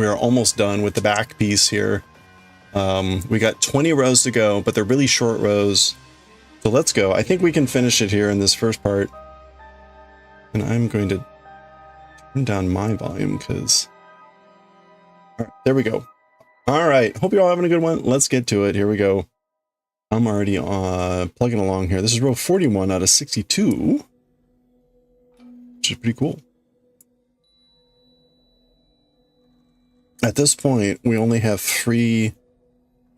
We are almost done with the back piece here. We got 20 rows to go, but they're really short rows. So let's go. I think we can finish it here in this first part. And I'm going to turn down my volume because... All right, there we go. All right. Hope you're all having a good one. Let's get to it. Here we go. I'm already plugging along here. This is row 41 out of 62. Which is pretty cool. At this point, we only have 3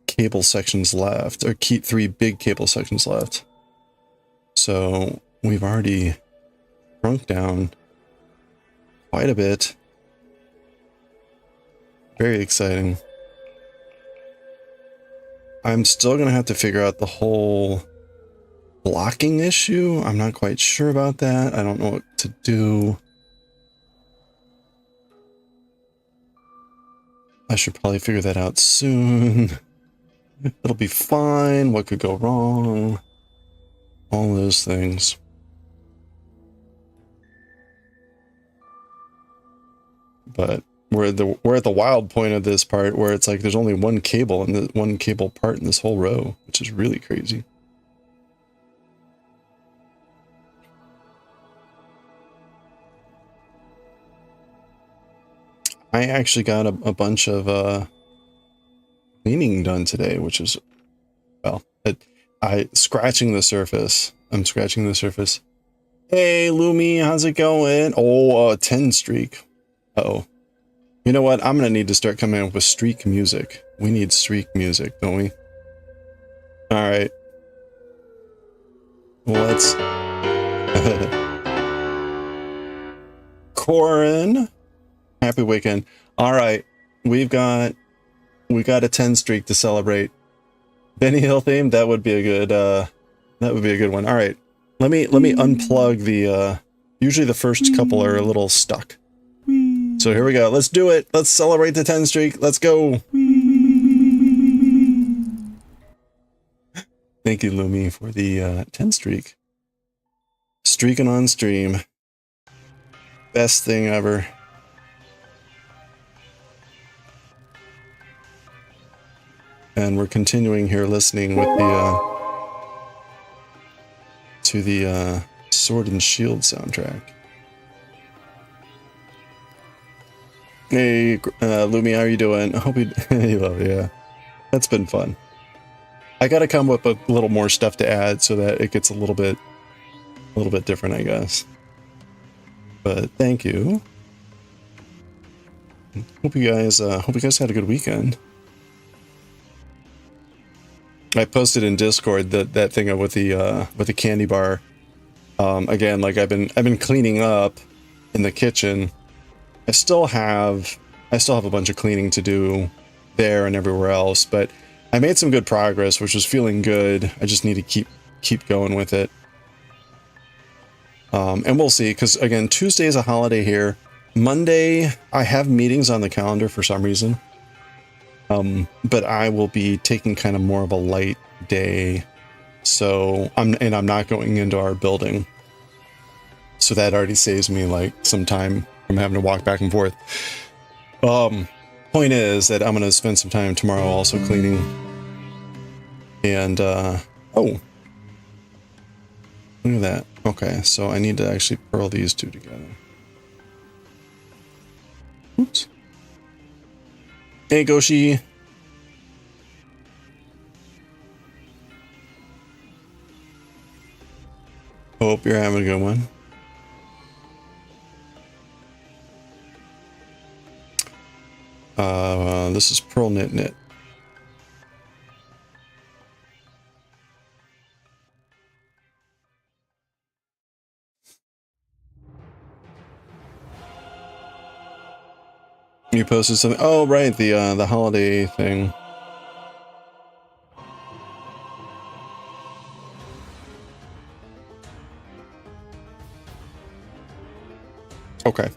cable sections left, or 3 big cable sections left. So we've already shrunk down quite a bit. Very exciting. I'm still going to have to figure out the whole blocking issue. I'm not quite sure about that. I don't know what to do. I should probably figure that out soon. It'll be fine. What could go wrong? All those things. But we're at the wild point of this part where it's like there's only one cable and one cable part in this whole row, which is really crazy. I actually got a bunch of cleaning done today, which is, well, scratching the surface. I'm scratching the surface. Hey, Lumi, how's it going? Oh, 10 streak. Uh-oh. You know what? I'm going to need to start coming up with streak music. We need streak music, don't we? All right. Let's... Corin. Happy weekend. All right. We got a 10 streak to celebrate. Benny Hill theme, that would be a good one. All right. Let me unplug the usually the first couple are a little stuck. So here we go. Let's do it. Let's celebrate the 10 streak. Let's go. Thank you, Lumi, for the 10 streak. Streaking on stream. Best thing ever. And we're continuing here listening with the to the Sword and Shield soundtrack. Hey, Lumi, how are you doing? I hope you love it. Yeah, that's been fun. I gotta come up with a little more stuff to add so that it gets a little bit different, I guess. But thank you. Hope you guys had a good weekend. I posted in Discord that thing with the candy bar. Again, like I've been cleaning up in the kitchen. I still have a bunch of cleaning to do there and everywhere else, but I made some good progress, which was feeling good. I just need to keep going with it. And we'll see, because again, Tuesday is a holiday here. Monday, I have meetings on the calendar for some reason. But I will be taking kind of more of a light day. So I'm not going into our building. So that already saves me like some time from having to walk back and forth. Point is that I'm going to spend some time tomorrow also cleaning. And, oh, look at that. Okay, so I need to actually purl these two together. Oops. Hey, Goshi. Hope you're having a good one. This is Pearl Knit Knit. You posted something. Oh, right, the holiday thing. Okay.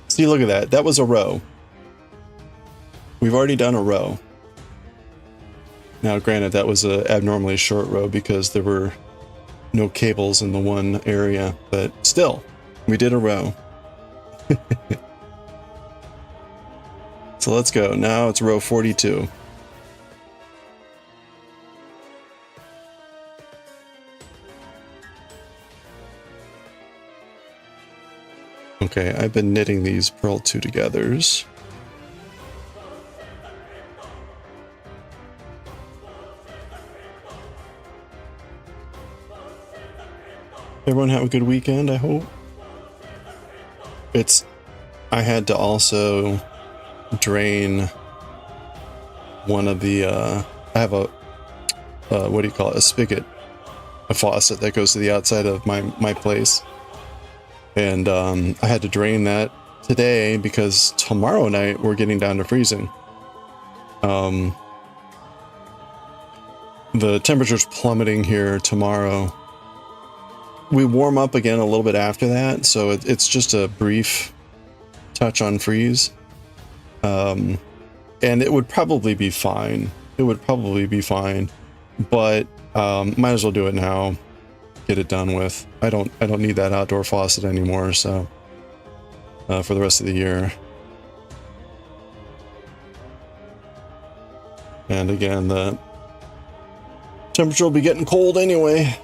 See, look at that. That was a row. We've already done a row. Now, granted, that was a abnormally short row because there were no cables in the one area, but still, we did a row. So let's go. Now it's row 42. Okay, I've been knitting these purl 2 togethers. Everyone have a good weekend, I hope. I had to also drain one of the, I have a, what do you call it, a spigot, a faucet that goes to the outside of my place. And I had to drain that today because tomorrow night we're getting down to freezing. The temperature's plummeting here tomorrow. We warm up again a little bit after that, so it's just a brief touch on freeze. And it would probably be fine. It would probably be fine, but might as well do it now. Get it done with. I don't need that outdoor faucet anymore, so for the rest of the year. And again, the temperature will be getting cold anyway.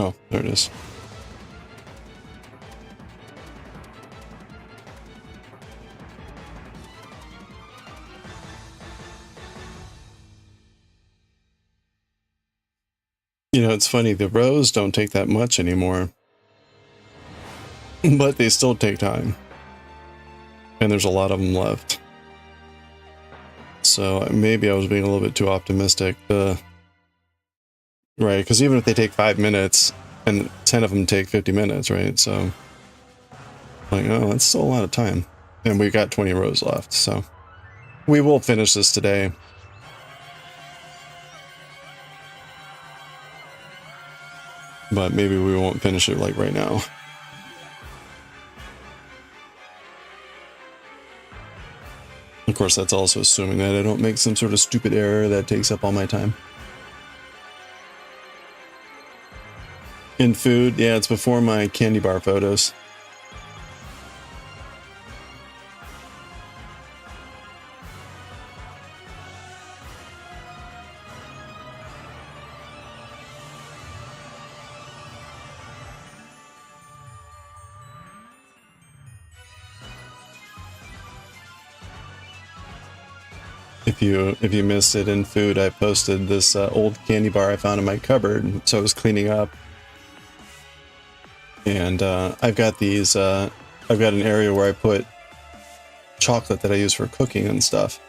Oh, there it is. You know, it's funny, the rows don't take that much anymore, but they still take time. And there's a lot of them left. So maybe I was being a little bit too optimistic. Right, because even if they take 5 minutes, and 10 of them take 50 minutes, right? So, like, oh, that's still a lot of time. And we got 20 rows left, so we will finish this today. But maybe we won't finish it like right now. Of course, that's also assuming that I don't make some sort of stupid error that takes up all my time. In food, yeah, it's before my candy bar photos. If you missed it in food, I posted this old candy bar I found in my cupboard, so I was cleaning up. And I've got these, I've got an area where I put chocolate that I use for cooking and stuff.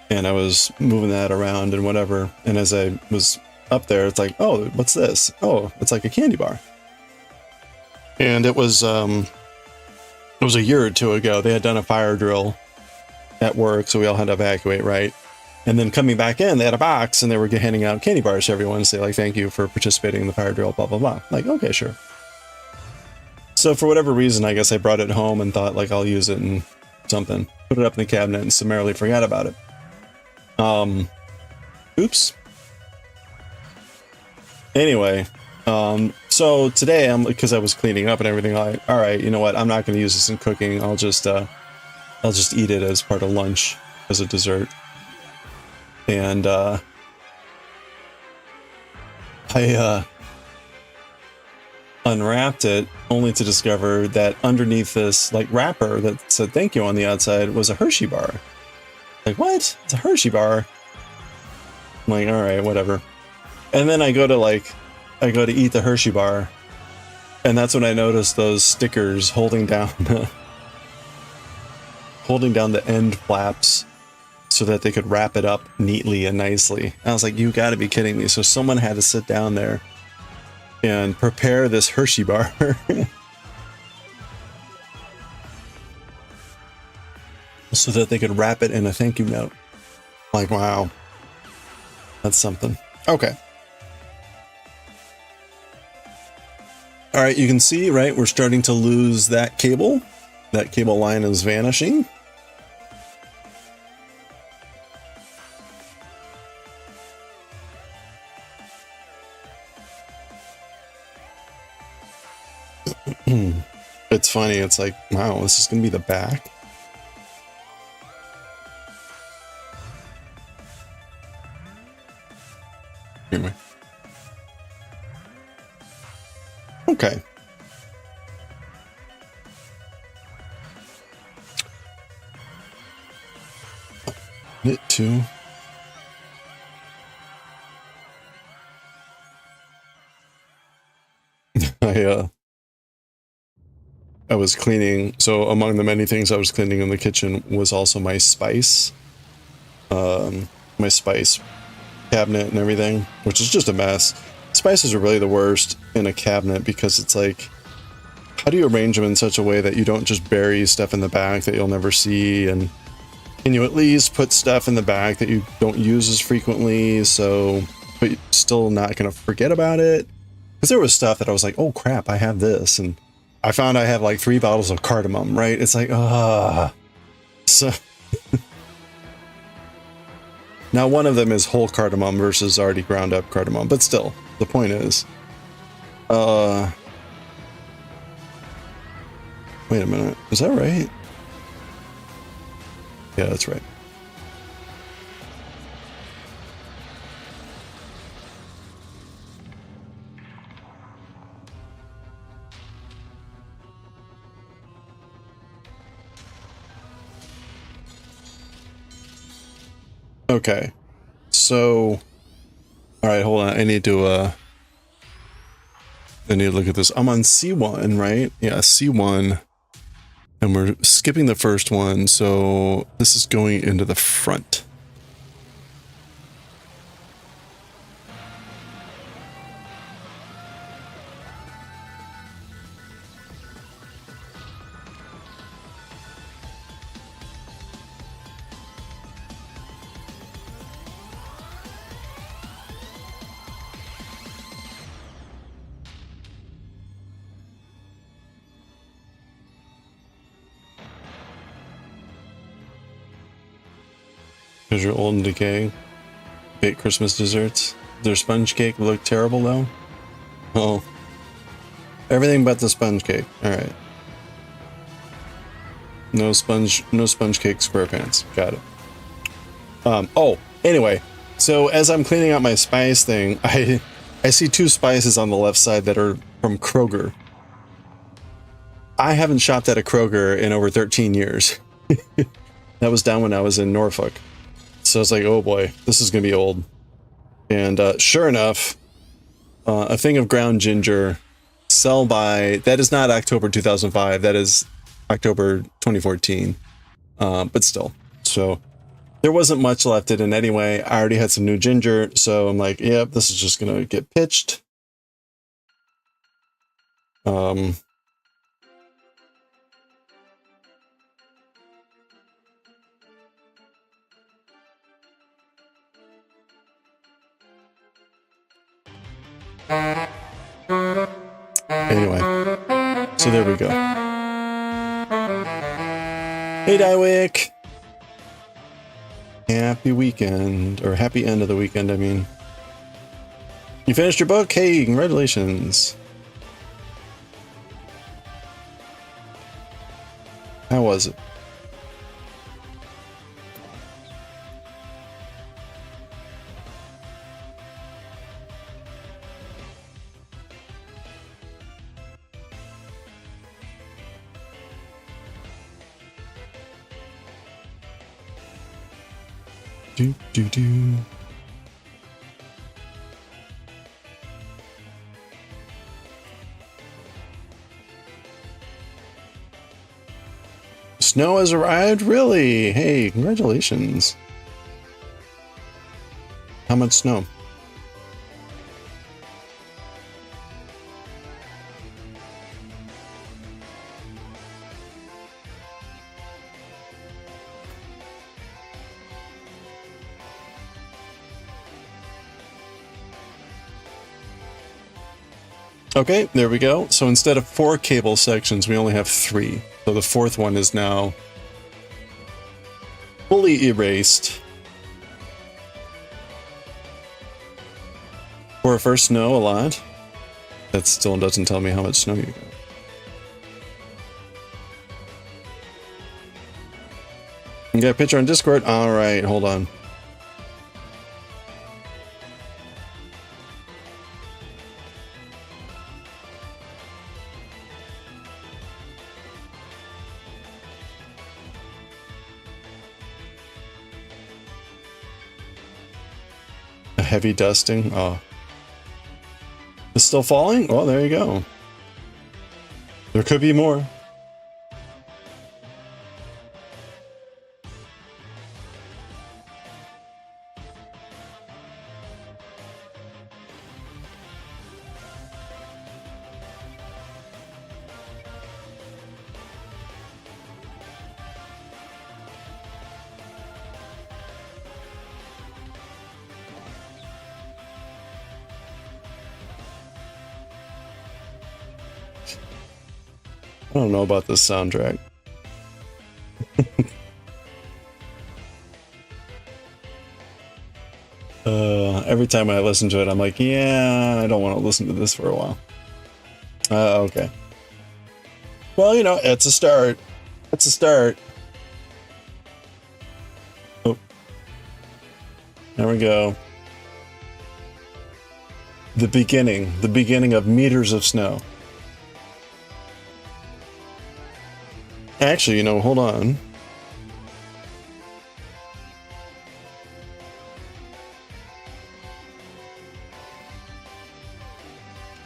And I was moving that around and whatever. And as I was up there, it's like, oh, what's this? Oh, it's like a candy bar. And it was a year or two ago. They had done a fire drill at work, so we all had to evacuate, right? And then coming back in, they had a box and they were handing out candy bars to everyone, say like, thank you for participating in the fire drill, blah, blah, blah. Like, okay, sure. So for whatever reason, I guess I brought it home and thought like I'll use it in something. Put it up in the cabinet and summarily forgot about it. Oops. Anyway, so today because I was cleaning up and everything, all right, you know what? I'm not going to use this in cooking. I'll just eat it as part of lunch as a dessert. And unwrapped it only to discover that underneath this like wrapper that said thank you on the outside was a Hershey bar. Like, what? It's a Hershey bar. I'm like, all right, whatever. And then I go to eat the Hershey bar, and that's when I noticed those stickers holding down the end flaps so that they could wrap it up neatly and nicely. I was like, you gotta be kidding me. So someone had to sit down there and prepare this Hershey bar. so that they could wrap it in a thank you note. Like, wow. That's something. Okay. All right, you can see, right, we're starting to lose that cable. That cable line is vanishing. It's funny, it's like, wow, this is going to be the back. Anyway. Okay. Knit 2. I was cleaning, so among the many things I was cleaning in the kitchen was also my spice. My spice cabinet and everything, which is just a mess. Spices are really the worst in a cabinet because it's like, how do you arrange them in such a way that you don't just bury stuff in the back that you'll never see, and can you at least put stuff in the back that you don't use as frequently, so but you're still not gonna forget about it? Because there was stuff that I was like, oh crap, I have this, and I found I have like 3 bottles of cardamom, right? It's like, so now one of them is whole cardamom versus already ground up cardamom, but still, the point is, wait a minute, is that right? Yeah, that's right. Okay, so, all right, hold on. I need to look at this. I'm on C1, right? Yeah, C1, and we're skipping the first one, so this is going into the front. Because you're old and decaying. Bake Christmas desserts. Their sponge cake look terrible though? Oh. Everything but the sponge cake. Alright. No sponge cake square pants. Got it. Oh, anyway. So as I'm cleaning out my spice thing, I see 2 spices on the left side that are from Kroger. I haven't shopped at a Kroger in over 13 years. That was down when I was in Norfolk. So it's like, oh boy, this is going to be old. And sure enough, a thing of ground ginger, sell by, that is not October 2005, that is October 2014. But still, so there wasn't much left in it anyway. I already had some new ginger, so I'm like, yep, this is just going to get pitched. Anyway, so there we go. Hey, Daioh! Happy weekend, or happy end of the weekend, I mean. You finished your book? Hey, congratulations. How was it? Do, do, do. Snow has arrived? Really? Hey, congratulations. How much snow? Okay, there we go. So instead of 4 cable sections, we only have 3. So the 4th one is now fully erased. For a first snow, a lot. That still doesn't tell me how much snow you got. You got a picture on Discord? Alright, hold on. A heavy dusting? Oh. It's still falling? Oh, there you go. There could be more. I don't know about this soundtrack. Every time I listen to it, I'm like, yeah, I don't want to listen to this for a while. Okay. Well, you know, it's a start. It's a start. Oh. There we go. The beginning of meters of snow. Actually, you know, hold on.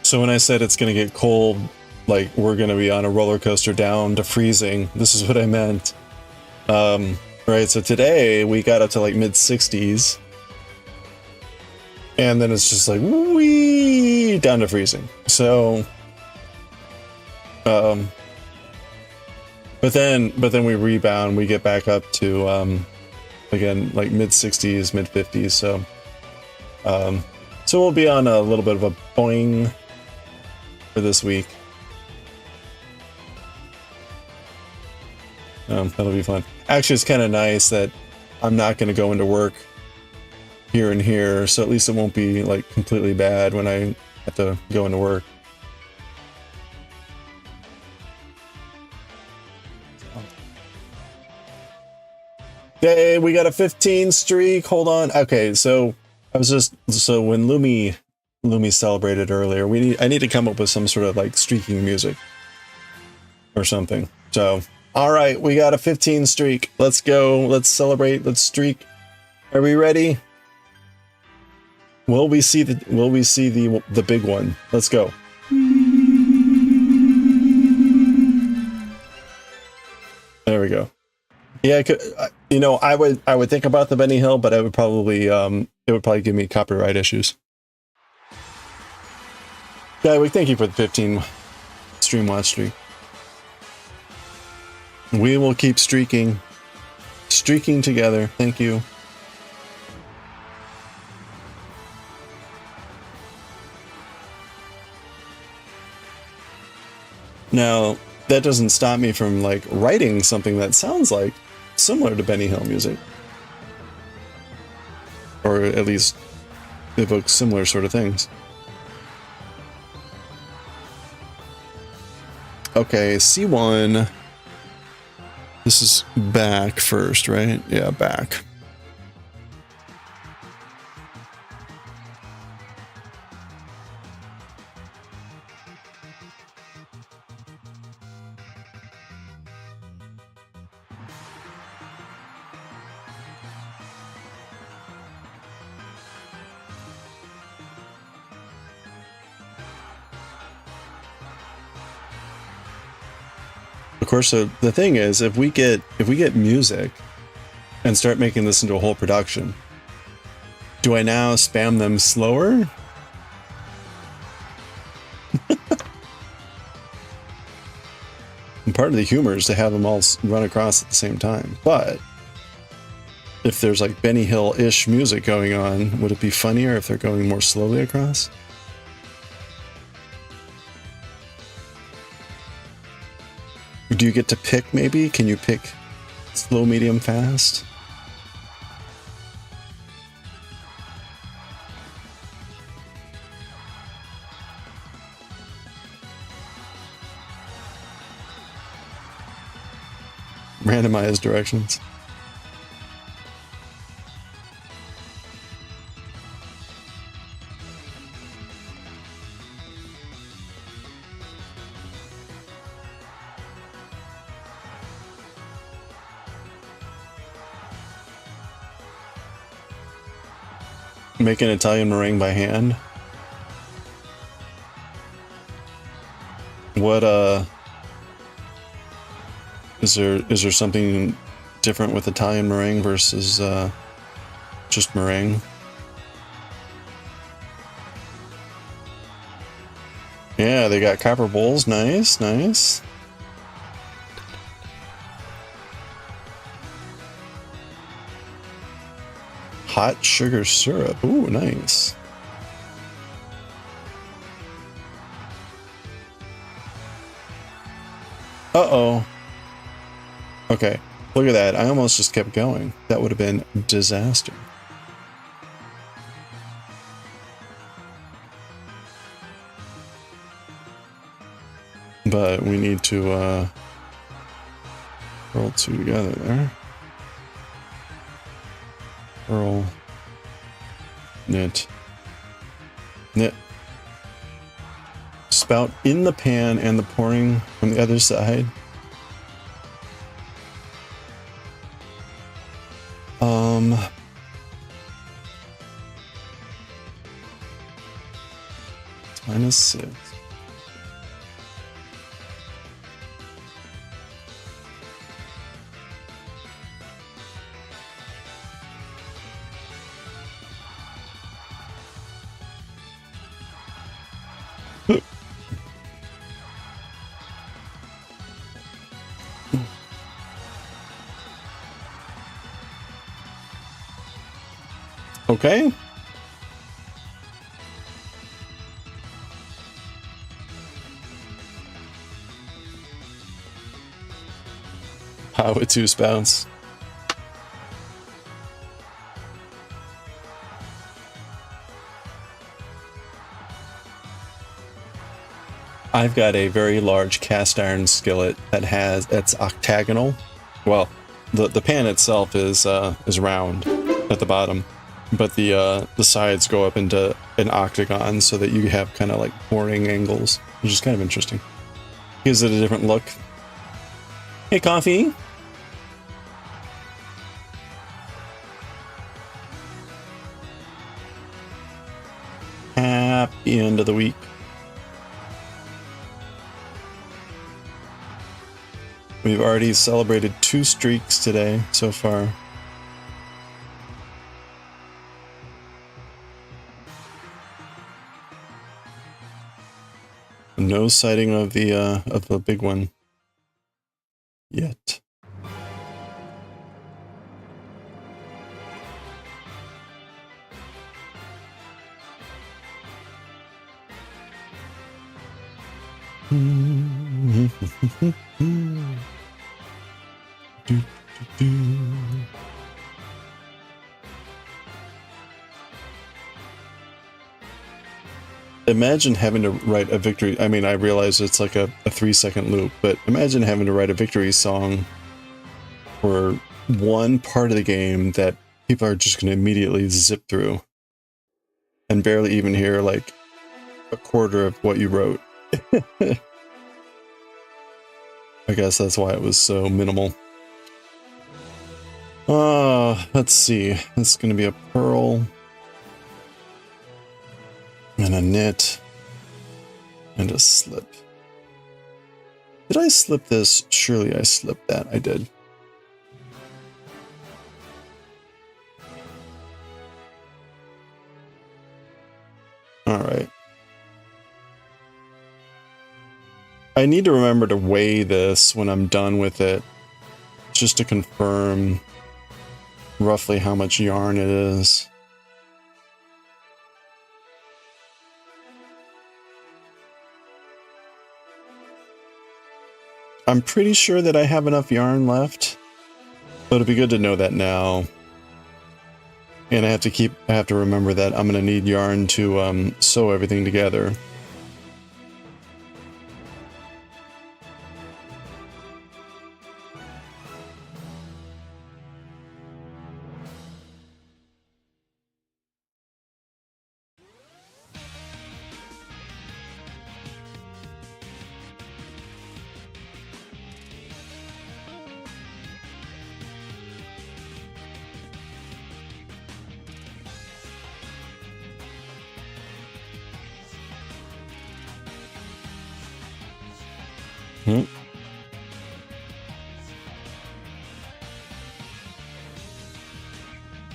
So when I said it's going to get cold, like we're going to be on a roller coaster down to freezing, this is what I meant. Right, so today we got up to like mid-60s. And then it's just like, wee, down to freezing. So, but then we rebound, we get back up to, again, like mid-60s, mid-50s, so we'll be on a little bit of a boing for this week. That'll be fun. Actually, it's kind of nice that I'm not going to go into work here and here, so at least it won't be like completely bad when I have to go into work. Hey, we got a 15 streak. Hold on. Okay, so I was just when Lumi celebrated earlier, I need to come up with some sort of like streaking music or something. So, all right, we got a 15 streak. Let's go. Let's celebrate. Let's streak. Are we ready? Will we see the big one? Let's go. There we go. Yeah, you know, I would think about the Benny Hill, but it would probably give me copyright issues. Daioh, thank you for the 15 stream watch streak. We will keep streaking together. Thank you. Now, that doesn't stop me from like writing something that sounds like similar to Benny Hill music, or at least evokes similar sort of things. Okay, C1. This is back first, right? Yeah, back. Of course, so the thing is, if we get music and start making this into a whole production, do I now spam them slower? And part of the humor is to have them all run across at the same time. But if there's like Benny Hill-ish music going on, would it be funnier if they're going more slowly across? Do you get to pick maybe? Can you pick slow, medium, fast? Randomized directions. Make an Italian meringue by hand. What is there something different with Italian meringue versus just meringue? Yeah, they got copper bowls. Nice, nice. Hot sugar syrup. Ooh, nice. Uh-oh. Okay, look at that. I almost just kept going. That would have been a disaster. But we need to roll two together there. Roll. Knit. Knit. Spout in the pan and the pouring from the other side. -6. Okay. How with two spouts. I've got a very large cast iron skillet that's octagonal. Well, the pan itself is round at the bottom, but the sides go up into an octagon so that you have kind of like pouring angles, which is kind of interesting. Gives it a different look. Hey, coffee. Happy end of the week. We've already celebrated 2 streaks today so far. No sighting of the big one yet. Imagine having to write a victory. I mean, I realize it's like a 3-second loop, but imagine having to write a victory song for one part of the game that people are just going to immediately zip through and barely even hear like a quarter of what you wrote. I guess that's why it was so minimal. Let's see. It's going to be a pearl and a knit and a slip. Did Did I slip this? Surely I slipped that. I did. All right. I need to remember to weigh this when I'm done with it, just to confirm roughly how much yarn it is. I'm pretty sure that I have enough yarn left, but it'd be good to know that now. And I have to remember that I'm gonna need yarn to sew everything together.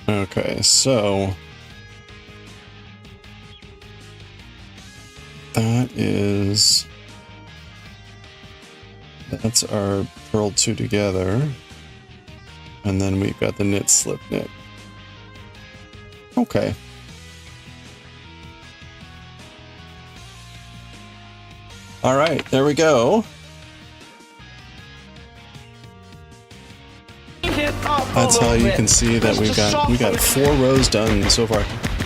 Okay, so that's our purl two together, and then we've got the knit slip knit. Okay. All right, there we go. That's how you can see that we got 4 rows done so far.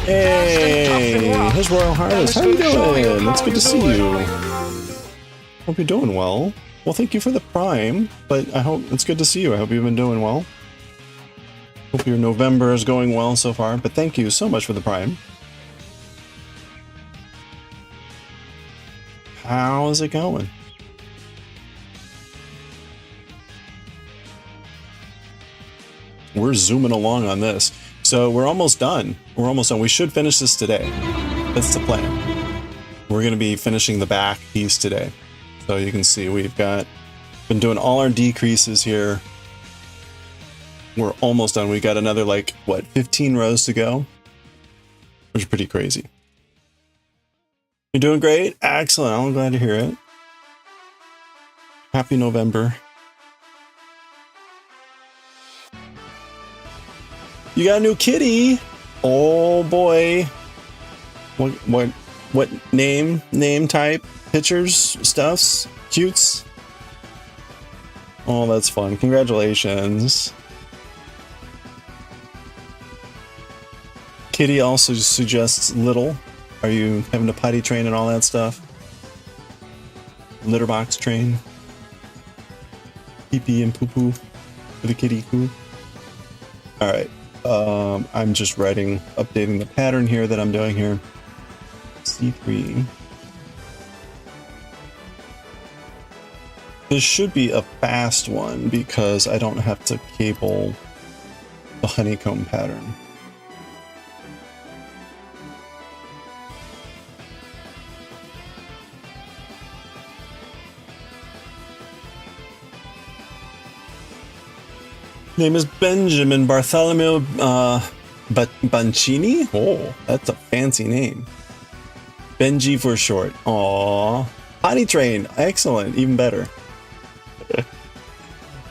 Hey, His Royal Highness, how you doing? It's good to see you. Hope you're doing well. Well, thank you for the Prime, but I hope it's good to see you. I hope you've been doing well. Hope your November is going well so far, but thank you so much for the Prime. How's it going? We're zooming along on this. So we're almost done. We're almost done. We should finish this today. That's the plan. We're going to be finishing the back piece today. So you can see we've been doing all our decreases here. We're almost done. We got another, like, what, 15 rows to go? Which is pretty crazy. You're doing great? Excellent. I'm glad to hear it. Happy November. You got a new kitty. Oh boy. What name type? Pictures, stuffs, cutes. Oh, that's fun. Congratulations. Kitty also suggests little. Are you having to potty train and all that stuff? Litter box train. Pee pee and poo poo for the kitty poo. All right. I'm just updating the pattern here that I'm doing here. C3. This should be a fast one because I don't have to cable the honeycomb pattern. Name is Benjamin Bartholomew Bancini. Oh, that's a fancy name. Benji for short. Aww. Potty train. Excellent. Even better.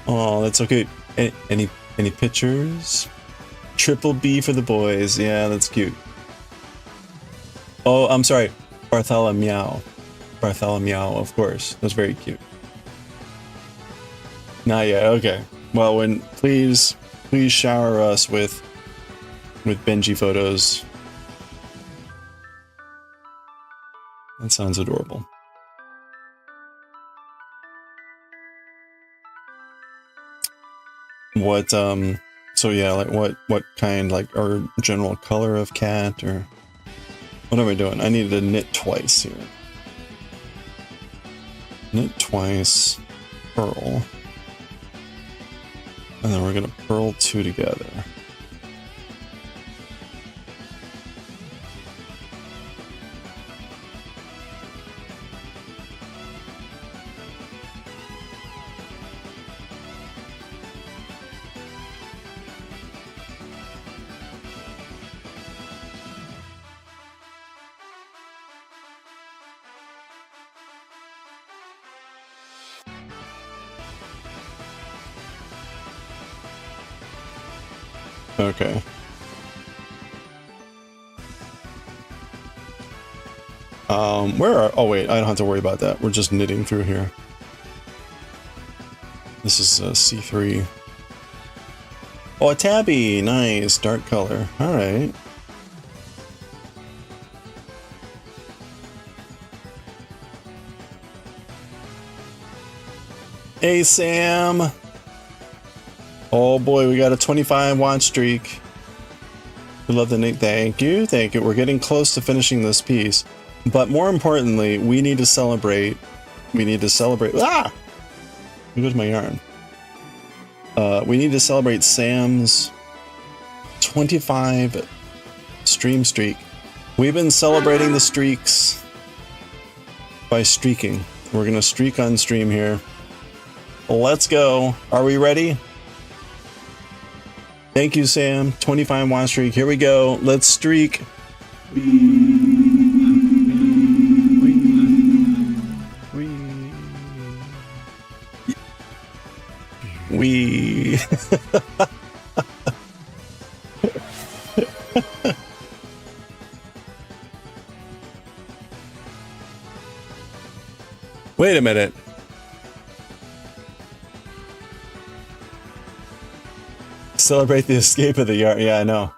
Oh, that's so cute. Any pictures? Triple B for the boys. Yeah, that's cute. Oh, I'm sorry. Bartholomew. Bartholomew, of course. That's very cute. Not yet. Okay. Well, please shower us with Benji photos. That sounds adorable. What so yeah, like what kind, like, or general color of cat, or what are we doing? I need to knit twice here. Knit twice, purl. And then we're gonna purl 2 together. Okay. Where are... Oh, wait. I don't have to worry about that. We're just knitting through here. This is C3. Oh, a tabby! Nice. Dark color. Alright. Hey, Sam! Oh boy, we got a 25 watch streak. We love the nick. Thank you. Thank you. We're getting close to finishing this piece. But more importantly, we need to celebrate. We need to celebrate. Ah! Here goes my yarn. We need to celebrate Sam's 25 stream streak. We've been celebrating the streaks by streaking. We're going to streak on stream here. Let's go. Are we ready? Thank you, Sam. 25 watch streak. Here we go. Let's streak. We. Wait a minute. Celebrate the escape of the yard. Yeah, I know.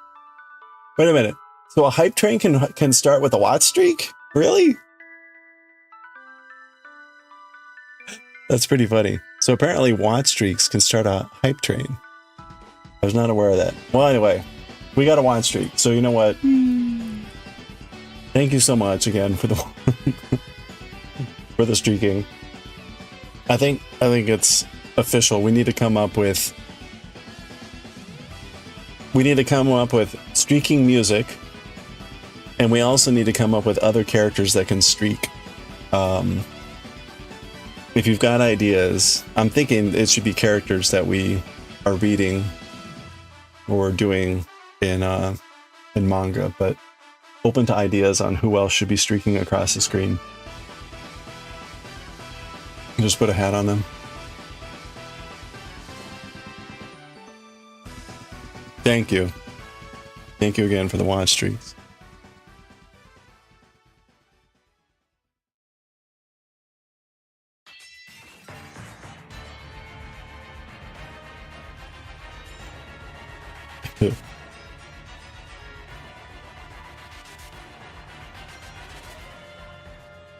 Wait a minute. So a hype train can start with a watch streak? Really? That's pretty funny. So apparently watch streaks can start a hype train. I was not aware of that. Well, anyway, we got a watch streak. So you know what? Thank you so much again for the for the streaking. I think it's official. We need to come up with streaking music, and we also need to come up with other characters that can streak. If you've got ideas, I'm thinking it should be characters that we are reading or doing in manga, but open to ideas on who else should be streaking across the screen. Just put a hat on them. Thank you. Thank you again for the watch streaks.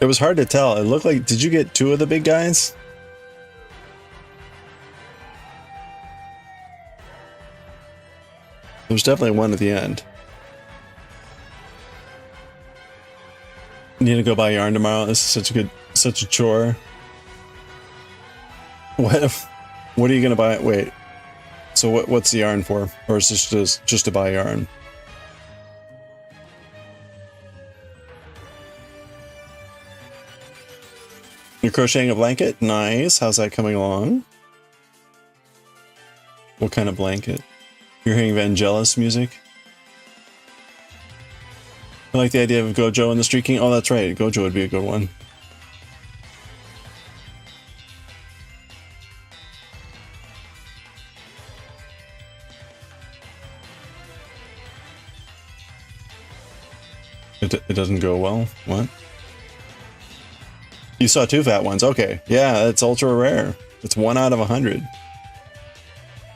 It was hard to tell. It looked like... Did you get two of the big guys? There's definitely one at the end. Need to go buy yarn tomorrow. This is such a chore. What are you gonna buy? Wait. So what's the yarn for? Or is this just to buy yarn? You're crocheting a blanket? Nice. How's that coming along? What kind of blanket? You're hearing Vangelis music? I like the idea of Gojo and the streaking. Oh, that's right. Gojo would be a good one. It doesn't go well. What? You saw two fat ones. Okay. Yeah, that's ultra rare. It's 1 out of 100.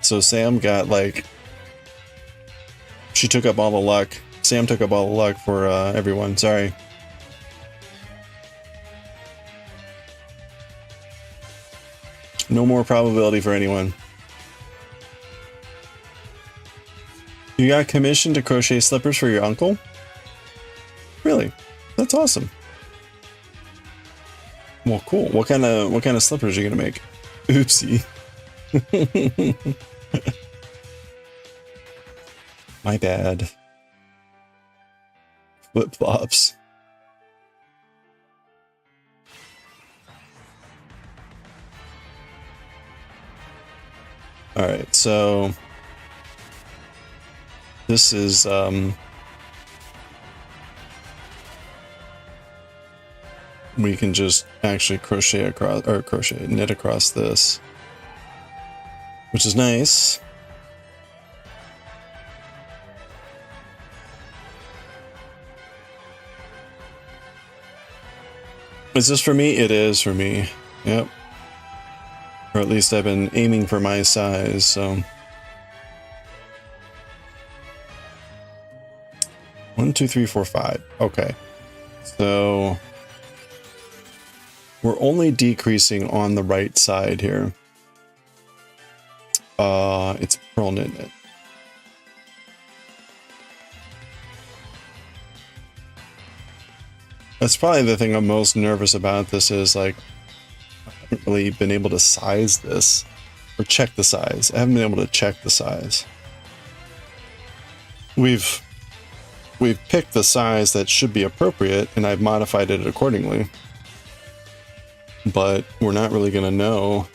So Sam got like... She took up all the luck. Sam took up all the luck for everyone. Sorry. No more probability for anyone. You got commissioned to crochet slippers for your uncle? Really? That's awesome. Well, cool. What kind of slippers are you gonna make? Oopsie. My bad. Flip-flops. Alright, so this is we can just actually crochet across, or knit across this, which is nice. Is this for me? It is for me. Yep. Or at least I've been aiming for my size, so. 1, 2, 3, 4, 5. Okay. So we're only decreasing on the right side here. It's pearl knit. That's probably the thing I'm most nervous about. This is like, I haven't really been able to size this or check the size. I haven't been able to check the size. We've picked the size that should be appropriate, and I've modified it accordingly. But we're not really going to know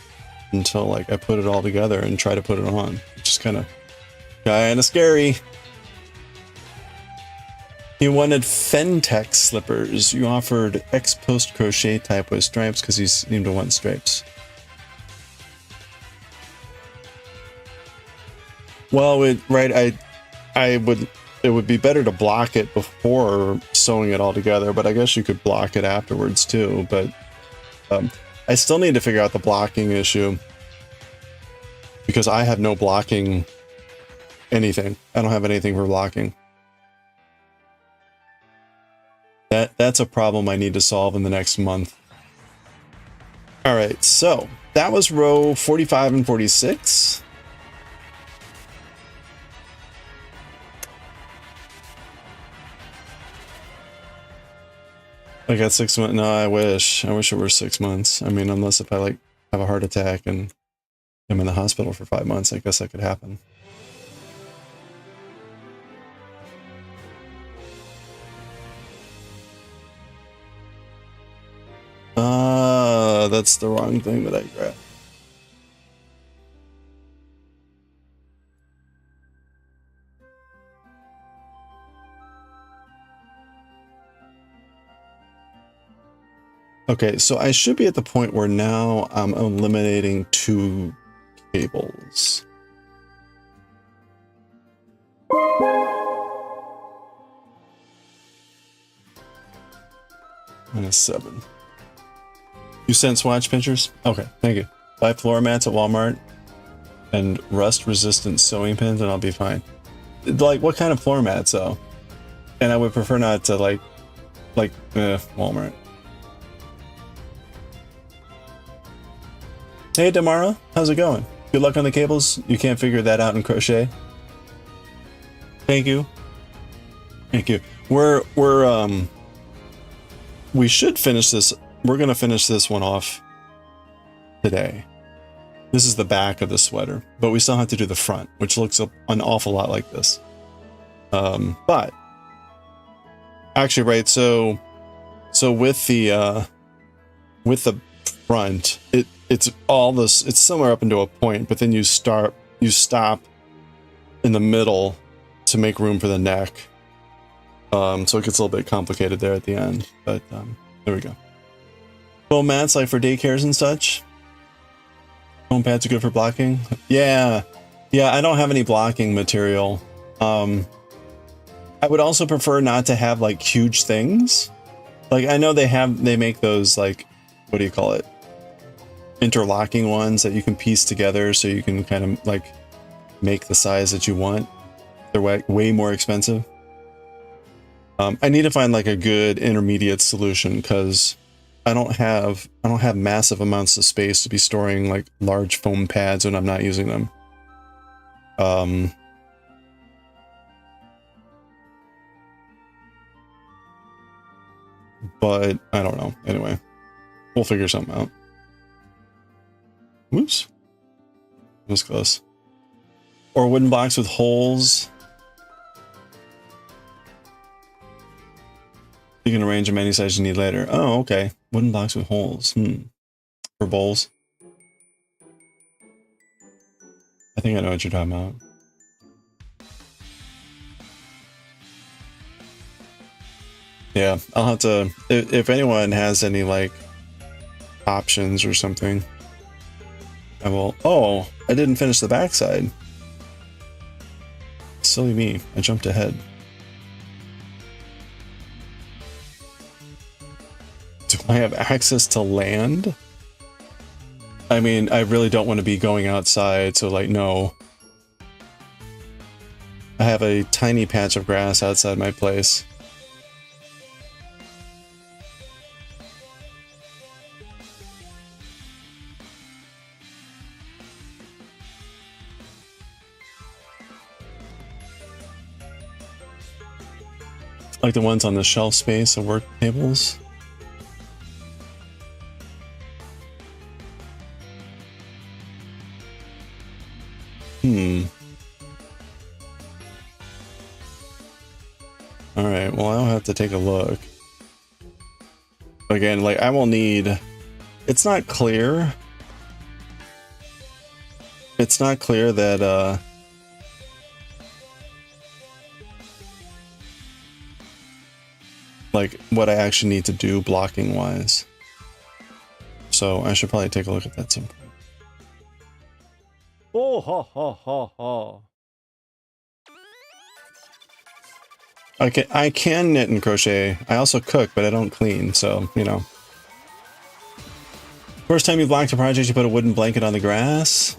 until like I put it all together and try to put it on, which is kind of scary. He wanted Fentex slippers. You offered X post crochet type with stripes because he seemed to want stripes. Well, it would be better to block it before sewing it all together, but I guess you could block it afterwards too. But I still need to figure out the blocking issue because I have no blocking anything. I don't have anything for blocking. That's a problem I need to solve in the next month. All right, so that was row 45 and 46. I got 6 months. No, I wish it were 6 months. I mean, unless if I like have a heart attack and I'm in the hospital for 5 months, I guess that could happen. That's the wrong thing that I grabbed. Okay, so I should be at the point where now I'm eliminating 2 cables. -7. You sent swatch pictures? Okay, thank you. Buy floor mats at Walmart and rust-resistant sewing pins, and I'll be fine. Like, what kind of floor mats, though? And I would prefer not to, like Walmart. Hey, Damara, how's it going? Good luck on the cables. You can't figure that out in crochet. Thank you. Thank you. We should finish this. We're going to finish this one off today. This is the back of the sweater, but we still have to do the front, which looks an awful lot like this. But actually, right. So with the front, it's all this, it's somewhere up into a point, but then you stop in the middle to make room for the neck. So it gets a little bit complicated there at the end, but there we go. Foam mats, like for daycares and such. Foam pads are good for blocking. Yeah, I don't have any blocking material. I would also prefer not to have like huge things. Like I know they make those, like, what do you call it? Interlocking ones that you can piece together so you can kind of like make the size that you want. They're way more expensive. I need to find like a good intermediate solution because I don't have massive amounts of space to be storing like large foam pads when I'm not using them. But I don't know. Anyway, we'll figure something out. Whoops. That was close. Or wooden blocks with holes. You can arrange them any size you need later. Oh, okay. Wooden blocks with holes. For bowls. I think I know what you're talking about. Yeah, I'll have to, if anyone has any like options or something, I will. Oh, I didn't finish the backside. Silly me, I jumped ahead. Do I have access to land. I mean, I really don't want to be going outside, so like, no. I have a tiny patch of grass outside my place. Like the ones on the shelf space of work tables. Alright, well I'll have to take a look. Again, like I will need... It's not clear. It's not clear that, like what I actually need to do blocking wise. So I should probably take a look at that sometime. Oh ha ha ha ha. I can knit and crochet. I also cook, but I don't clean, so you know. First time you blocked a project, you put a wooden blanket on the grass.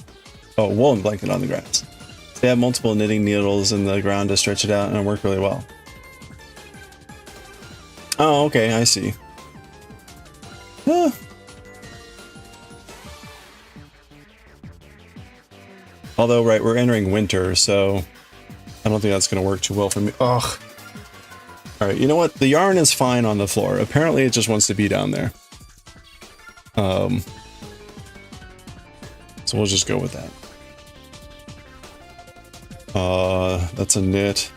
Oh, woolen blanket on the grass. They have multiple knitting needles in the ground to stretch it out and it worked really well. Oh, okay, I see. Huh. Although, right, we're entering winter, so I don't think that's going to work too well for me. Ugh. Alright, you know what? The yarn is fine on the floor. Apparently it just wants to be down there. So we'll just go with that. That's a knit.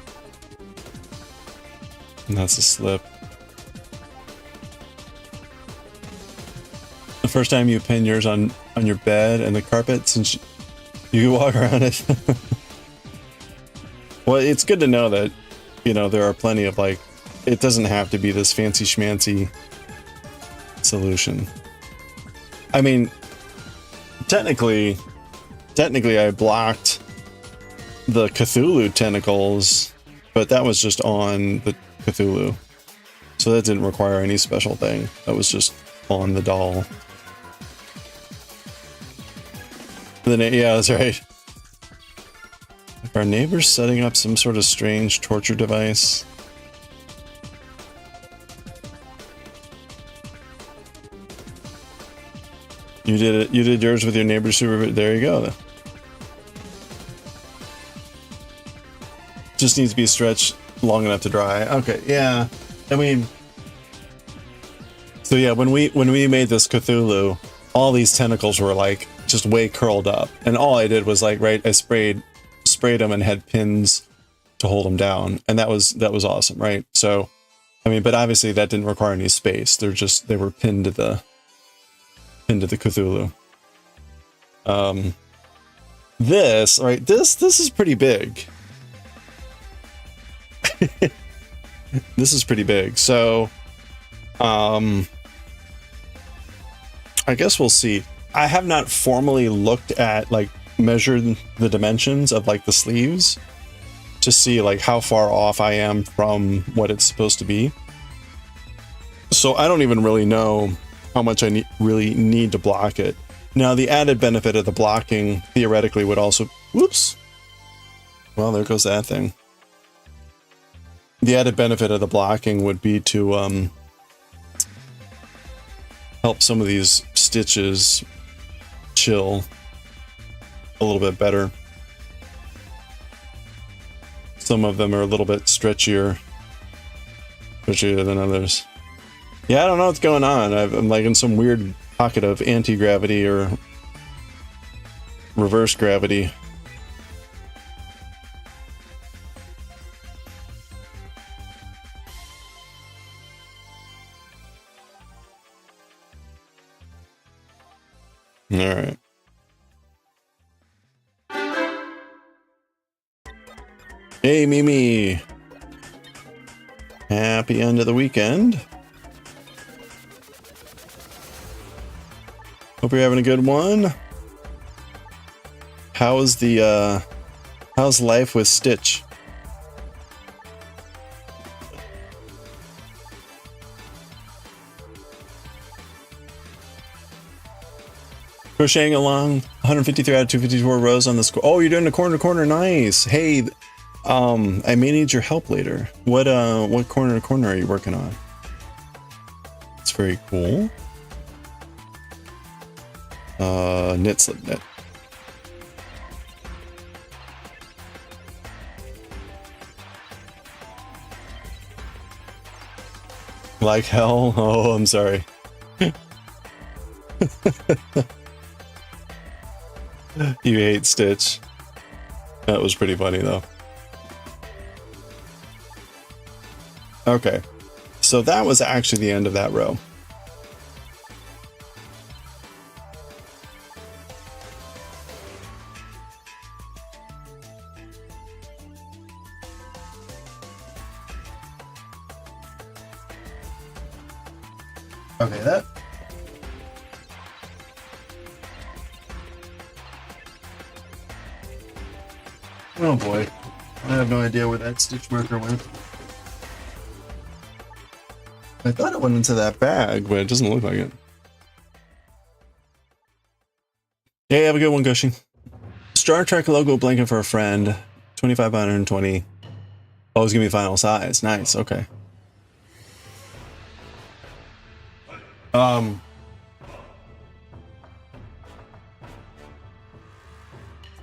And that's a slip. The first time you pin yours on your bed and the carpet, since you can walk around it. Well, it's good to know that, you know, there are plenty of, like, it doesn't have to be this fancy schmancy solution. I mean, technically I blocked the Cthulhu tentacles, but that was just on the Cthulhu. So that didn't require any special thing. That was just on the doll. Yeah, that's right. Are neighbors setting up some sort of strange torture device? You did it. You did yours with your neighbor's supervision. There you go. Just needs to be stretched long enough to dry. Okay, yeah. I mean, so yeah, when we made this Cthulhu, all these tentacles were like just way curled up, and all I did was like, right, I sprayed them and had pins to hold them down, and that was awesome, right? So, I mean, but obviously that didn't require any space. They were pinned to the Cthulhu. This, right? This is pretty big. This is pretty big. So, I guess we'll see. I have not formally looked at, like, measured the dimensions of, like, the sleeves to see, like, how far off I am from what it's supposed to be. So I don't even really know how much I really need to block it. Now, the added benefit of the blocking theoretically would also... Whoops! Well, there goes that thing. The added benefit of the blocking would be to help some of these stitches chill a little bit better. Some of them are a little bit stretchier than others. Yeah, I don't know what's going on. I'm like in some weird pocket of anti-gravity or reverse gravity. All right. Hey, Mimi. Happy end of the weekend. Hope you're having a good one. How's life with Stitch? Crocheting along 153 out of 254 rows on the score. Oh, you're doing a corner to corner. Nice. Hey, I may need your help later. What corner to corner are you working on? It's very cool. Knit slip knit. Like hell? Oh, I'm sorry. You hate Stitch. That was pretty funny though. Okay, so that was actually the end of that row. Okay, that. Oh boy, I have no idea where that stitch marker went. I thought it went into that bag, but it doesn't look like it. Hey, have a good one, Gushing. Star Trek logo blanket for a friend. 25 by 120. Oh, it's gonna be final size. Nice, okay.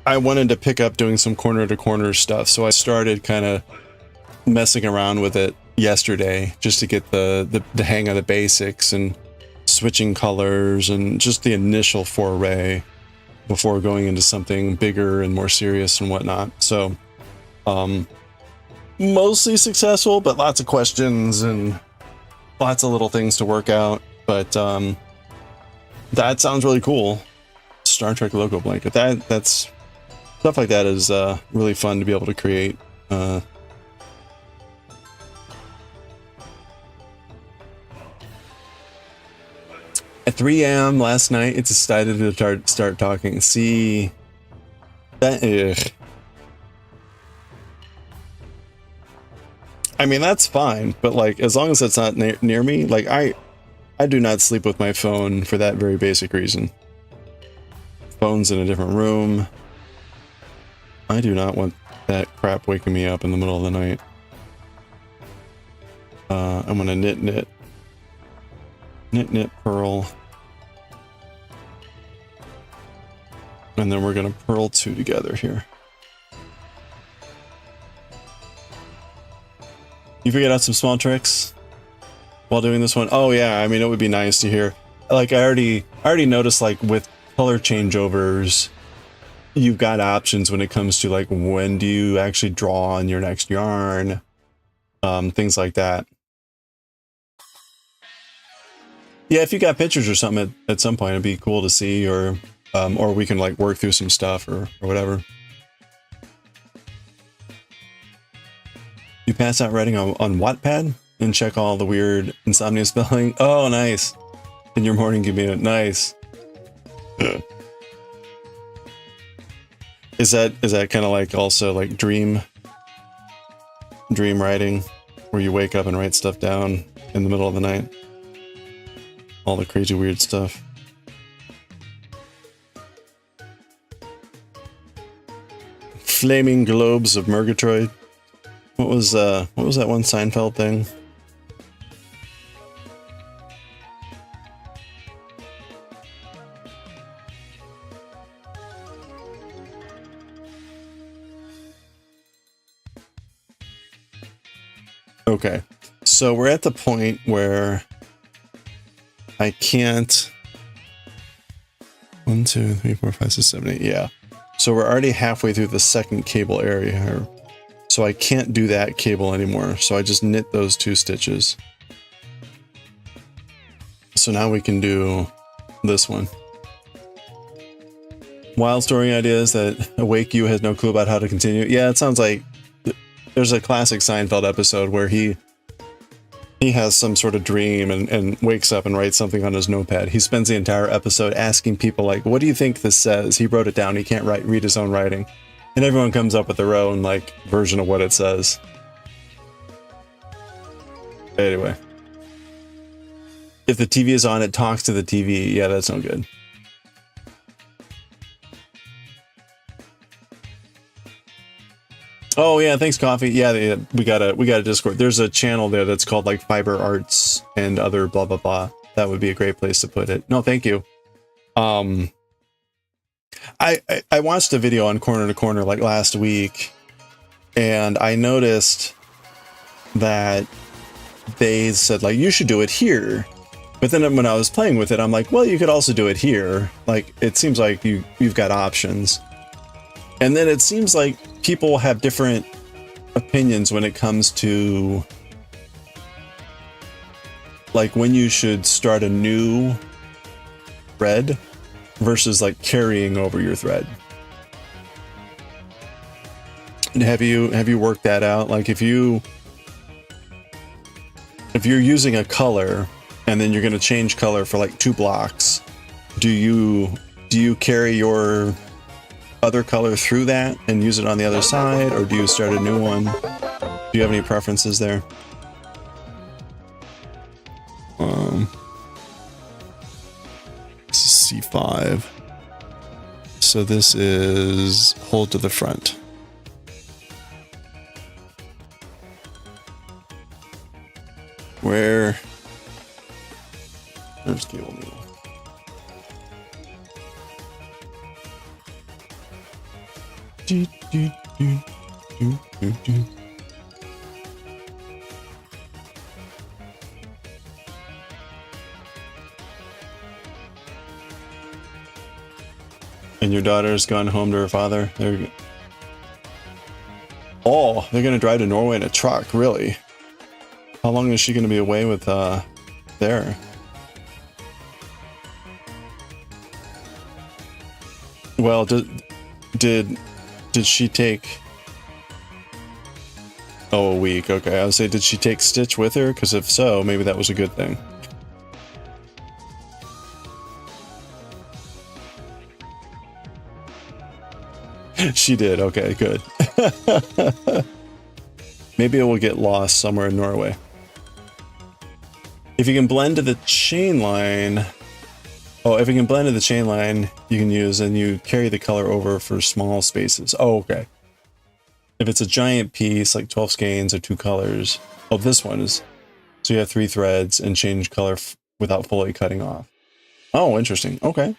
I wanted to pick up doing some corner to corner stuff, so I started kind of messing around with it yesterday just to get the hang of the basics and switching colors and just the initial foray before going into something bigger and more serious and whatnot. So mostly successful, but lots of questions and lots of little things to work out. But that sounds really cool. Star Trek logo blanket. That's stuff like that is really fun to be able to create. At 3 a.m. last night, it decided to start talking. See, that. Ugh. I mean, that's fine, but like, as long as it's not near me, like I do not sleep with my phone for that very basic reason. Phone's in a different room. I do not want that crap waking me up in the middle of the night. I'm gonna knit, purl. And then we're gonna purl 2 together here. You figured out some small tricks while doing this one? Oh yeah, I mean, it would be nice to hear. Like I already noticed, like with color changeovers, you've got options when it comes to like when do you actually draw on your next yarn, things like that. Yeah, if you got pictures or something at some point, it'd be cool to see, or we can like work through some stuff or whatever. You pass out writing on Wattpad and check all the weird insomnia spelling. Oh, nice. In your morning commute, nice. Is that kind of like also like dream writing, where you wake up and write stuff down in the middle of the night? All the crazy weird stuff. Flaming globes of Murgatroyd. What was that one Seinfeld thing? Okay, so we're at the point where I can't. 1, 2, 3, 4, 5, 6, 7, 8. Yeah. So we're already halfway through the second cable area here. So I can't do that cable anymore. So I just knit those 2 stitches. So now we can do this one. Wild story ideas that Awake You has no clue about how to continue. Yeah, it sounds like there's a classic Seinfeld episode where he has some sort of dream and wakes up and writes something on his notepad. He spends the entire episode asking people like, what do you think this says? He wrote it down. He can't read his own writing. And everyone comes up with their own like version of what it says. Anyway. If the TV is on, it talks to the TV. Yeah, that's no good. Oh yeah, thanks, Coffee. Yeah, we got a Discord. There's a channel there that's called like Fiber Arts and other blah blah blah. That would be a great place to put it. No, thank you. I watched a video on Corner to Corner like last week, and I noticed that they said like you should do it here. But then when I was playing with it, I'm like, well, you could also do it here. Like it seems like you've got options. And then it seems like people have different opinions when it comes to like when you should start a new thread versus like carrying over your thread. And have you worked that out? Like if you're using a color and then you're going to change color for like 2 blocks, do you carry your other color through that and use it on the other side, or do you start a new one? Do you have any preferences there? This is C5. So this is hold to the front. Where's cable needle? And your daughter's gone home to her father. Oh, they're gonna drive to Norway in a truck. Really? How long is she gonna be away with there? Well, did she take? Oh, a week. Okay, I would say, did she take Stitch with her? Because if so, maybe that was a good thing. She did. Okay, good. Maybe it will get lost somewhere in Norway. If you can blend to the chain line. Oh, if you can blend to the chain line, you can use and you carry the color over for small spaces. Oh, okay. If it's a giant piece, like 12 skeins or 2 colors. Oh, this one is. So you have 3 threads and change color without fully cutting off. Oh, interesting. Okay.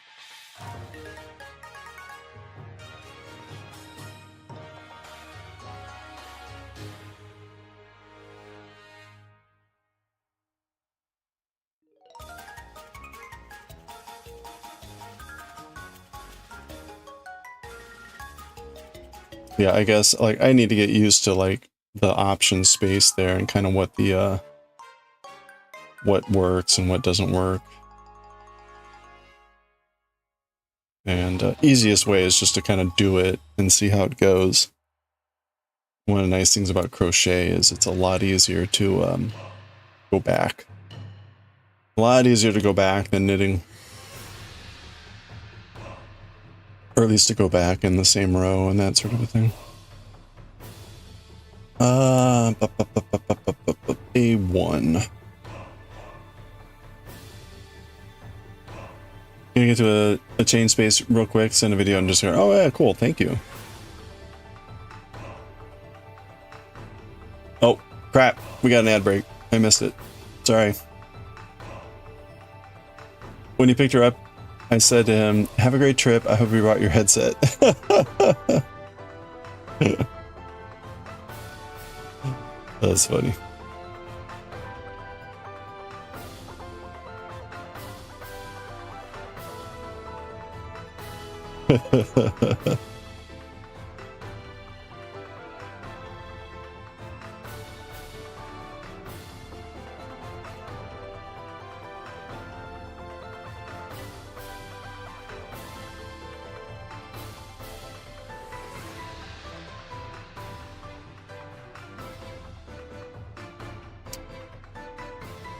Yeah, I guess like I need to get used to like the option space there and kind of what the what works and what doesn't work. And easiest way is just to kind of do it and see how it goes. One of the nice things about crochet is it's a lot easier to go back. A lot easier to go back than knitting. Or at least to go back in the same row and that sort of a thing. A1. Gonna get to a chain space real quick, send a video and just go, oh yeah, cool, thank you. Oh, crap, we got an ad break. I missed it. Sorry. When you picked her up, I said to him, have a great trip. I hope you brought your headset. That's funny.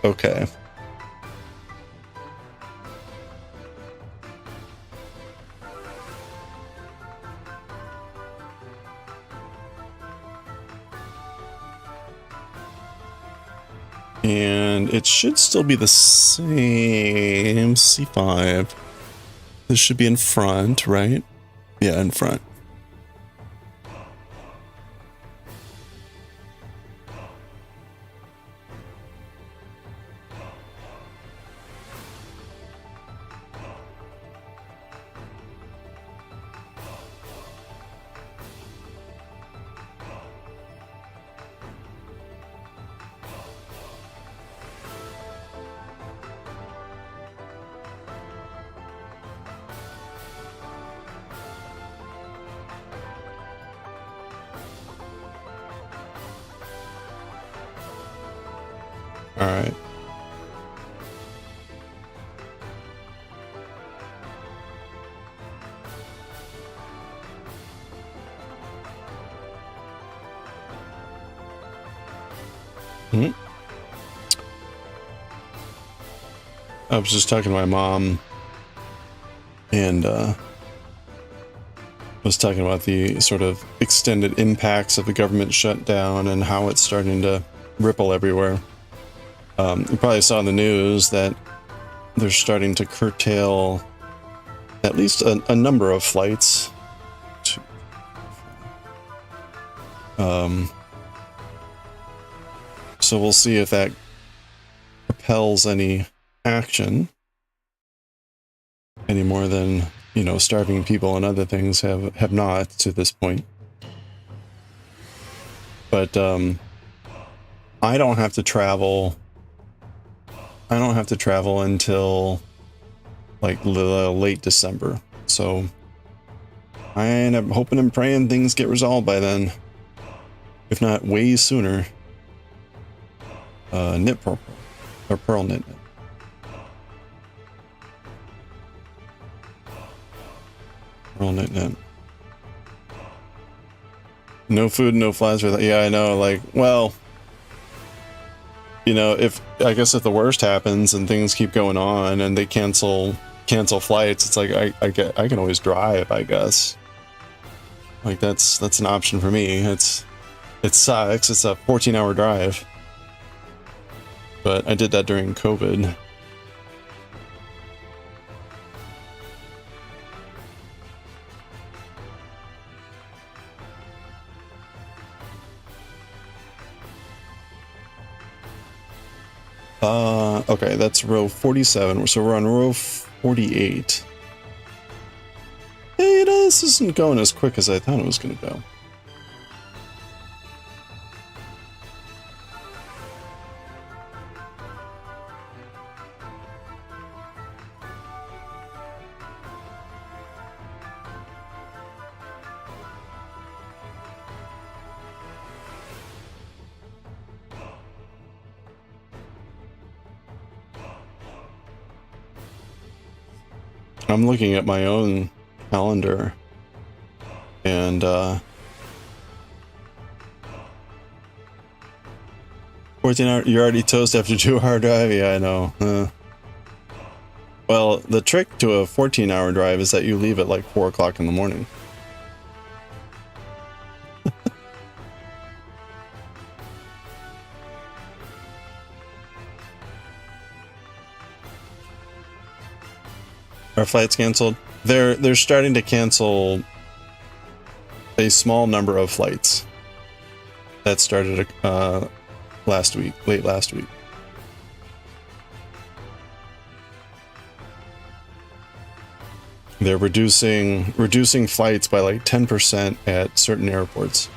Okay. And it should still be the same C5. This should be in front, right? Yeah, in front. All right. Hmm. I was just talking to my mom, and was talking about the sort of extended impacts of the government shutdown and how it's starting to ripple everywhere. You probably saw in the news that they're starting to curtail at least a number of flights. So we'll see if that propels any action any more than, you know, starving people and other things have not to this point. But I don't have to travel until like late December. So I'm hoping and praying things get resolved by then, if not way sooner. Knit purple or pearl knit. Pearl knit. No food, no flies for that. Yeah, I know. Like, well, you know, I guess if the worst happens and things keep going on and they cancel flights, it's like I can always drive, I guess. Like that's an option for me. It sucks. It's a 14-hour drive. But I did that during COVID. Okay, that's row 47, so we're on row 48. Hey, this isn't going as quick as I thought it was going to go. I'm looking at my own calendar, and 14 hour, you're already toast after 2-hour drive? Yeah, I know. Well, the trick to a 14-hour drive is that you leave at like 4 o'clock in the morning. Are flights canceled? They're starting to cancel a small number of flights. That started late last week. They're reducing flights by like 10% at certain airports.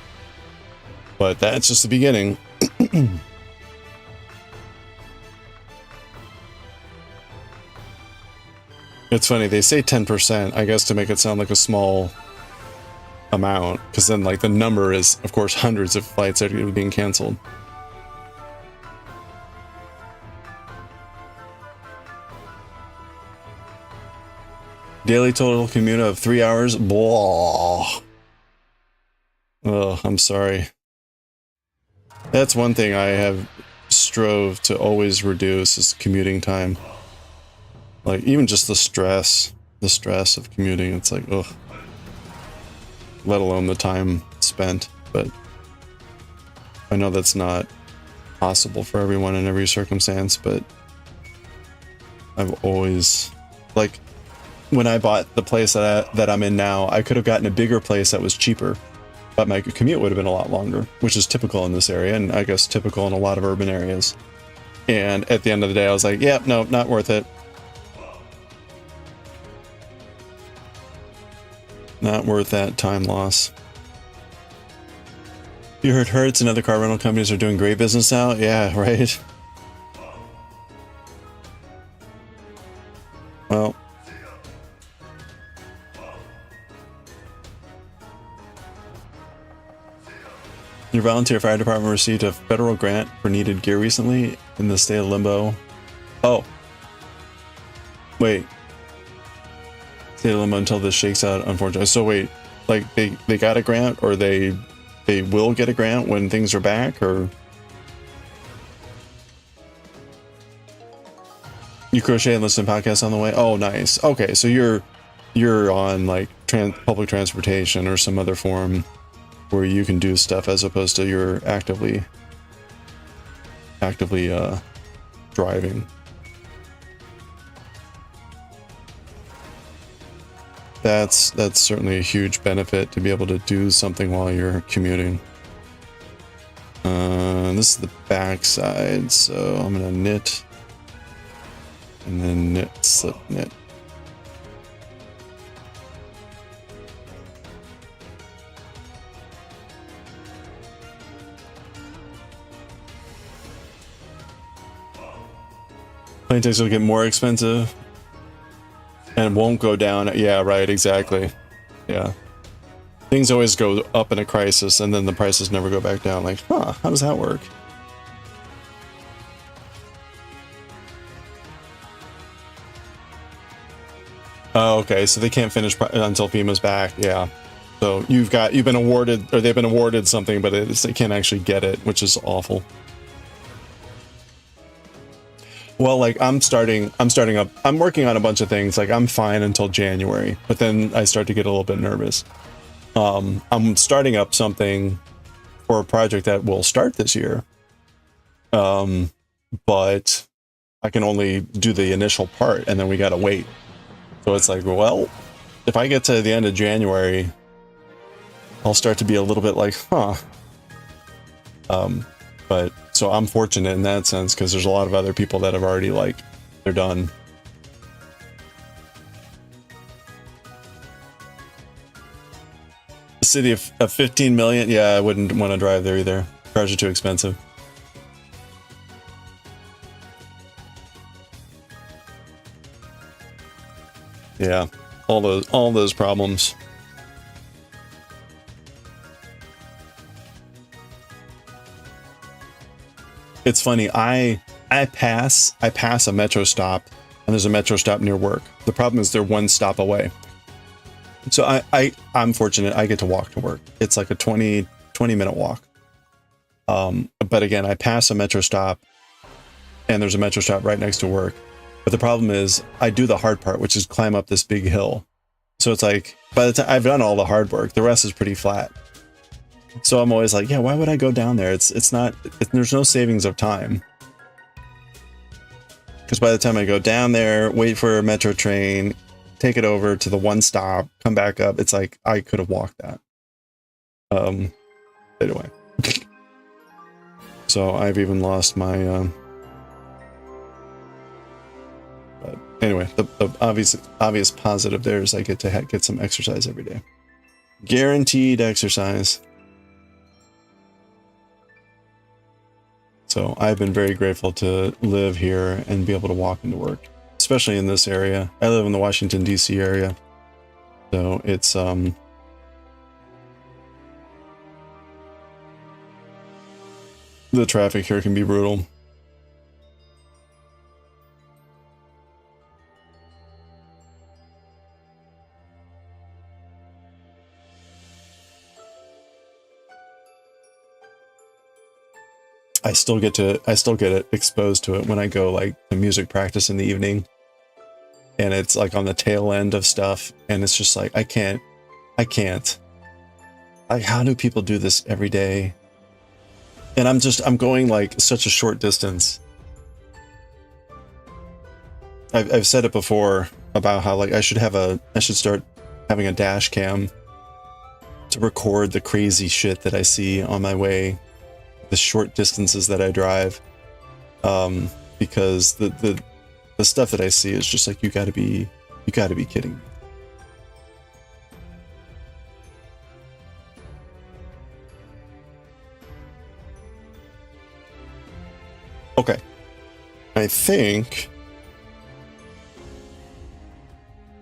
But that's just the beginning. It's funny, they say 10%, I guess, to make it sound like a small amount, because then like the number is, of course, hundreds of flights that are being canceled. Daily total commute of 3 hours. Blah. Oh, I'm sorry. That's one thing I have strove to always reduce is commuting time. Like, even just the stress of commuting, it's like, ugh. Let alone the time spent, but I know that's not possible for everyone in every circumstance, but I've always, like, when I bought the place that I'm in now, I could have gotten a bigger place that was cheaper, but my commute would have been a lot longer, which is typical in this area, and I guess typical in a lot of urban areas. And at the end of the day, I was like, yeah, no, not worth it. Not worth that time loss. You heard Hertz and other car rental companies are doing great business now? Yeah, right? Well. Your volunteer fire department received a federal grant for needed gear recently. in the state of limbo. Oh. Wait. State of limbo until this shakes out, unfortunately. So wait, like they got a grant, or they will get a grant when things are back, or you crochet and listen to podcasts on the way? Oh, nice. Okay, so you're on like public transportation or some other form where you can do stuff as opposed to you're actively driving. That's certainly a huge benefit to be able to do something while you're commuting. This is the back side, so I'm gonna knit and then knit, slip, knit. Plane tickets will get more expensive and won't go down. Yeah, right, exactly. Yeah. Things always go up in a crisis and then the prices never go back down. Like, huh, how does that work? Oh, okay, so they can't finish until FEMA's back. Yeah. So you've been awarded, or they've been awarded something, but they can't actually get it, which is awful. Well, like I'm working on a bunch of things. Like I'm fine until January, but then I start to get a little bit nervous. I'm starting up something for a project that will start this year. But I can only do the initial part and then we gotta wait. So it's like, well, if I get to the end of January, I'll start to be a little bit like, huh. But so I'm fortunate in that sense because there's a lot of other people that have already like, they're done. The city of 15 million. Yeah, I wouldn't want to drive there either. Cars are too expensive. Yeah, all those problems. It's funny. I pass a metro stop, and there's a metro stop near work. The problem is they're one stop away. So I'm fortunate. I get to walk to work. It's like a 20-minute walk. But again, I pass a metro stop, and there's a metro stop right next to work. But the problem is I do the hard part, which is climb up this big hill. So it's like, by the time I've done all the hard work, the rest is pretty flat. So I'm always like, yeah, why would I go down there? There's no savings of time. Because by the time I go down there, wait for a metro train, take it over to the one stop, come back up, it's like, I could have walked that. Anyway. So I've even lost my, but anyway, the obvious positive there is I get to get some exercise every day. Guaranteed exercise. So I've been very grateful to live here and be able to walk into work, especially in this area. I live in the Washington, D.C. area. So it's, the traffic here can be brutal. I still get exposed to it when I go like to music practice in the evening, and it's like on the tail end of stuff, and it's just like I can't. Like, how do people do this every day? And I'm going like such a short distance. I've said it before about how like I should start having a dash cam to record the crazy shit that I see on my way, the short distances that I drive, because the stuff that I see is just like, you gotta be kidding me. Okay, I think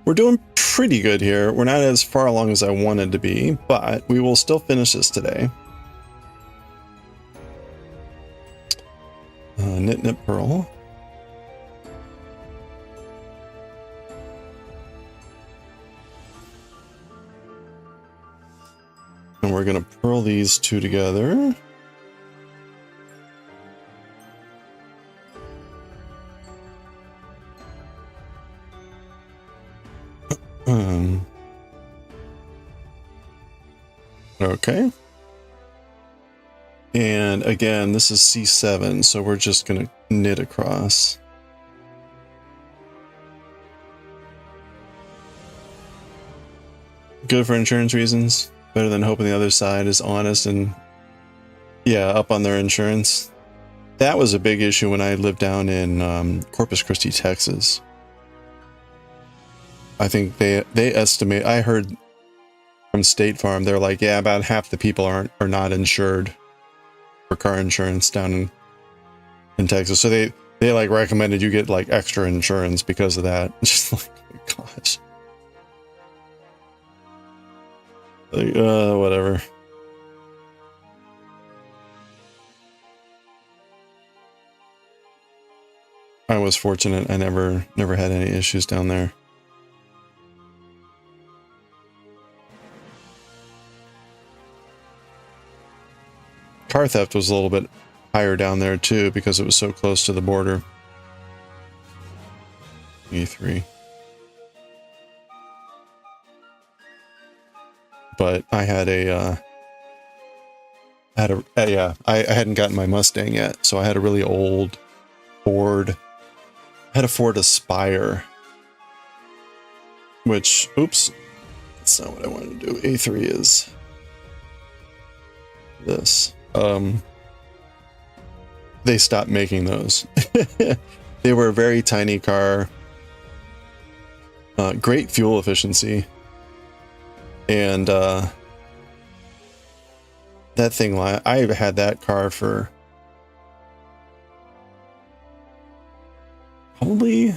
we're doing pretty good here. We're not as far along as I wanted to be, but we will still finish this today. Knit Knit Pearl. And we're going to purl these two together. Okay. And again, this is C7, so we're just going to knit across. Good for insurance reasons. Better than hoping the other side is honest and, yeah, up on their insurance. That was a big issue when I lived down in Corpus Christi, Texas. I think they estimate, I heard from State Farm, they're like, yeah, about half the people are not insured for car insurance down in Texas. So they like recommended you get like extra insurance because of that. Just like, oh my gosh. Like, whatever. I was fortunate. I never had any issues down there. Car theft was a little bit higher down there too because it was so close to the border. E3. But I had I hadn't gotten my Mustang yet, so I had a really old Ford. I had a Ford Aspire, which, oops, that's not what I wanted to do. A3 is this. They stopped making those. They were a very tiny car, great fuel efficiency, and that thing, I had that car for probably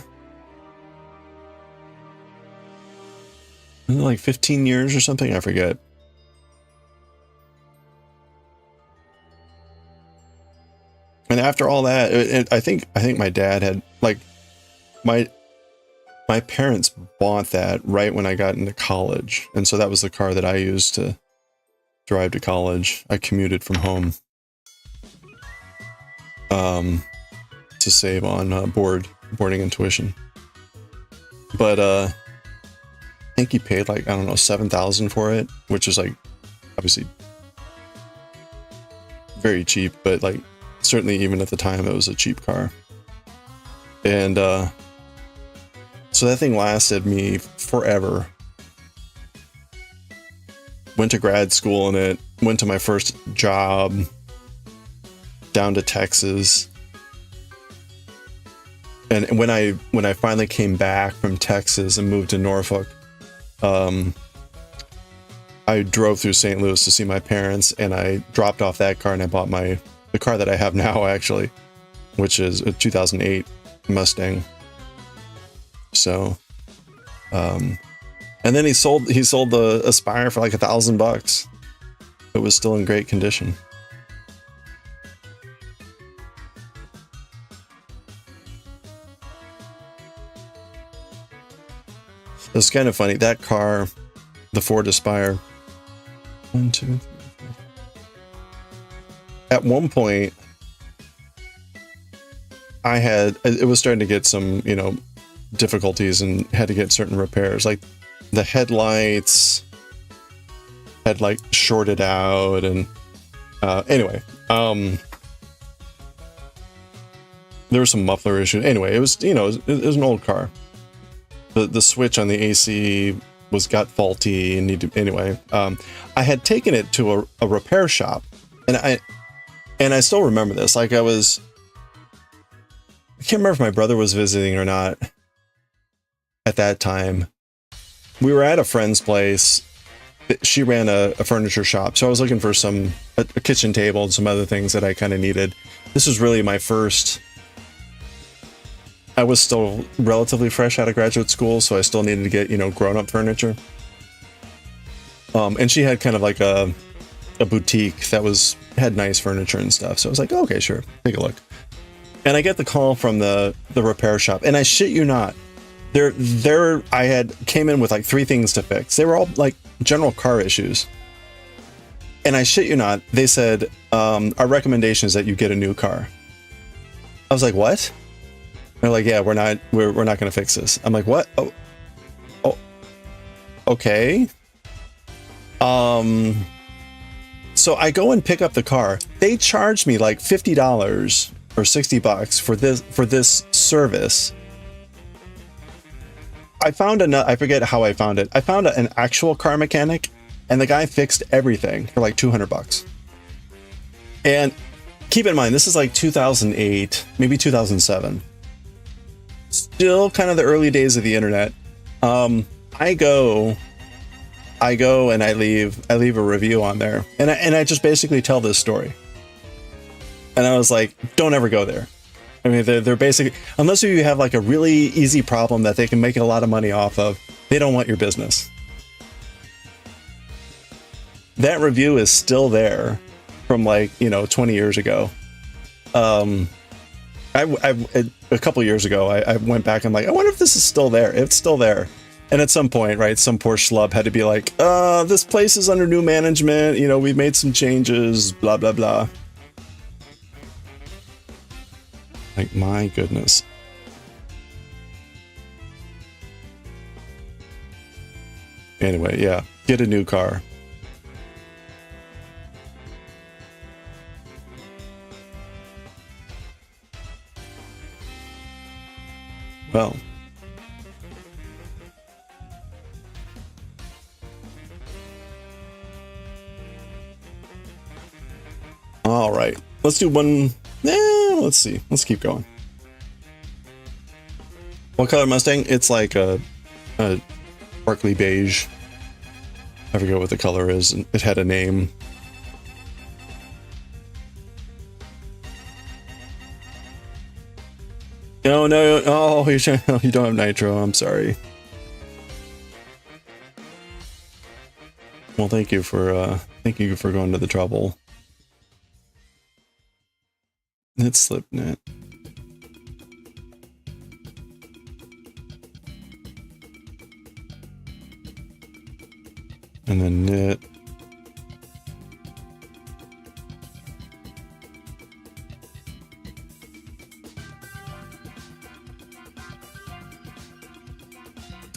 like 15 years or something, I forget. And after all that, I think my dad had, like, my parents bought that right when I got into college, and so that was the car that I used to drive to college. I commuted from home to save on boarding and tuition. But I think he paid like, I don't know, $7,000 for it, which is like obviously very cheap, but like certainly even at the time it was a cheap car. And so that thing lasted me forever. Went to grad school in it, went to my first job down to Texas. And when I finally came back from Texas and moved to Norfolk, I drove through St. Louis to see my parents, and I dropped off that car and I bought the car that I have now, actually, which is a 2008 Mustang. So, and then he sold the Aspire for like $1,000. It was still in great condition. It was kind of funny. That car, the Ford Aspire, 1, 2, 3, 4. At one point, it was starting to get some, difficulties and had to get certain repairs. Like the headlights had like shorted out, and anyway, there were some muffler issues. Anyway, it was, it was an old car. The switch on the AC got faulty and anyway, I had taken it to a repair shop, and I still remember this. Like I can't remember if my brother was visiting or not at that time. We were at a friend's place. She ran a furniture shop, so I was looking for a kitchen table and some other things that I kind of needed. This was really my first. I was still relatively fresh out of graduate school, so I still needed to get, grown-up furniture. And she had kind of like a boutique that had nice furniture and stuff. So I was like, oh, okay, sure, take a look. And I get the call from the repair shop, and I shit you not, I had came in with like 3 things to fix. They were all like general car issues. And I shit you not, they said, our recommendation is that you get a new car. I was like, what? They're like, yeah, we're not going to fix this. I'm like, what? Oh, okay. So I go and pick up the car. They charge me like $50 or $60 for this service. I found I forget how I found it. I found an actual car mechanic, and the guy fixed everything for like $200. And keep in mind, this is like 2008, maybe 2007. Still kind of the early days of the internet. I go and I leave a review on there, and I just basically tell this story. And I was like, don't ever go there. I mean, they're basically, unless you have like a really easy problem that they can make a lot of money off of, they don't want your business. That review is still there from like, 20 years ago. A couple years ago, I went back and I'm like, I wonder if this is still there. It's still there. And at some point, right, some poor schlub had to be like, this place is under new management. We've made some changes, blah, blah, blah. Like, my goodness. Anyway, yeah, get a new car. Well. All right, let's do one. Let's see. Let's keep going. What color Mustang? It's like a sparkly beige. I forget what the color is. It had a name. No. Oh, you don't have nitro. I'm sorry. Well, thank you for going to the trouble. It's Slipknot. And then knit.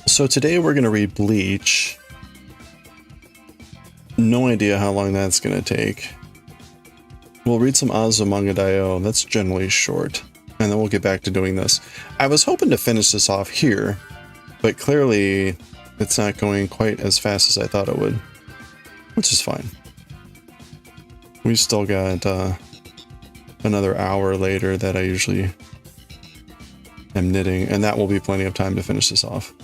So today we're going to read Bleach. No idea how long that's going to take. We'll read some Azumanga Daioh. That's generally short. And then we'll get back to doing this. I was hoping to finish this off here, but clearly it's not going quite as fast as I thought it would, which is fine. We still got another hour later that I usually am knitting, and that will be plenty of time to finish this off.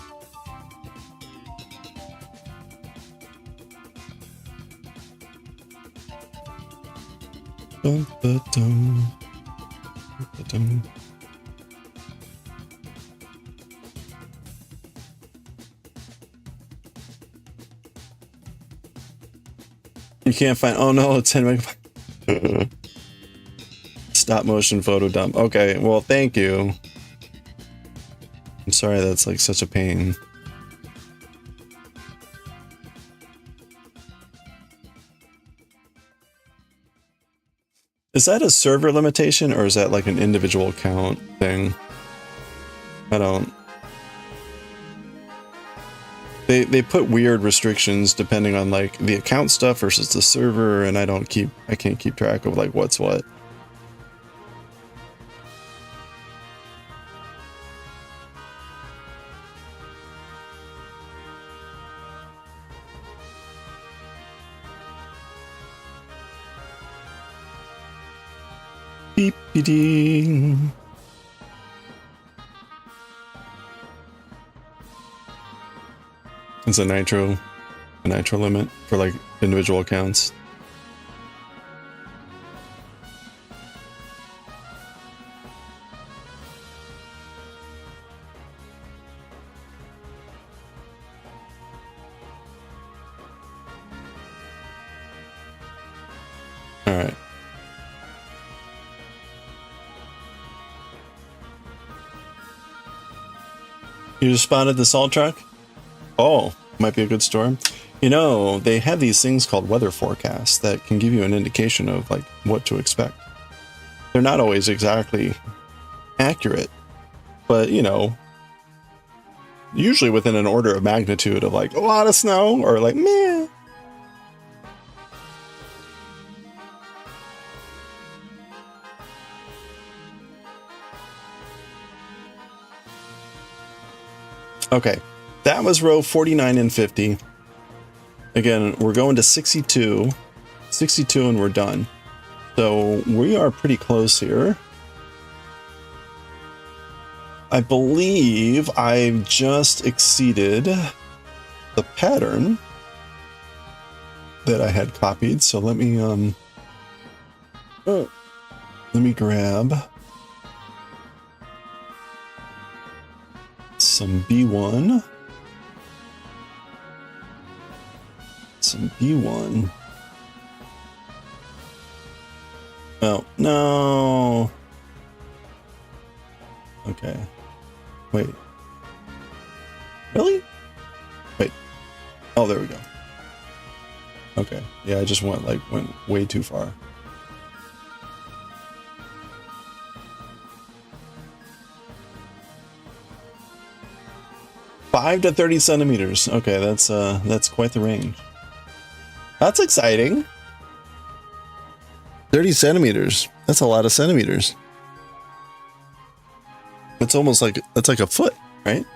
Dun, dun, dun. Dun, dun. You can't find. Oh no, it's 10 megabytes. Stop motion photo dump. Okay, well, thank you. I'm sorry that's like such a pain. Is that a server limitation, or is that like an individual account thing? I don't. They put weird restrictions depending on like the account stuff versus the server, and I can't keep track of like what's what. Beep ding. It's a nitro limit for like individual accounts. All right. You just spotted the salt truck? Oh, might be a good storm. You know, they have these things called weather forecasts that can give you an indication of like what to expect. They're not always exactly accurate, but you know, usually within an order of magnitude of like a lot of snow or like meh. Okay, that was row 49 and 50. Again, we're going to 62 and we're done. So we are pretty close here. I believe I've just exceeded the pattern that I had copied. So let me grab some B1. Some B1. Oh, no. Okay. Wait. Really? Wait. Oh, there we go. Okay. Yeah, I just went way too far. Five to 30 centimeters. Okay, that's quite the range. That's exciting. 30 centimeters. That's a lot of centimeters. It's almost like, that's like a foot, right?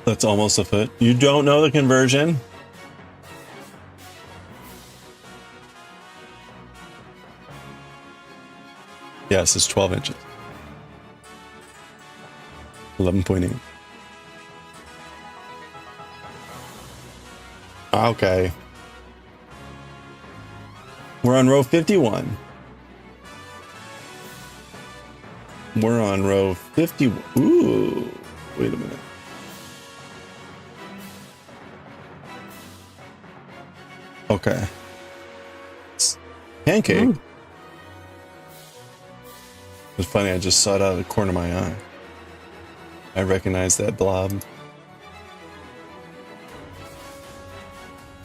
That's almost a foot. You don't know the conversion? Yes, it's 12 inches. 11.8. Okay. We're on row 51. We're on row 50. Ooh, wait a minute. Okay. It's pancake. Ooh. It's funny, I just saw it out of the corner of my eye. I recognize that blob.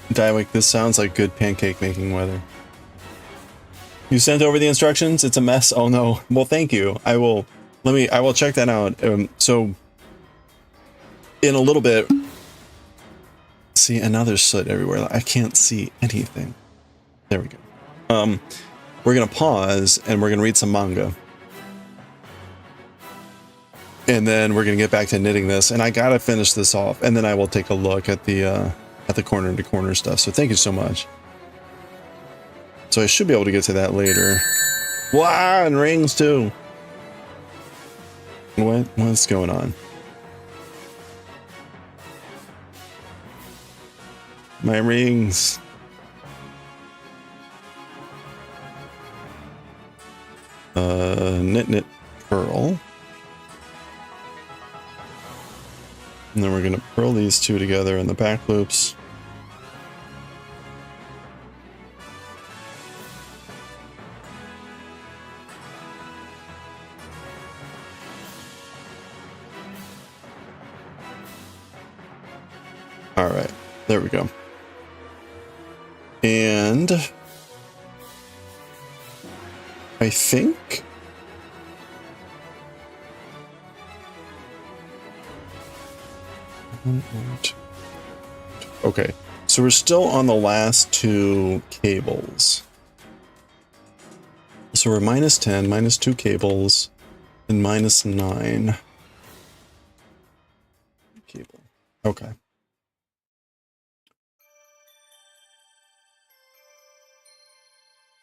Daioh, this sounds like good pancake making weather. You sent over the instructions? It's a mess. Oh no. Well, thank you. I will check that out. So in a little bit, see, and now there's soot everywhere. I can't see anything. There we go. We're gonna pause and we're gonna read some manga. And then we're gonna get back to knitting this, and I gotta finish this off, and then I will take a look at the corner to corner stuff. So thank you so much. So I should be able to get to that later. Wow, and rings too. What's going on? My rings. Knit purl. And then we're going to purl these two together in the back loops. All right, there we go. And I think okay, so we're still on the last two cables. So we're minus 10, minus 2 cables, and minus 9 cable. Okay.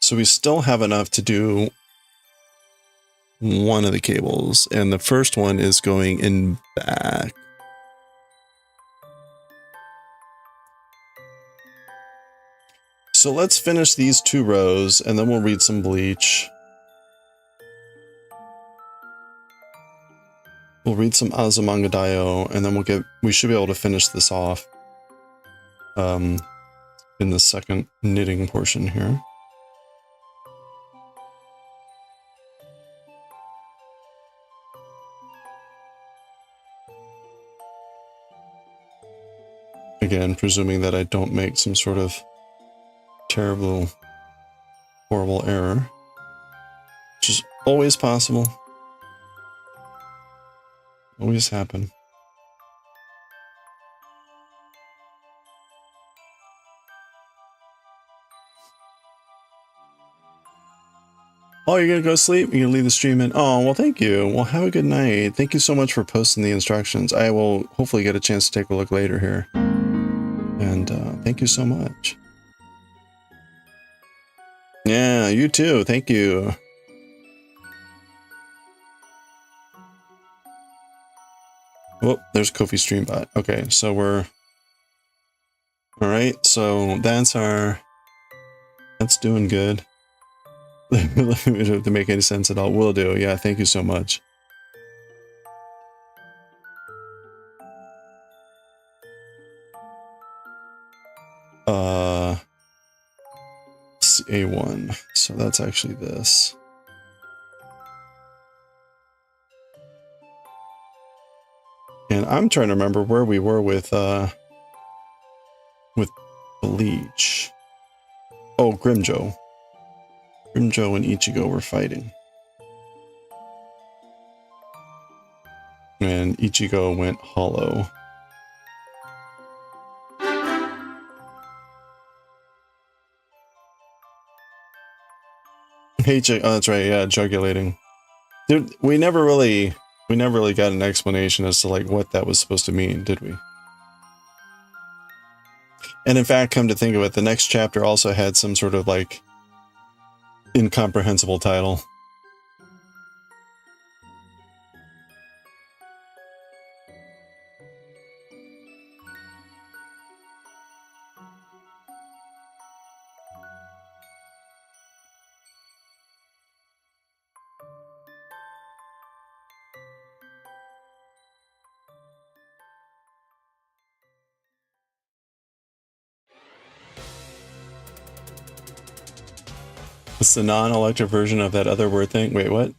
So we still have enough to do one of the cables, and the first one is going in back. So let's finish these 2 rows, and then we'll read some bleach. We'll read some Azumanga Daioh, and then we should be able to finish this off in the second knitting portion here. Again, presuming that I don't make some sort of terrible, horrible error, which is always possible. Always happen. Oh, you're gonna go sleep? You're gonna leave the stream in? Oh, well, thank you. Well, have a good night. Thank you so much for posting the instructions. I will hopefully get a chance to take a look later here. And thank you so much. Yeah, you too. Thank you. Oh, there's Kofi Streambot. Okay, so we're... Alright, so that's doing good. To make any sense at all. Will do. Yeah, thank you so much. A1. So that's actually this. And I'm trying to remember where we were with Bleach. Oh, Grimjo. Grimjo and Ichigo were fighting. And Ichigo went hollow. Hey, oh, that's right. Yeah, jugulating. Dude, we never really got an explanation as to like what that was supposed to mean, did we? And in fact, come to think of it, the next chapter also had some sort of like incomprehensible title. It's the non-electric version of that other word thing. Wait, what?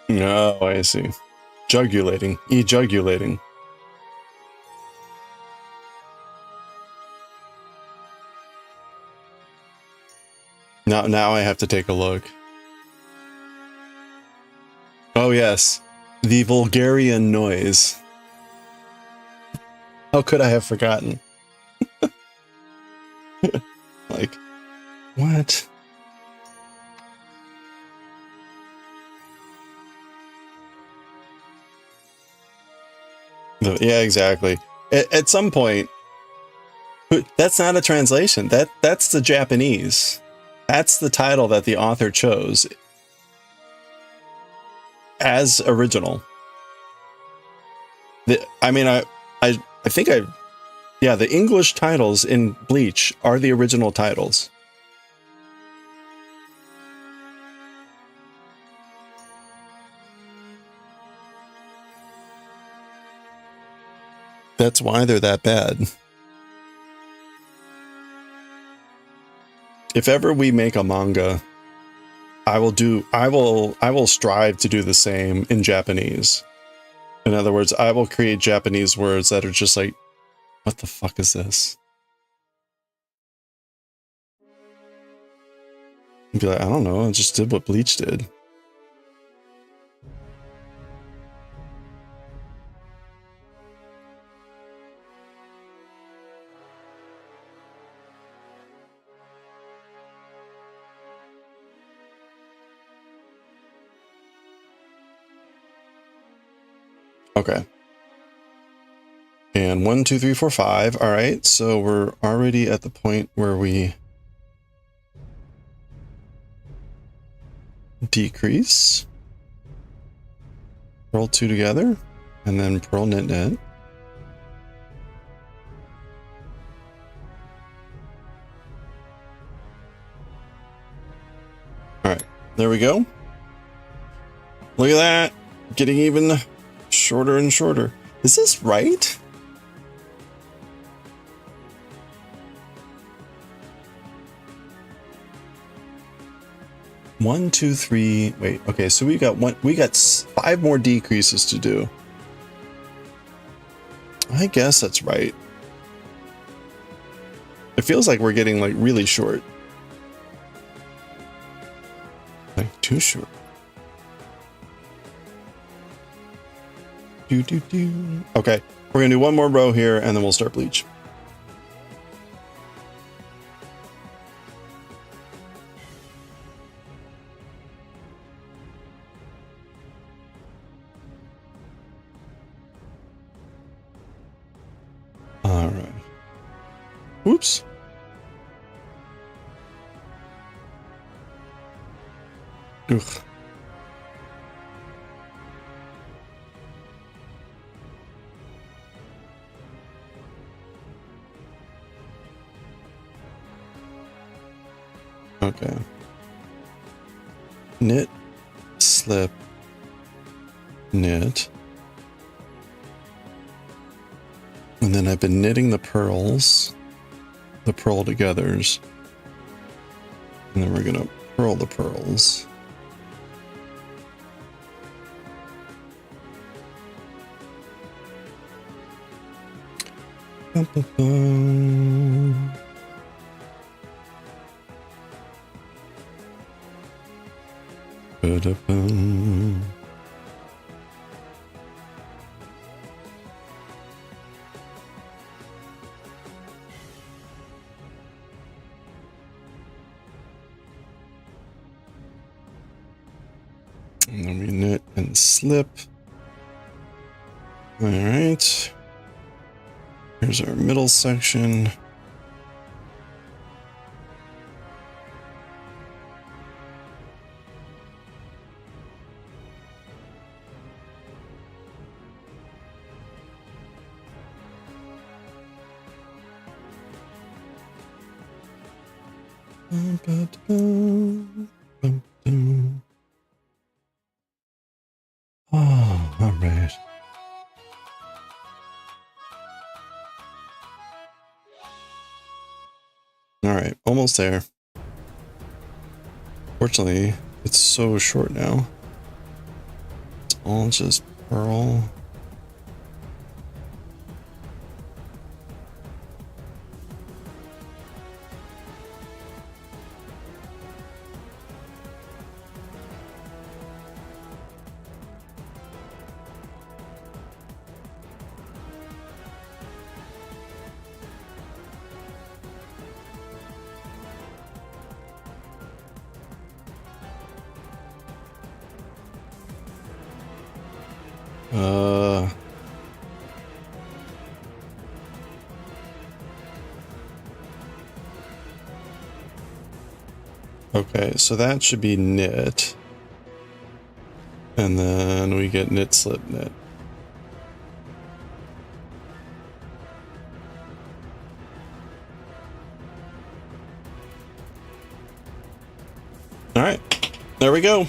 Oh, I see. Jugulating. Ejugulating. Now I have to take a look. Oh yes, the Bulgarian noise. How could I have forgotten? Like, what? Yeah, exactly. At some point, that's not a translation. That's the Japanese. That's the title that the author chose as original. I think yeah, the English titles in Bleach are the original titles. That's why they're that bad. If ever we make a manga, I will strive to do the same in Japanese. In other words, I will create Japanese words that are just like, what the fuck is this? And be like, I don't know, I just did what Bleach did. Okay. And 1, 2, 3, 4, 5. All right. So we're already at the point where we decrease. Purl 2 together. And then purl knit knit. All right. There we go. Look at that. Getting even shorter and shorter. Is this right? One, two, three. Wait. Okay, so we got 5 more decreases to do. I guess that's right. It feels like we're getting like really short. Like too short. Okay, we're gonna do one more row here and then we'll start bleach. All right. Whoops. Ugh. Okay. Knit, slip, knit. And then I've been knitting the pearls, the purl togethers. And then we're gonna purl the pearls. Bum, bum, bum. Ba-da-bum. And then we knit and slip. All right. Here's our middle section. Oh, all right. All right, almost there. Fortunately, it's so short now. It's all just purl. Okay, so that should be knit. And then we get knit, slip, knit. All right, there we go.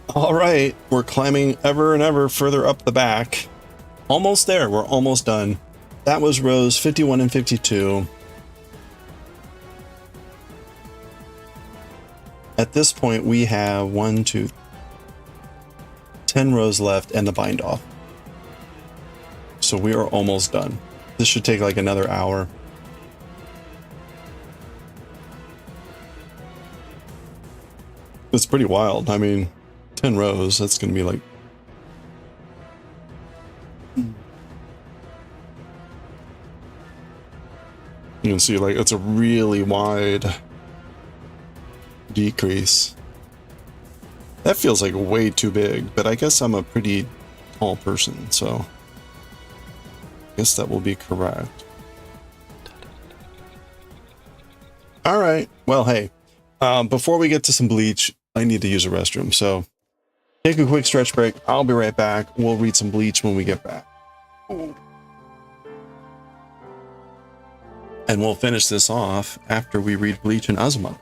All right, we're climbing ever and ever further up the back. Almost there, we're almost done. That was rows 51 and 52. At this point, we have 10 rows left and the bind off. So we are almost done. This should take like another hour. It's pretty wild. I mean, 10 rows, that's going to be like... You can see like it's a really wide decrease. That feels like way too big, but I guess I'm a pretty tall person, so I guess that will be correct. All right. Well, hey, before we get to some bleach, I need to use a restroom. So take a quick stretch break. I'll be right back. We'll read some bleach when we get back. And we'll finish this off after we read Bleach and Azumanga.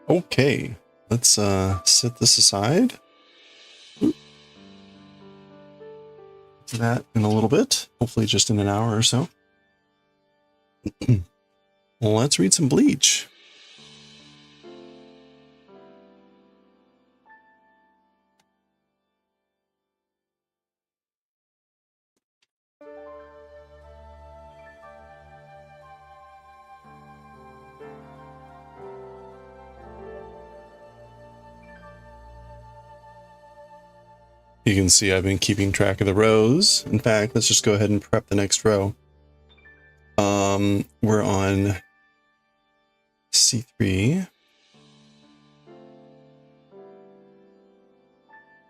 Okay, let's set this aside. To that in a little bit, hopefully just in an hour or so. Well, let's read some Bleach. You can see I've been keeping track of the rows. In fact, let's just go ahead and prep the next row. We're on C3.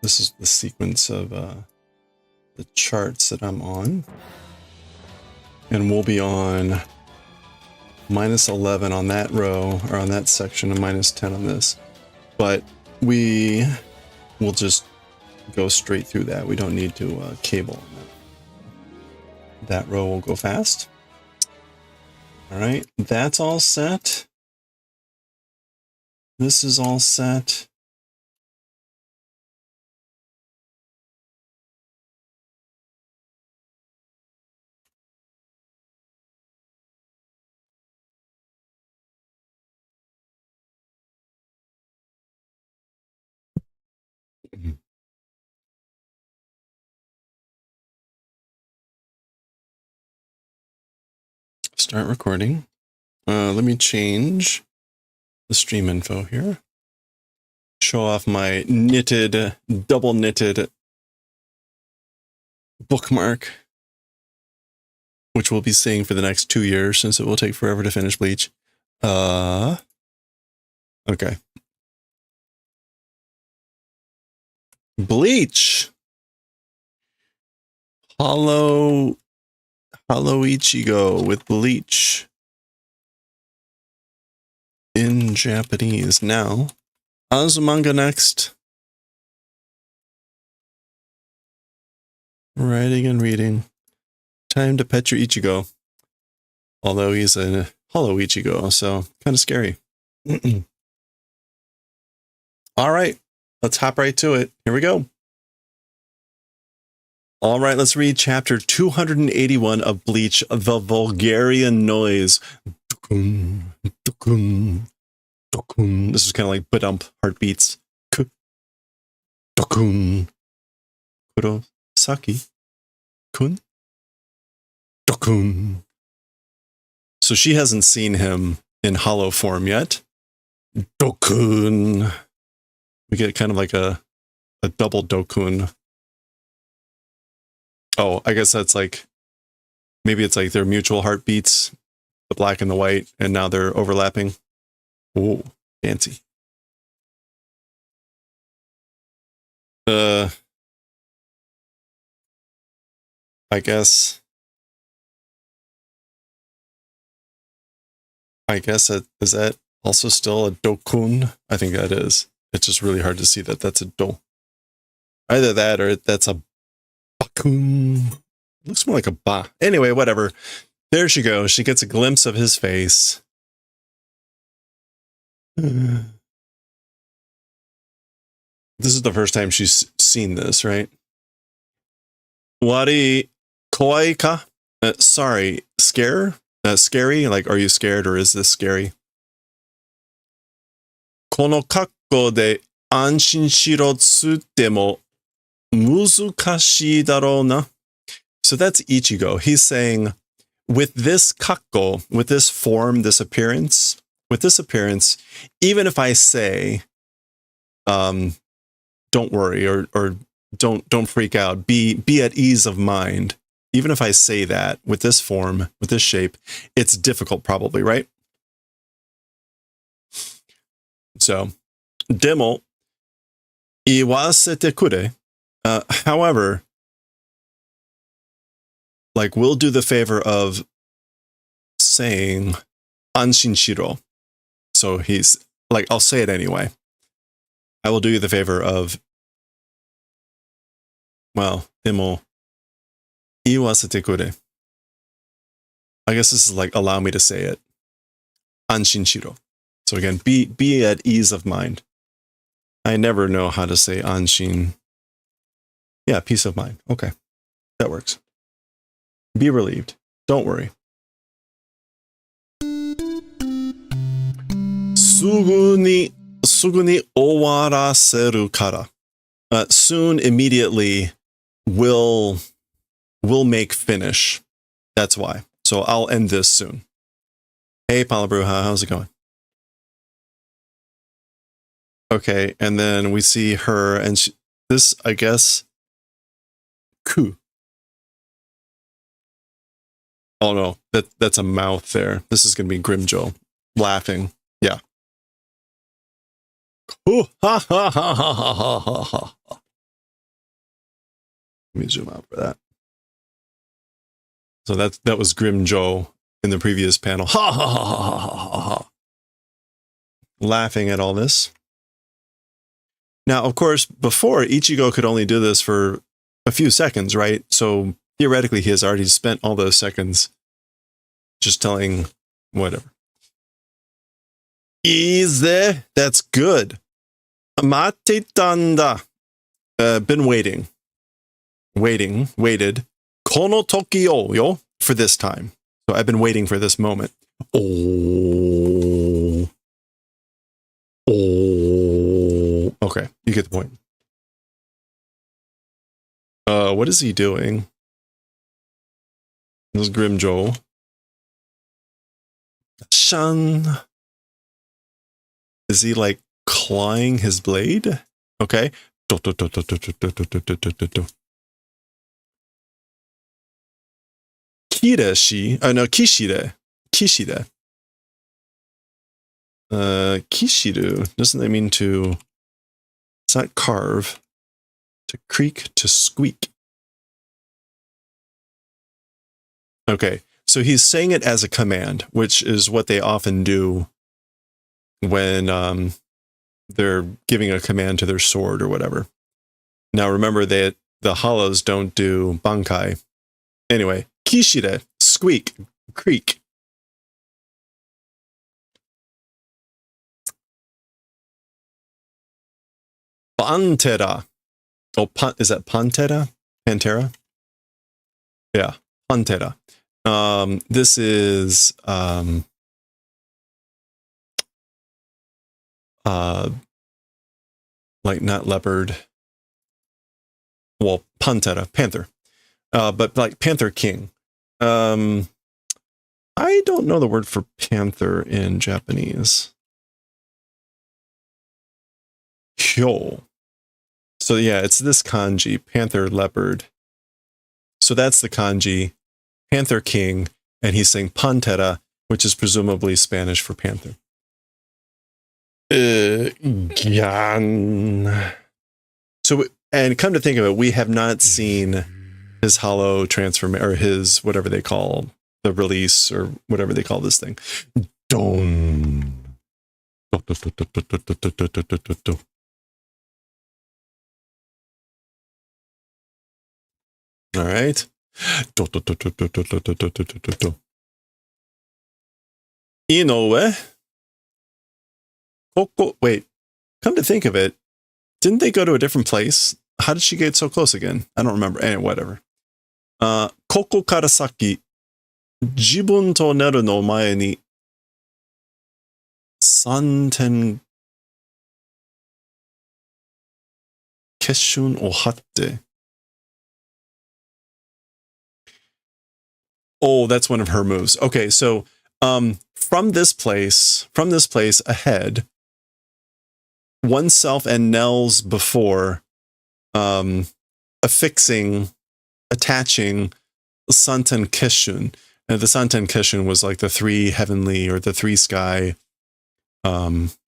This is the sequence of the charts that I'm on. And we'll be on -11 on that row, or on that section, and -10 on this. But we will just go straight through that. We don't need to cable on that. That row will go fast. All right, that's all set. This is all set. Start recording. Let me change the stream info here. Show off my knitted, double knitted bookmark, which we'll be seeing for the next 2 years since it will take forever to finish Bleach. Okay. Bleach. Hollow Ichigo with Bleach in Japanese. Now, Azumanga next. Writing and reading. Time to pet your Ichigo. Although he's a hollow Ichigo, so kind of scary. All right, let's hop right to it. Here we go. All right, let's read chapter 281 of Bleach, The Vulgarian Noise. This is kind of like ba-dump heartbeats. Kurosaki kun. So she hasn't seen him in hollow form yet. Dokun. We get kind of like a double Dokun. Oh, I guess that's like, maybe it's like their mutual heartbeats, the black and the white, and now they're overlapping. Oh, fancy. I guess is that also still a dokun? I think that is. It's just really hard to see that that's a do. Either that or that's a bakun. Looks more like a ba. Anyway, whatever. There she goes. She gets a glimpse of his face. This is the first time she's seen this, right? Wari kawaii ka? Sorry, scary? Like, are you scared or is this scary? この格好で安心しろつっても難しいだろうな. So that's Ichigo. He's saying, with this kakko, with this form, this appearance, even if I say, don't worry or don't freak out, be at ease of mind. Even if I say that with this form, with this shape, it's difficult probably, right? So, demo iwasete kure. However, like, we'll do the favor of saying anshin shiro. So he's like, I'll say it anyway. I will do you the favor of, well, demo iwasete kure. I guess this is like, allow me to say it. Anshin shiro. So again, be at ease of mind. I never know how to say anshin. Yeah, peace of mind. Okay, that works. Be relieved. Don't worry. すぐに終わらせるから. Soon, immediately, will make finish. That's why. So I'll end this soon. Hey, Palabruja, how's it going? Okay, and then we see her, and this, I guess, ku. Oh no, that's a mouth there. This is going to be Grimjo laughing. Yeah. Ooh, ha, ha, ha, ha, ha, ha, ha. Let me zoom out for that. So that was Grimjo in the previous panel. Ha, ha, ha, ha, ha, ha, ha. Laughing at all this. Now, of course, before, Ichigo could only do this for a few seconds, right? So theoretically, he has already spent all those seconds just telling whatever. Easy. That's good. Matitanda. Been waiting. Waited. Kono toki o yo, for this time. So I've been waiting for this moment. Oh. Okay, you get the point. What is he doing? This is Grimjo. Shan. Is he like clawing his blade? Okay. Kirashi. Oh no, Kishida. Kishiru. Doesn't that mean to... It's not carve. To creak, to squeak. Okay, so he's saying it as a command, which is what they often do when they're giving a command to their sword or whatever. Now remember that the hollows don't do bankai. Anyway, kishire, squeak, creak. Pantera. Oh, is that Pantera? Pantera? Yeah, Pantera. This is like not leopard. Well, Pantera, panther. But like Panther King. I don't know the word for panther in Japanese. Hyo. So yeah, it's this kanji, panther, leopard. So that's the kanji, Panther King, and he's saying Pantera, which is presumably Spanish for panther. Gyan. So, and come to think of it, we have not seen his hollow transform or his whatever they call the release or whatever they call this thing. Don. All right. Inoue. Wait, come to think of it, didn't they go to a different place? How did she get so close again? I don't remember. Anyway, whatever. Koko kara saki, jibun to naru no mae ni santen keshun o hatte. Oh, that's one of her moves. Okay, so from this place ahead, oneself and Nell's before affixing, attaching Santen Keshun. And the Santen Keshun was like the three heavenly or the three sky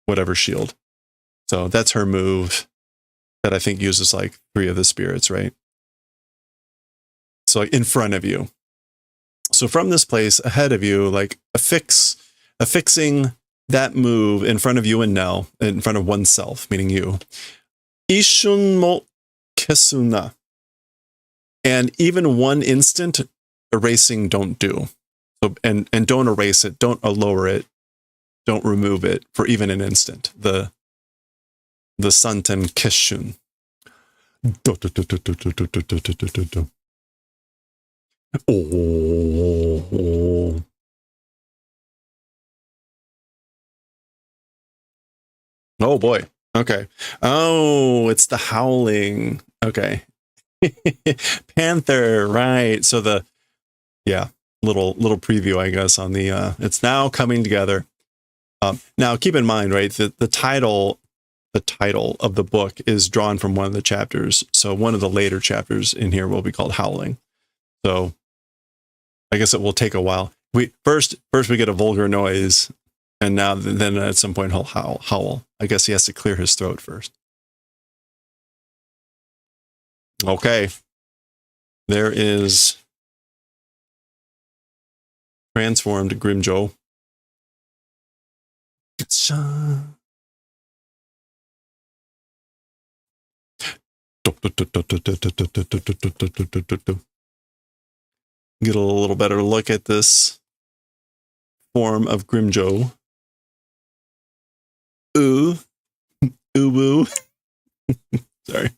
whatever shield. So that's her move that I think uses like three of the spirits, right? So like in front of you. So from this place ahead of you, like affixing that move in front of you and Nell, in front of oneself, meaning you. Ishun mo kesuna. And even one instant, erasing don't do. So, and don't erase it, don't lower it, don't remove it for even an instant. The Santen Keshun. Oh. Oh boy. Okay. Oh, it's the howling. Okay. Panther, right. So the little preview, I guess, on the it's now coming together. Now keep in mind, right, that the title of the book is drawn from one of the chapters. So one of the later chapters in here will be called Howling. So I guess it will take a while. First we get a vulgar noise, and now then at some point he'll howl. I guess he has to clear his throat first. Okay. There is transformed Grimjo. Get a little better look at this form of Grimjo. Ooh. Ooh woo. Sorry.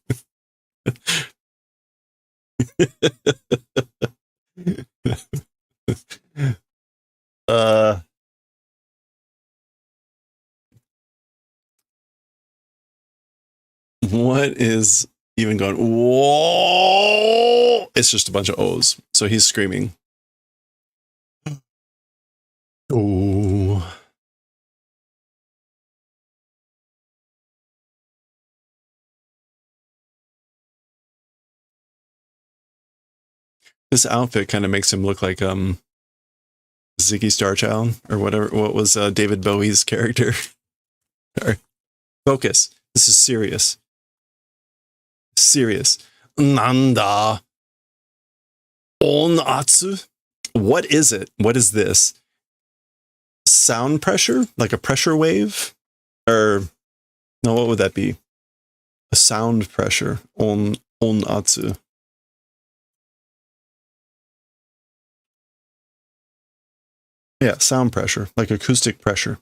What is even going? Whoa! It's just a bunch of O's. So he's screaming. Oh. This outfit kind of makes him look like Ziggy Starchild or whatever. What was David Bowie's character? Sorry. Focus. This is serious. Serious. Nanda. Onatsu. What is it? What is this? Sound pressure? Like a pressure wave? Or no, what would that be? A sound pressure. Onatsu. Yeah, sound pressure, like acoustic pressure.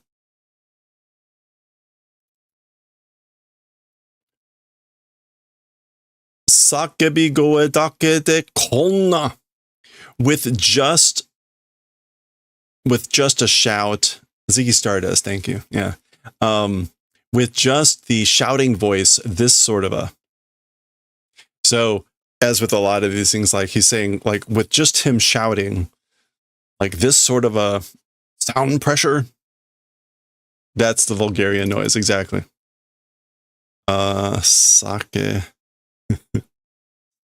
Sakebi goe dake de konna. With just a shout. Ziggy Stardust, thank you. Yeah. With just the shouting voice, this sort of a. So, as with a lot of these things, like he's saying, like with just him shouting, like this sort of a sound pressure. That's the Vulgarian noise, exactly. Sake.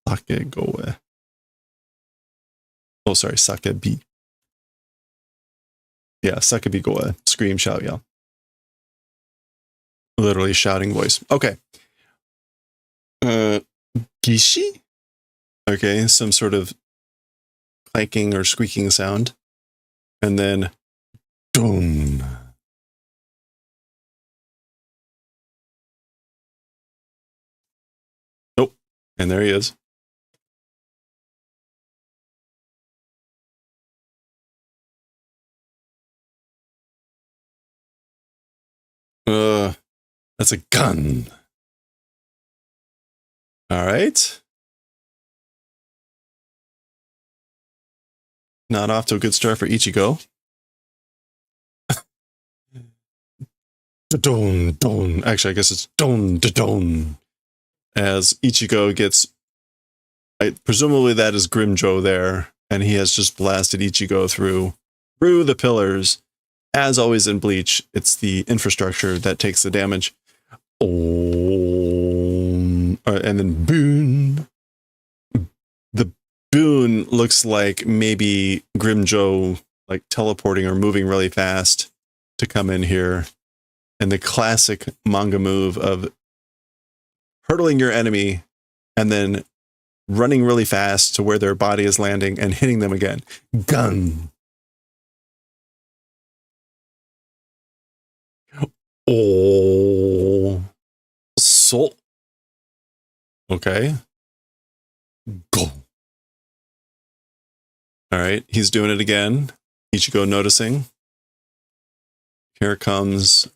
Sake goe. Oh, sorry, Sakabi. Yeah, Sakabi goa. Scream, shout, yell. Literally shouting voice. Okay. Gishi? Okay, some sort of clanking or squeaking sound. And then dun. Nope. And there he is. That's a gun. All right. Not off to a good start for Ichigo. Don, don. Actually, I guess it's don, don. As Ichigo gets, presumably that is Grimjo there, and he has just blasted Ichigo through the pillars. As always in Bleach, it's the infrastructure that takes the damage. Oh, and then boon. The boon looks like maybe Grimjo like teleporting or moving really fast to come in here. And the classic manga move of hurdling your enemy and then running really fast to where their body is landing and hitting them again. Gun. Oh. Soul. Okay. Go. All right. He's doing it again. Ichigo noticing. Here comes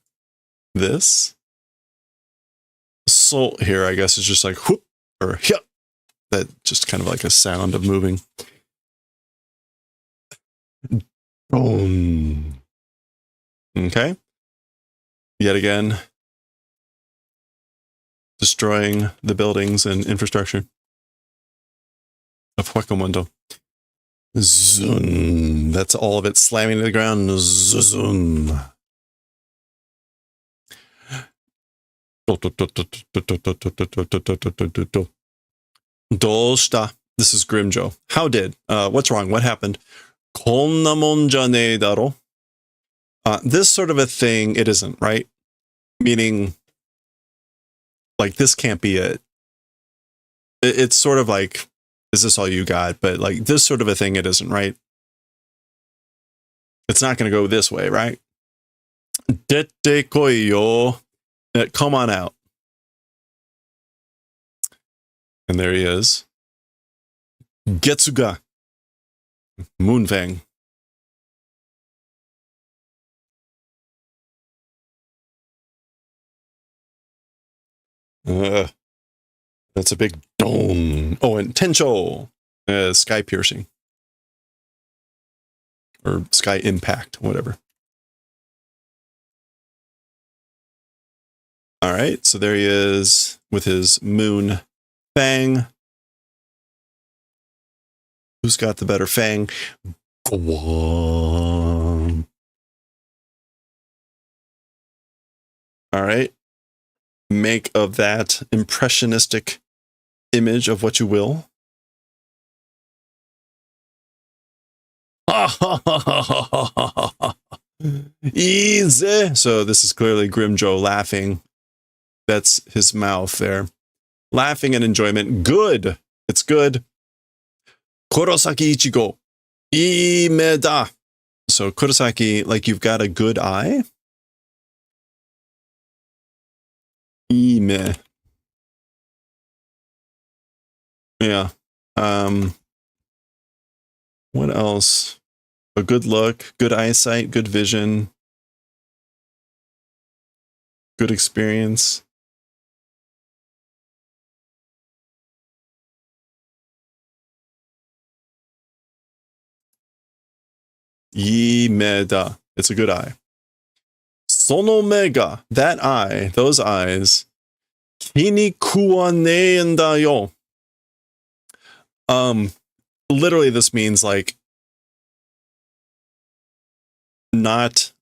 this. Soul here, I guess, is just like whoop or hip. That just kind of like a sound of moving. Boom. Okay. Yet again, destroying the buildings and infrastructure of Huecomundo. Zun. That's all of it slamming to the ground. Zun. Doshita. This is Grimjo. How did? What's wrong? What happened? Konnamon janei daro. This sort of a thing, it isn't, right? Meaning, like, this can't be it. It's sort of like, is this all you got? But, like, this sort of a thing, it isn't, right? It's not going to go this way, right? Dette koi yo. Come on out. And there he is. Getsuga. Moonfang. That's a big dome. Oh, and Tencho. Sky piercing. Or sky impact, whatever. All right, so there he is with his moon fang. Who's got the better fang? All right. Make of that impressionistic image of what you will. Easy. So this is clearly Grimjo laughing. That's his mouth there. Laughing and enjoyment. Good. It's good. Kurosaki Ichigo. Imeda. So Kurosaki, like you've got a good eye. Ime. Yeah. What else? A good look, good eyesight, good vision, good experience. Imeda. It's a good eye. Sonomega. That eye, those eyes. Kinikuwa en Daioh. Literally this means like not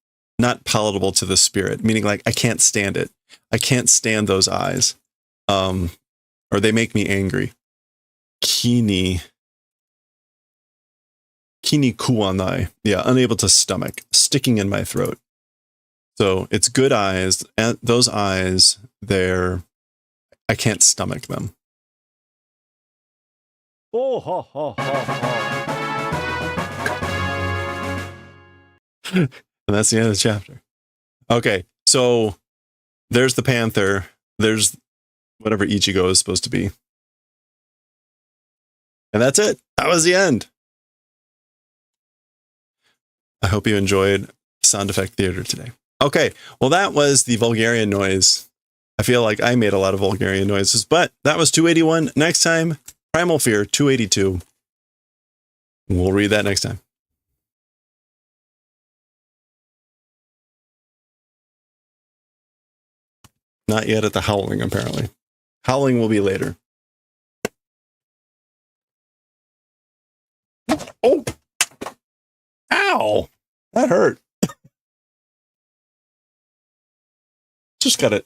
palatable to the spirit, meaning like I can't stand it. I can't stand those eyes. Or they make me angry. Kini. kini kuwanai. Yeah, unable to stomach, sticking in my throat. So it's good eyes, and those eyes, I can't stomach them. Oh, ha, ha, ha, ha. And that's the end of the chapter. Okay, so there's the panther. There's whatever Ichigo is supposed to be. And that's it. That was the end. I hope you enjoyed Sound Effect Theater today. Okay, well, that was the Vulgarian noise. I feel like I made a lot of Vulgarian noises, but that was 281. Next time, Primal Fear 282. We'll read that next time. Not yet at the Howling, apparently. Howling will be later. Oh! Ow! That hurt.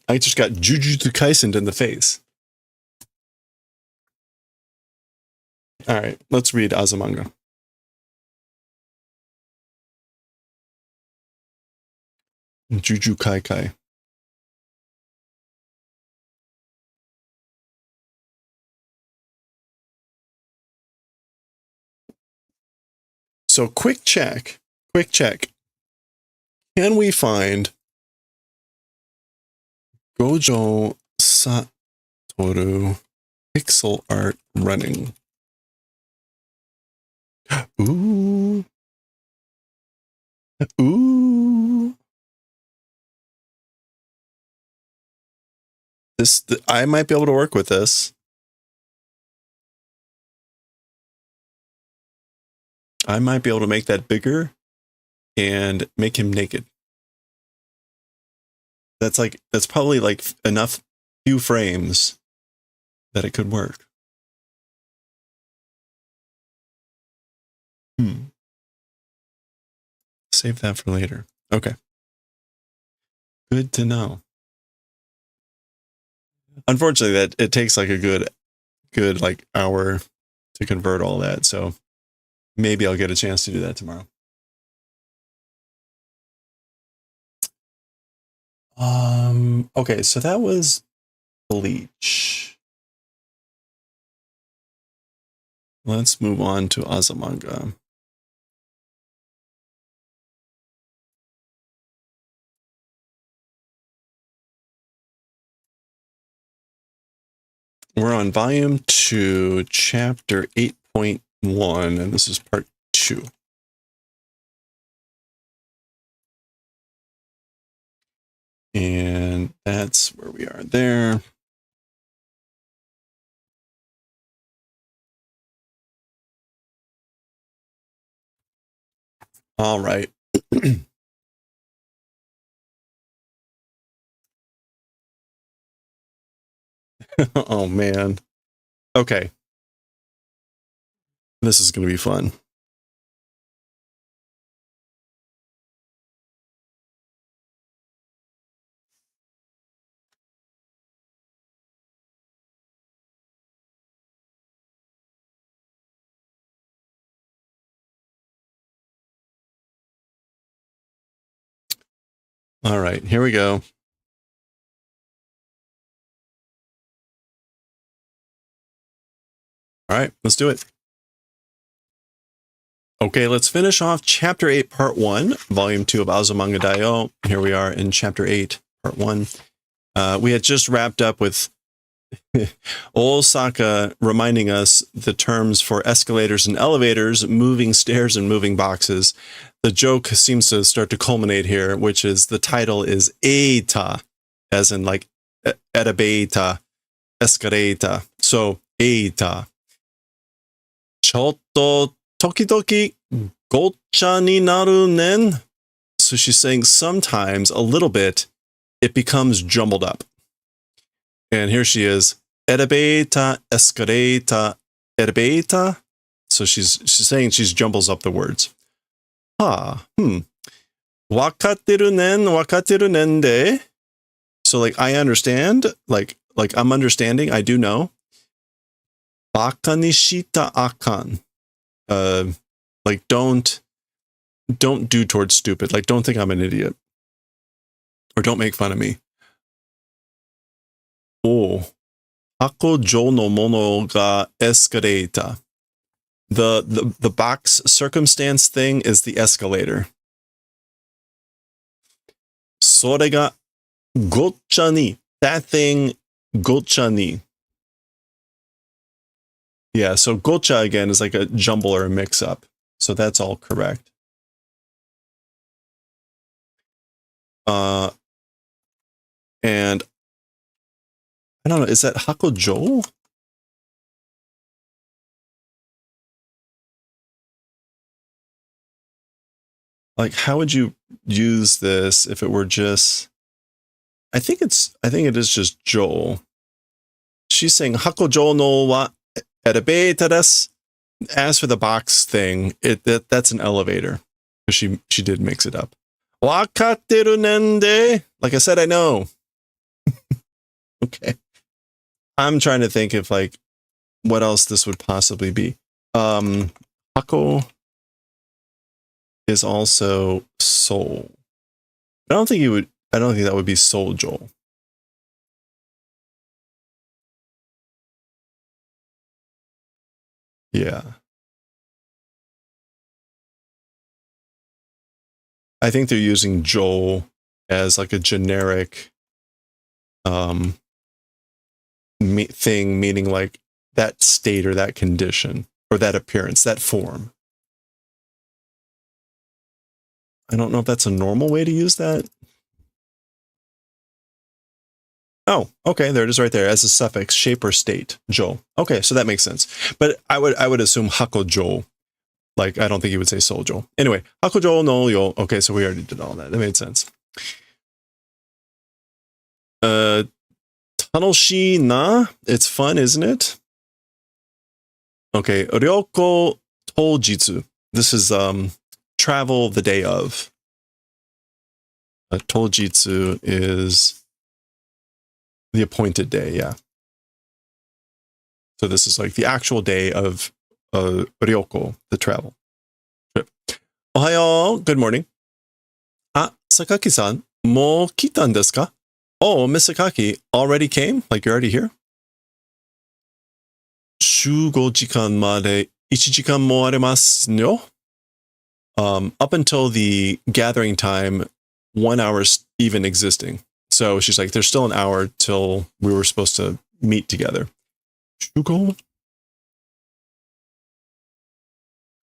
I just got Jujutsu Kaisen in the face. All right, let's read Azumanga. Juju Kai Kai. So quick check. Can we find Gojo Satoru pixel art running? Ooh. I might be able to work with this. I might be able to make that bigger and make him naked. That's probably like enough few frames that it could work. Save that for later. Okay. Good to know. Unfortunately, that it takes like a good like hour to convert all that. So maybe I'll get a chance to do that tomorrow. Okay, so that was Bleach. Let's move on to Azumanga. We're on volume 2, chapter 8.1, and this is part 2. And that's where we are there. All right. Oh, man. Okay. This is going to be fun. All right, here we go. All right, let's do it. Okay, let's finish off Chapter 8, Part 1, Volume 2 of Azumanga Daioh. Here we are in Chapter 8, Part 1. We had just wrapped up with Osaka reminding us the terms for escalators and elevators, moving stairs and moving boxes. The joke seems to start to culminate here, which is the title is Eita, as in like Edabeta, escalator. So, Eita. Chotto tokidoki gocha ni naru nen. So she's saying sometimes, a little bit, it becomes jumbled up. And here she is, Edabeta, escalator, edabeta. So she's saying she jumbles up the words. Wakateru nen de. So like I understand, like I'm understanding, I do know. Baka ni shita akan. Like, don't do towards stupid. Like, don't think I'm an idiot. Or don't make fun of me. Oh. Hako jo no mono ga escalator. The box circumstance thing is the escalator. それがごっちゃに. That thing, ごっちゃに. Yeah, so gocha again is like a jumble or a mix-up. So that's all correct. And I don't know, is that hakojo? Like, how would you use this if it were just... I think it is just jo. She's saying hakojo no wa elevator desu. As for the box thing, that's an elevator. She did mix it up. Wakateru nende. Like I said, I know. Okay. I'm trying to think of like what else this would possibly be. Hako is also soul. I don't think that would be souljo. Yeah. I think they're using jo as like a generic thing, meaning like that state or that condition or that appearance, that form. I don't know if that's a normal way to use that. Oh, okay, there it is right there as a suffix, shape or state, jo. Okay, so that makes sense. But I would assume hakojo. Like, I don't think you would say souljo. Anyway, hakojo no yo. Okay, so we already did all that. That made sense. Tanoshii na. It's fun, isn't it? Okay, ryoko tojitsu. This is travel the day of. Tojitsu is the appointed day, yeah. So this is like the actual day of ryoko, the travel trip. Ohayo, good morning. Ah, Sakaki-san, mo kitan desu ka? Oh, Miss Sakaki already came? Like you're already here? Shugo jikan made 1 jikan mo aremasu yo? Up until the gathering time, 1 hour's even existing. So she's like, there's still an hour till we were supposed to meet together. Shugo?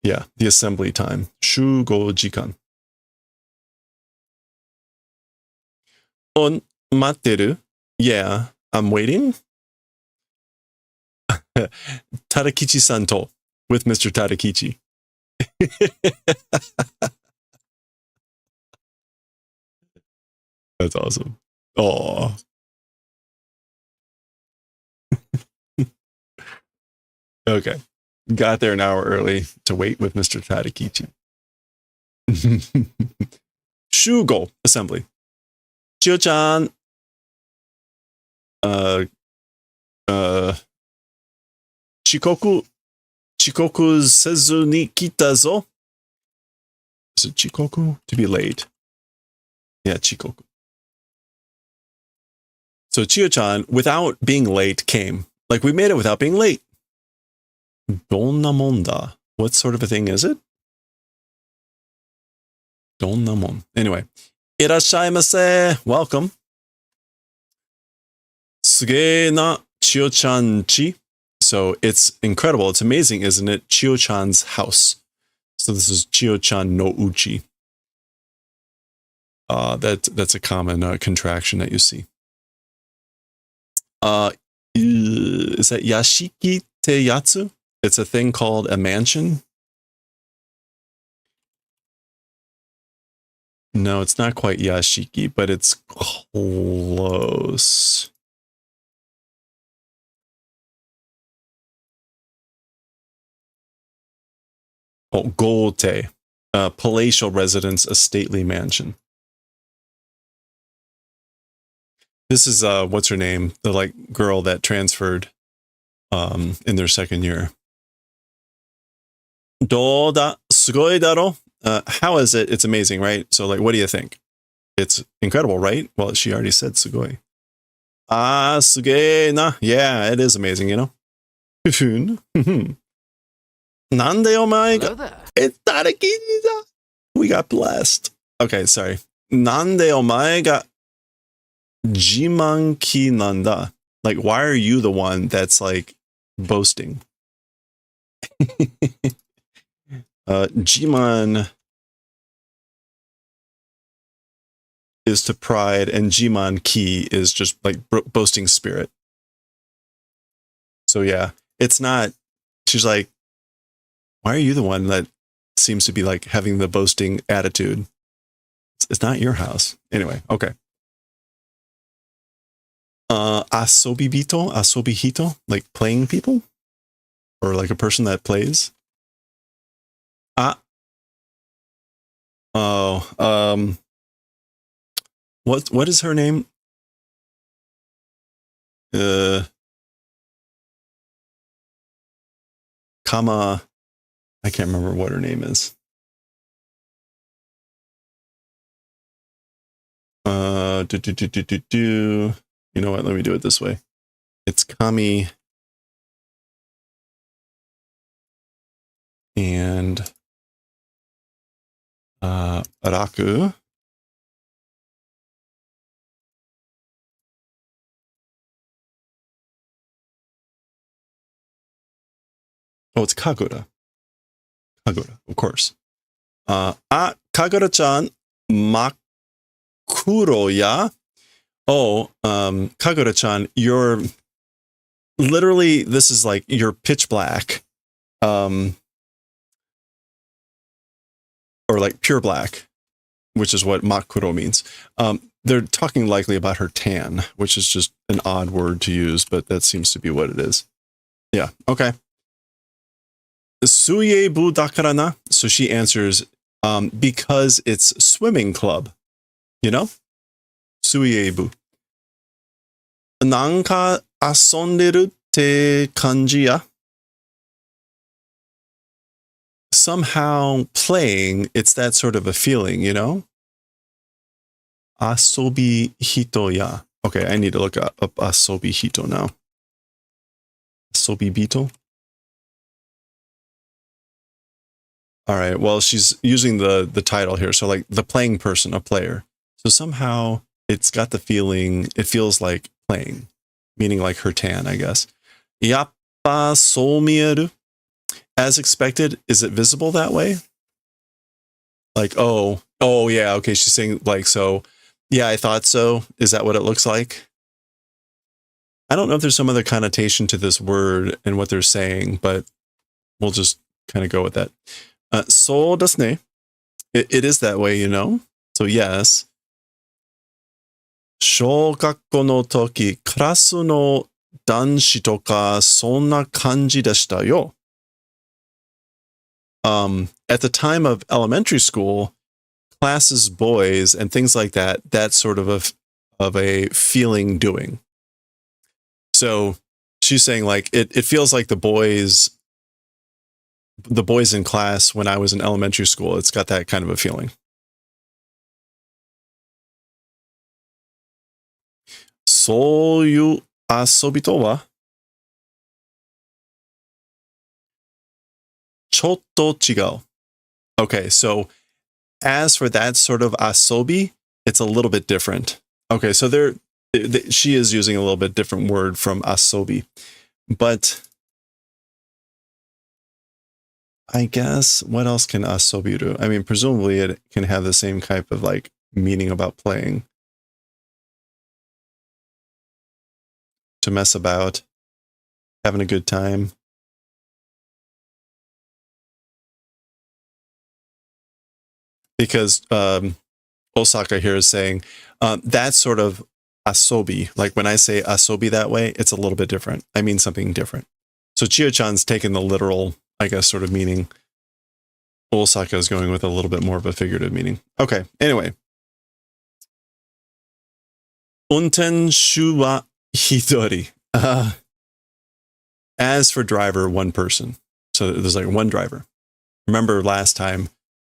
Yeah, the assembly time. Shugo jikan. On matteru? Yeah, I'm waiting. Tadakichi-san to, with Mr. Tadakichi. That's awesome. Oh. Okay. Got there an hour early to wait with Mr. Tadakichi. Shugo assembly. Chio-chan. Chikoku sezu ni kita zo. Is it chikoku? To be late. Yeah, chikoku. So Chio-chan, without being late, came. Like, we made it without being late. Donna monda. What sort of a thing is it? Donna mon. Anyway. Irashaimase. Welcome. Suge na Chio-chan chi. So it's incredible. It's amazing, isn't it? Chio-chan's house. So this is Chio-chan no uchi. That's a common contraction that you see. Is that yashiki te yatsu? It's a thing called a mansion. No, it's not quite yashiki, but it's close. Oh, gote. Palatial residence, a stately mansion. This is, what's her name? The, like, girl that transferred in their second year. Doda sugoi daro. How is it? It's amazing, right? So, like, what do you think? It's incredible, right? Well, she already said sugoi. Ah, suge na. Yeah, it is amazing, you know? Nande omae ga... Hello there. Itadakinida. We got blessed. Okay, sorry. Nande omae ga jimanki nanda. Like, why are you the one that's, like, boasting? Jiman is to pride, and Jiman Ki is just like boasting spirit. So yeah, it's not, she's like, why are you the one that seems to be like having the boasting attitude? It's not your house. Anyway, okay. Asobibito, asobihito, like playing people? Or like a person that plays? What is her name? Kama, I can't remember what her name is. You know what? Let me do it this way. It's Kami and Araku. Oh, it's Kagura. Kagura, of course. Kagura-chan makuro ya. Oh, Kagura-chan, you're literally, this is like, you're pitch black. Or like pure black, which is what makuro means. They're talking likely about her tan, which is just an odd word to use, but that seems to be what it is. Yeah, okay. Suyebu dakara na. So she answers, because it's swimming club, you know? Suyebu. Nanka asonderu te kanji ya. Somehow playing, it's that sort of a feeling, you know? Asobi hito ya. Okay, I need to look up asobi hito now. Asobi bito. All right, well, she's using the title here. So like the playing person, a player. So somehow it's got the feeling, it feels like playing, meaning like her tan, I guess. Yappa so mieru. As expected, is it visible that way? Like, oh, yeah, okay, she's saying like, so, yeah, I thought so. Is that what it looks like? I don't know if there's some other connotation to this word and what they're saying, but we'll just kind of go with that. So desu ne. It is that way, you know? So yes. 小学校の時、クラスの男子とか、そんな感じでしたよ。At the time of elementary school, classes, boys, and things like that, that's sort of a feeling doing. So she's saying like, it feels like the boys in class when I was in elementary school, it's got that kind of a feeling. Soyu asobi to wa chotto chigau. Okay, so as for that sort of asobi, it's a little bit different. Okay, so she is using a little bit different word from asobi, but I guess what else can asobi do? I mean, presumably it can have the same type of like meaning about playing. To mess about, having a good time. Because Osaka here is saying that sort of asobi, like when I say asobi that way, it's a little bit different. I mean something different. So Chiyo-chan's taken the literal, I guess, sort of meaning. Osaka is going with a little bit more of a figurative meaning. Okay, anyway. Untenshu wa hidori. As for driver, one person. So there's like one driver. remember last time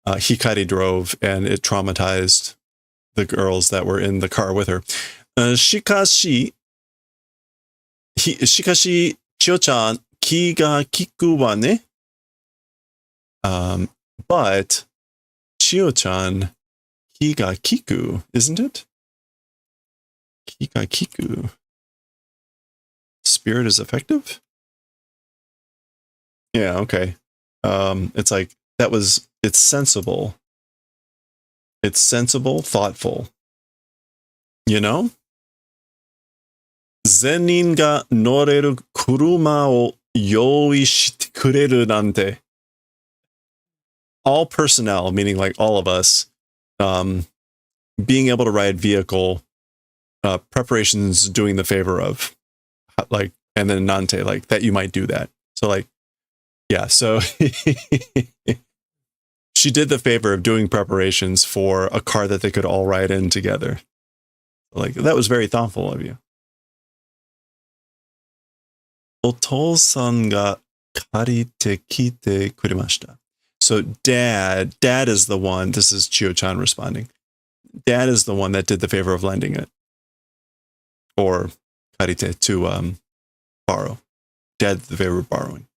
Hikari drove and it traumatized the girls that were in the car with her. Shikashi, Chio-chan, ki ga kiku wa ne. But Chio-chan, ki ga kiku, isn't it? Ki ga kiku. Spirit is effective? Yeah, okay. It's like, it's sensible. It's sensible, thoughtful. You know? Zenin ga noreru kuruma o youi shite kureru nante. All personnel, meaning like all of us, being able to ride vehicle, preparations doing the favor of, like, and then nante, like that you might do that. So like, yeah, so she did the favor of doing preparations for a car that they could all ride in together. Like, that was very thoughtful of you. Otou-san ga karite kite kuremashita. So dad is the one, this is Chio-chan responding. Dad is the one that did the favor of lending it. Or karite, to borrow. Dad did the favor of borrowing.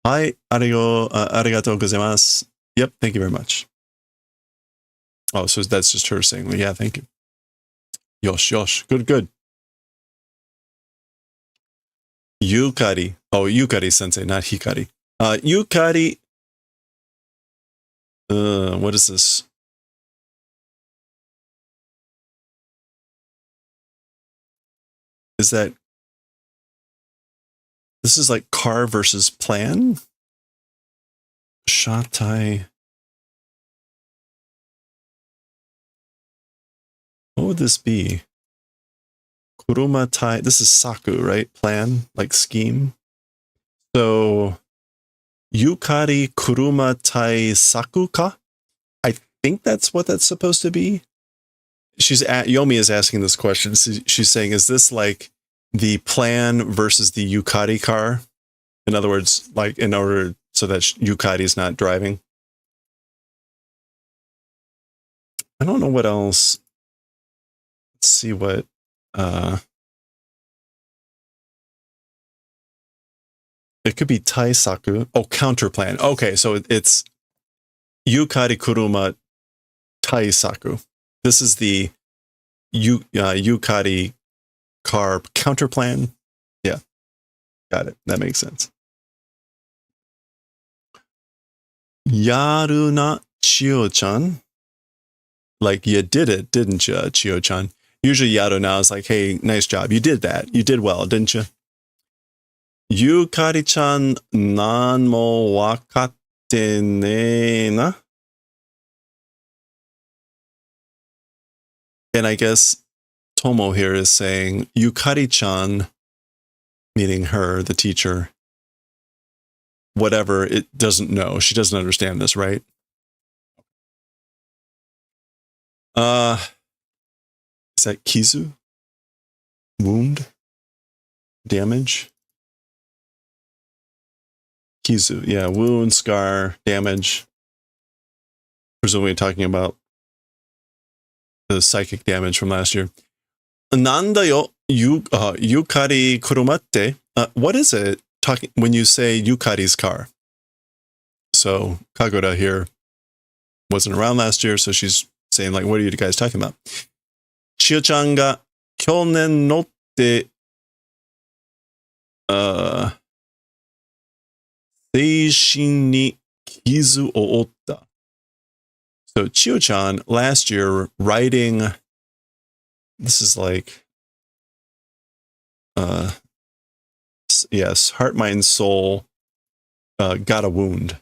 Hi, arigatou gozaimasu. Yep, thank you very much. Oh, so that's just her saying, well, yeah, thank you. Yosh, yosh. Good, good. Yukari. Oh, Yukari sensei, not Hikari. Yukari. What is this? Is that... This is like car versus plan? Shatai. What would this be? Kuruma tai. This is saku, right? Plan, like scheme. So, Yukari kuruma tai saku ka? I think that's what that's supposed to be. Yomi is asking this question. She's saying, is this like the plan versus the Yukari car? In other words, like in order so that Yukari is not driving. I don't know what else. Let's see what... it could be Taisaku. Oh, counterplan. Okay, so it's Yukari Kuruma Taisaku. This is the Yukari car counterplan. Yeah, got it. That makes sense. Yaruna Chio-chan. Like, you did it, didn't you, Chio-chan? Usually Yaru now is like, hey, nice job. You did that. You did well, didn't you? Yukari-chan nan mo wakatte ne na? And I guess Tomo here is saying, Yukari-chan, meaning her, the teacher, whatever, it doesn't know. She doesn't understand this, right? Is that kizu? Wound? Damage? Kizu, yeah, wound, scar, damage. Presumably talking about the psychic damage from last year. Nanda yo Yukari kurumatte. What is it talking when you say Yukari's car? So Kagura here wasn't around last year, so she's saying, like, what are you guys talking about? Chio-chan ga kyonen notte seishin ni kizu o otta. So Chio-chan last year riding, this is like, yes, heart, mind, soul, got a wound.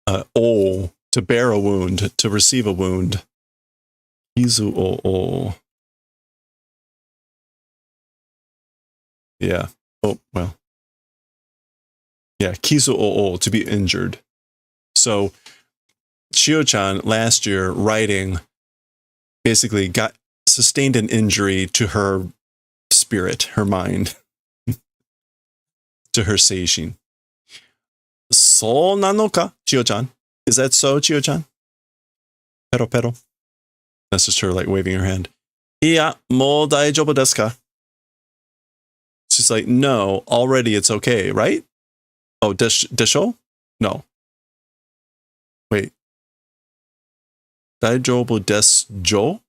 To bear a wound, to receive a wound. Kizu o. Yeah. Oh, well. Yeah, kizu o, to be injured. So Chio-chan last year riding basically sustained an injury to her spirit, her mind, to her seishin. そうなのか, Chio-chan? Is that so, Chio-chan? Pero pero. That's just her like waving her hand. Yeah, mo daijoubu desu ka? She's like, no, already it's okay, right? Oh, desho? No. Wait. Daijoubu desu jo?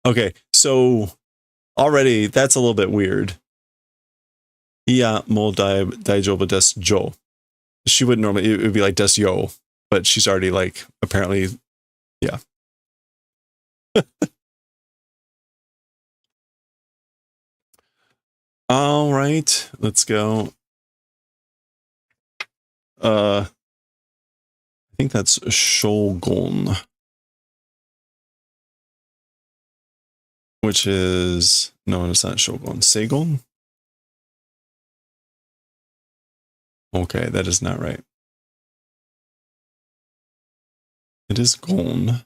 Okay, so already that's a little bit weird. Yeah, mo daijoubu desu jo. She wouldn't normally, it would be like desu yo, but she's already like, apparently, yeah. All right, let's go. I think that's Shogun, which is, no, it's not Shogun. Seigon? Okay, that is not right. It is Gon.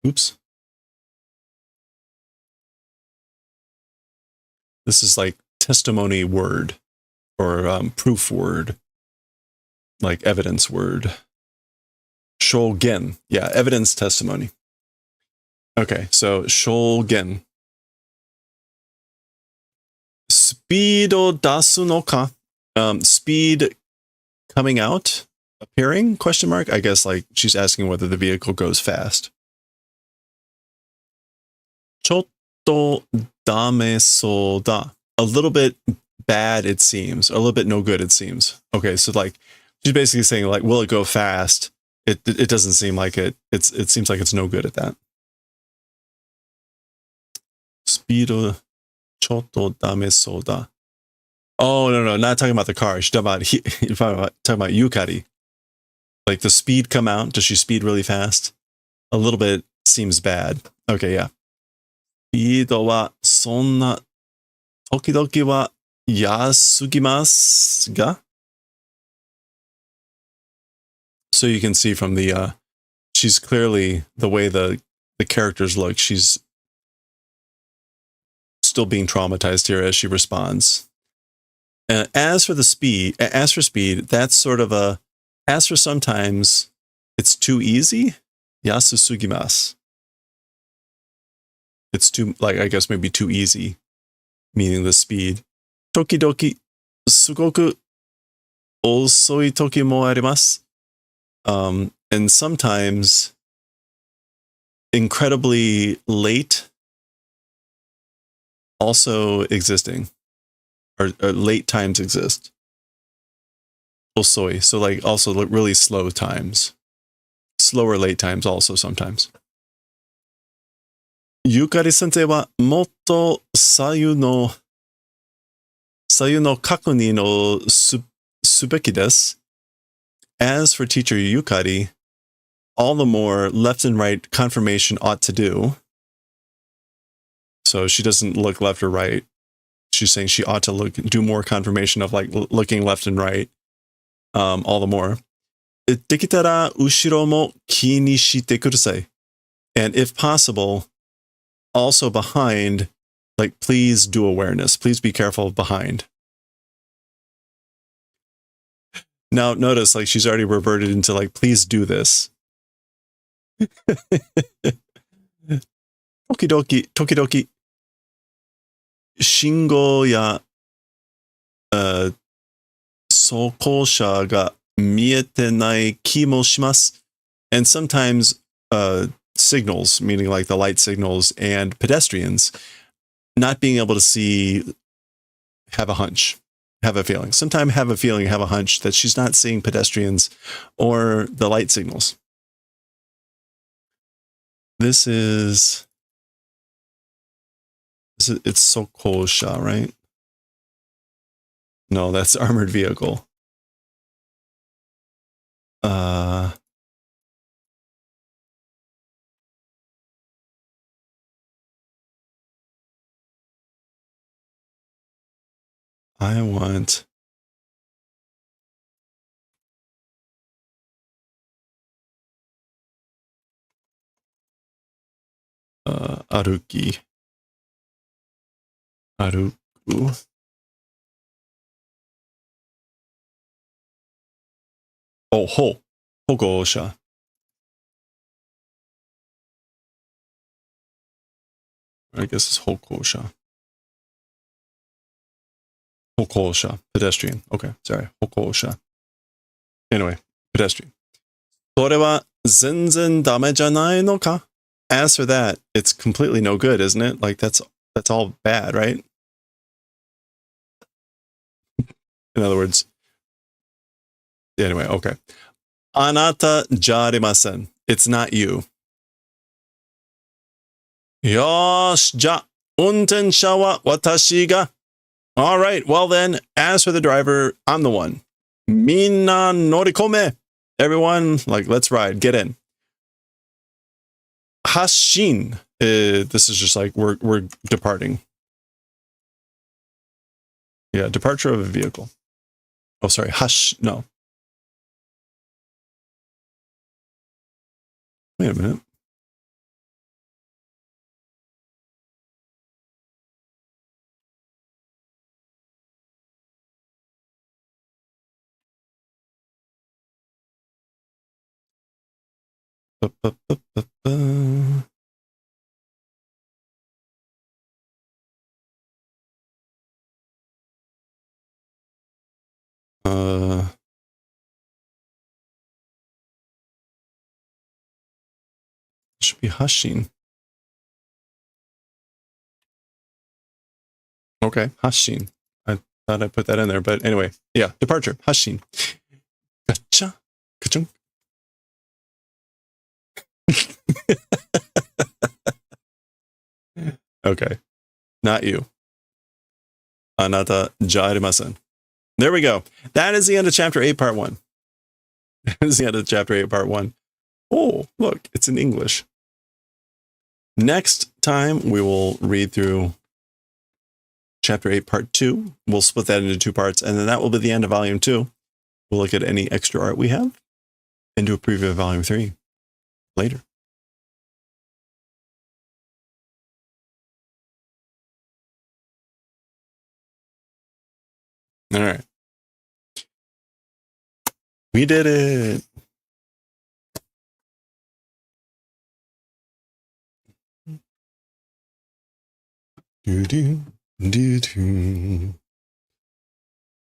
Oops. This is like testimony word or proof word, like evidence word. Shogen. Yeah, evidence testimony. Okay, so Shogen. Speed o dasu no ka? Speed coming out, appearing, question mark? I guess like she's asking whether the vehicle goes fast. Chotto dame so da. A little bit bad, it seems. A little bit no good, it seems. Okay, so like she's basically saying like, will it go fast? It doesn't seem like it. It seems like it's no good at that. Speedo chotto dame so da. Oh no, not talking about the car. She's talking about Yukari. Like the speed come out. Does she speed really fast? A little bit seems bad. Okay, yeah. Speedo wa sonna tokidoki wa yasugimasu ga? So you can see from the she's clearly, the way the characters look, she's still being traumatized here as she responds. As for speed, that's sort of a, as for sometimes it's too easy, yasusugimasu. It's too, like, I guess maybe too easy, meaning the speed. Tokidoki sugoku osoi toki mo arimasu. And sometimes incredibly late also existing, or late times exist. Osoi, so like also really slow times. Slower late times also sometimes. Yukari sensei wa motto sayu no kakunin o subeki desu. As for teacher Yukari, all the more left and right confirmation ought to do. So she doesn't look left or right. She's saying she ought to do more confirmation of like looking left and right. All the more. Dekitara ushiro mo ki ni shite kudasai. And if possible, also behind, like please do awareness. Please be careful behind. Now notice like she's already reverted into like, please do this. Tokidoki. Shingo ya sokosha ga miete nai ki mo shimasu. And sometimes signals, meaning like the light signals, and pedestrians not being able to see, have a hunch, have a feeling. Sometimes have a feeling, have a hunch that she's not seeing pedestrians or the light signals. This is, it's Sokosha, right? No, that's armored vehicle. I want Aruki. Haruku. Oh, ho. Hogosha. I guess it's Hokosha. Hokosha. Pedestrian. Okay, sorry. Hokosha. Anyway, pedestrian. それは全然ダメじゃないのか? As for that, it's completely no good, isn't it? Like that's all bad, right? In other words, anyway, okay. Anata jarimasen. It's not you. Yosh, ja, untensha wa watashi ga. All right, well then, as for the driver, I'm the one. Minna norikome. Everyone, like, let's ride, get in. Hashin. This is just like, we're departing. Yeah, departure of a vehicle. Oh, sorry, no. Wait a minute. Should be Hashin. Okay, Hashin. I thought I put that in there, but anyway, yeah, departure, Hashin. Gotcha. Ka-chung. Okay, not you. Anata jarimasen. There we go. That is the end of chapter 8, part 1. That is the end of chapter 8, part 1. Oh, look, it's in English. Next time, we will read through chapter 8, part 2. We'll split that into 2 parts, and then that will be the end of volume 2. We'll look at any extra art we have and do a preview of volume 3 later. All right. We did it.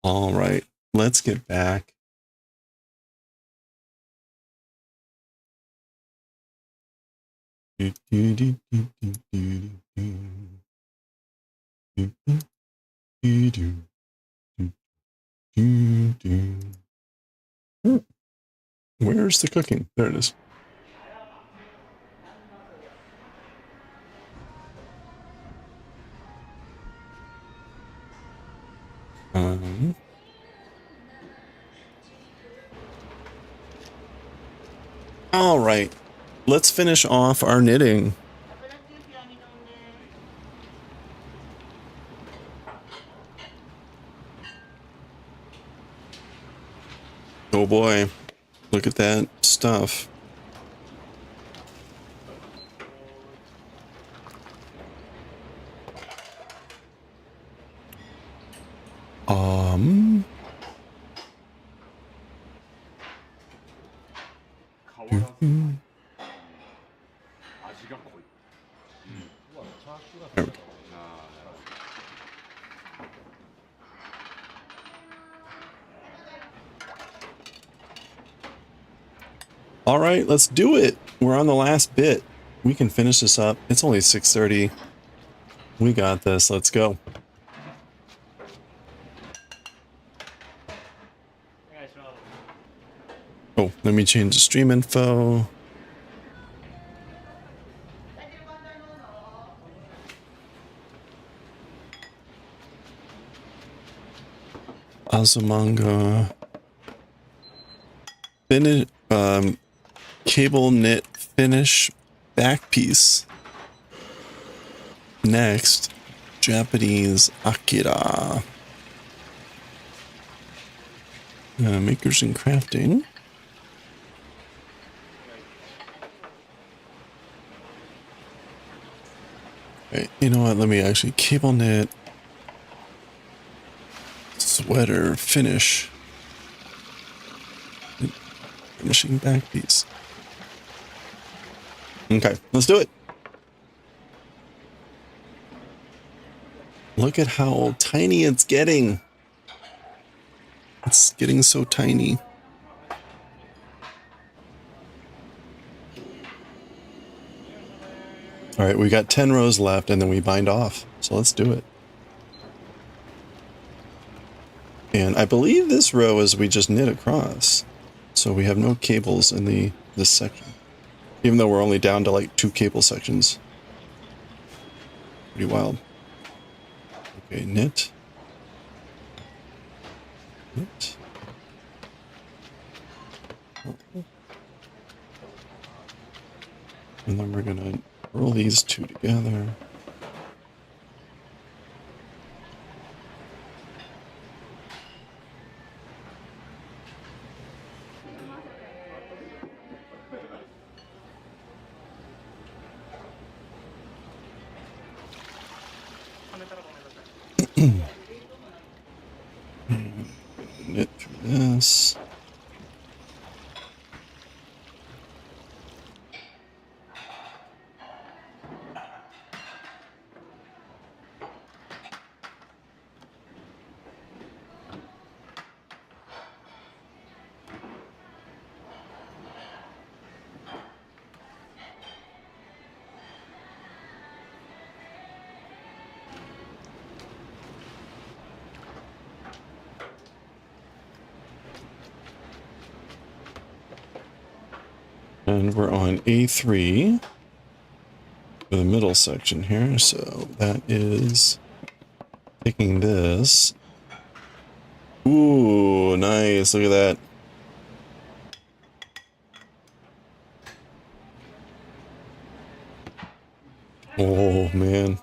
All right, let's get back. Where's the cooking? There it is. All right, let's finish off our knitting. Oh boy, look at that stuff. All right, let's do it. We're on the last bit. We can finish this up. It's only 6:30. We got this. Let's go. Oh, let me change the stream info. Azumanga. Finish, cable knit finish back piece. Next, Japanese Akira. Makers and crafting. Okay, you know what? Let me actually cable knit sweater finish. Finishing back piece. Okay, let's do it. Look at how tiny it's getting. It's getting so tiny. All right, we got 10 rows left and then we bind off. So let's do it. And I believe this row is we just knit across. So we have no cables in this section. Even though we're only down to like 2 cable sections. Pretty wild. Okay, knit. Knit. And then we're gonna roll these 2 together. Knit through this. And we're on A3 for the middle section here. So that is taking this. Ooh, nice. Look at that. Oh, man.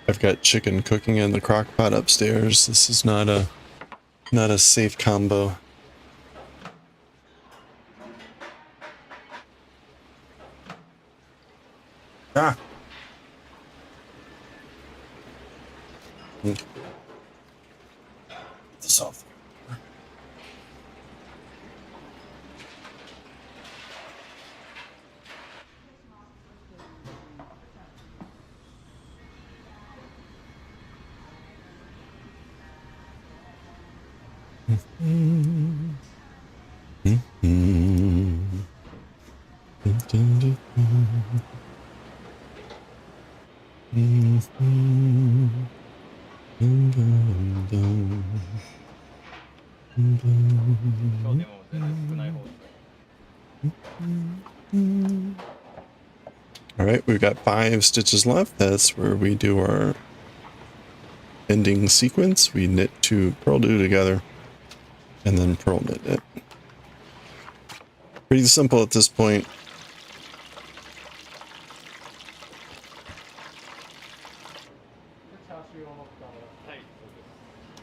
I've got chicken cooking in the crock pot upstairs. This is not a safe combo. Ah. This off. All right, we've got 5 stitches left. That's where we do our ending sequence. We knit 2 purl do together and then purl knit it. Pretty simple at this point.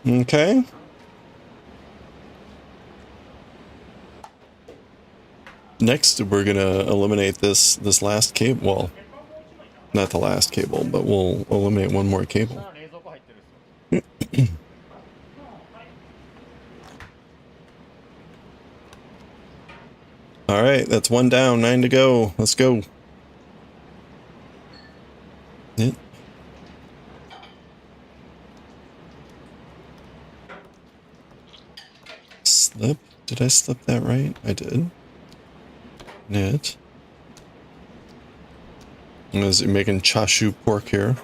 Okay. Next, we're gonna eliminate this last cable. Well, not the last cable, but we'll eliminate one more cable. All right, that's 1 down, 9 to go. Let's go. Knit. Slip. Did I slip that right? I did. Knit. Is it making chashu pork here?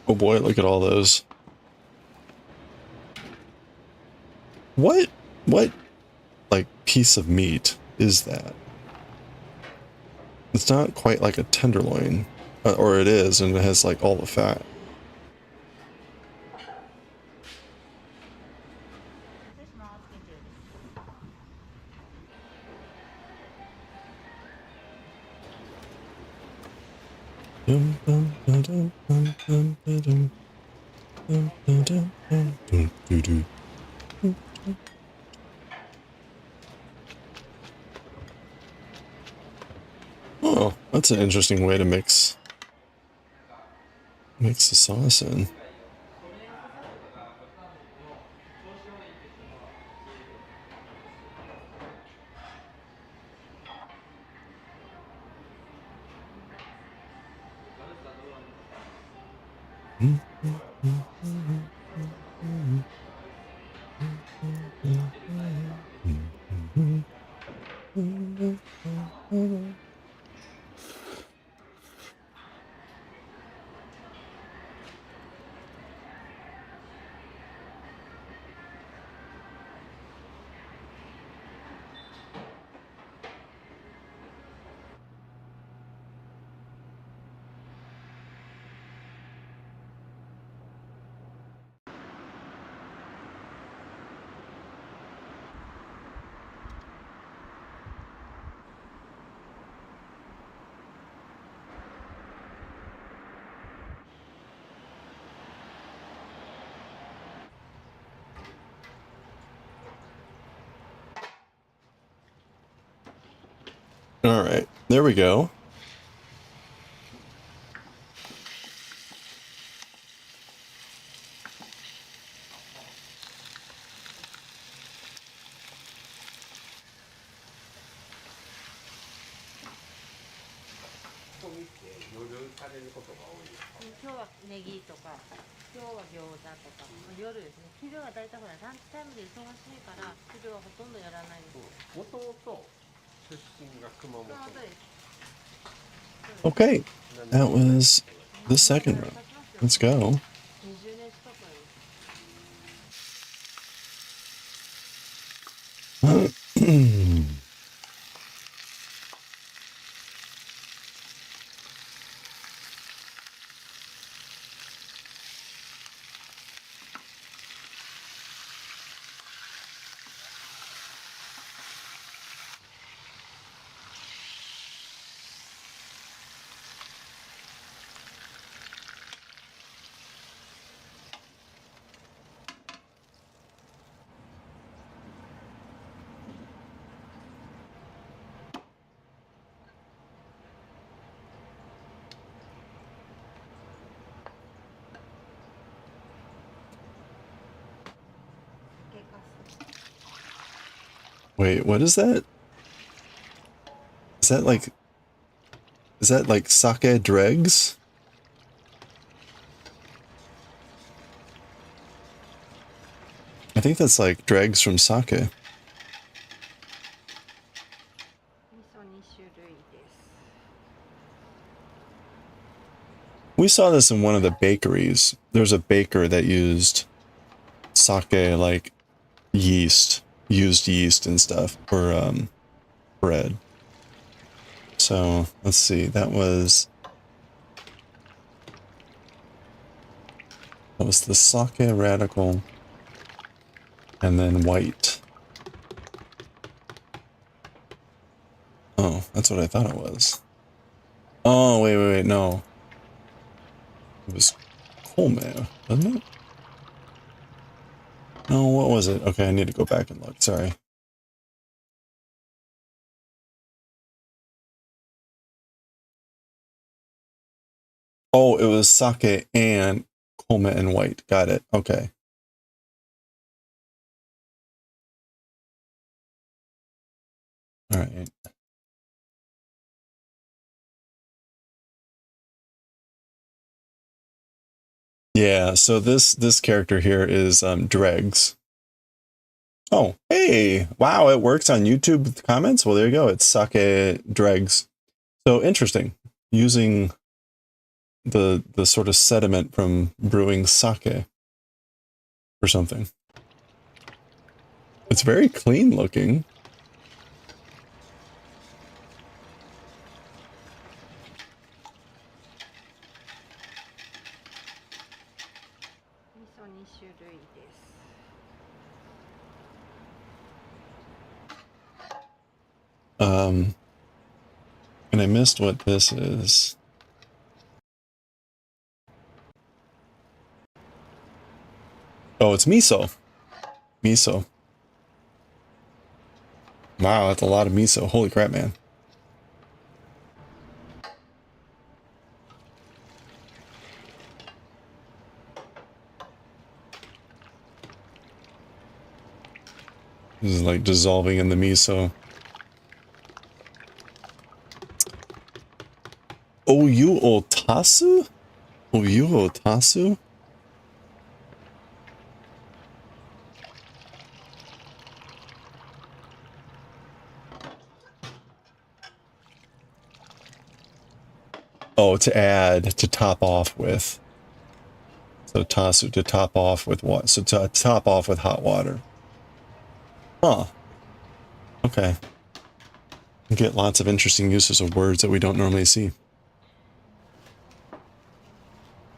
Oh boy, look at all those. What, like, piece of meat is that? It's not quite like a tenderloin, or it is, and it has like all the fat. Oh, that's an interesting way to mix the sauce in. All right, there we go. Okay, that was the second round. Let's go. Wait, what is that? Is that like sake dregs? I think that's like dregs from sake. We saw this in one of the bakeries. There's a baker that used sake, like used yeast and stuff for bread. So let's see, that was the sake radical, and then white. Oh, that's what I thought it was. Oh, wait, no. It was Colmare, wasn't it? No, what was it? Okay, I need to go back and look, sorry. Oh, it was sake and Colmare and white. Got it. Okay. All right. Yeah, so this character here is Dregs. Oh, hey, wow, it works on YouTube comments. Well, there you go. It's Sake Dregs. So interesting. Using the sort of sediment from brewing sake or something. It's very clean looking. And I missed what this is. Oh, it's miso. Miso. Wow, that's a lot of miso. Holy crap, man. This is like dissolving in the miso. Oyu otasu? Oyu otasu? Oh, to add, to top off with. So tasu, to top off with what? So to top off with hot water. Huh. Okay. We get lots of interesting uses of words that we don't normally see.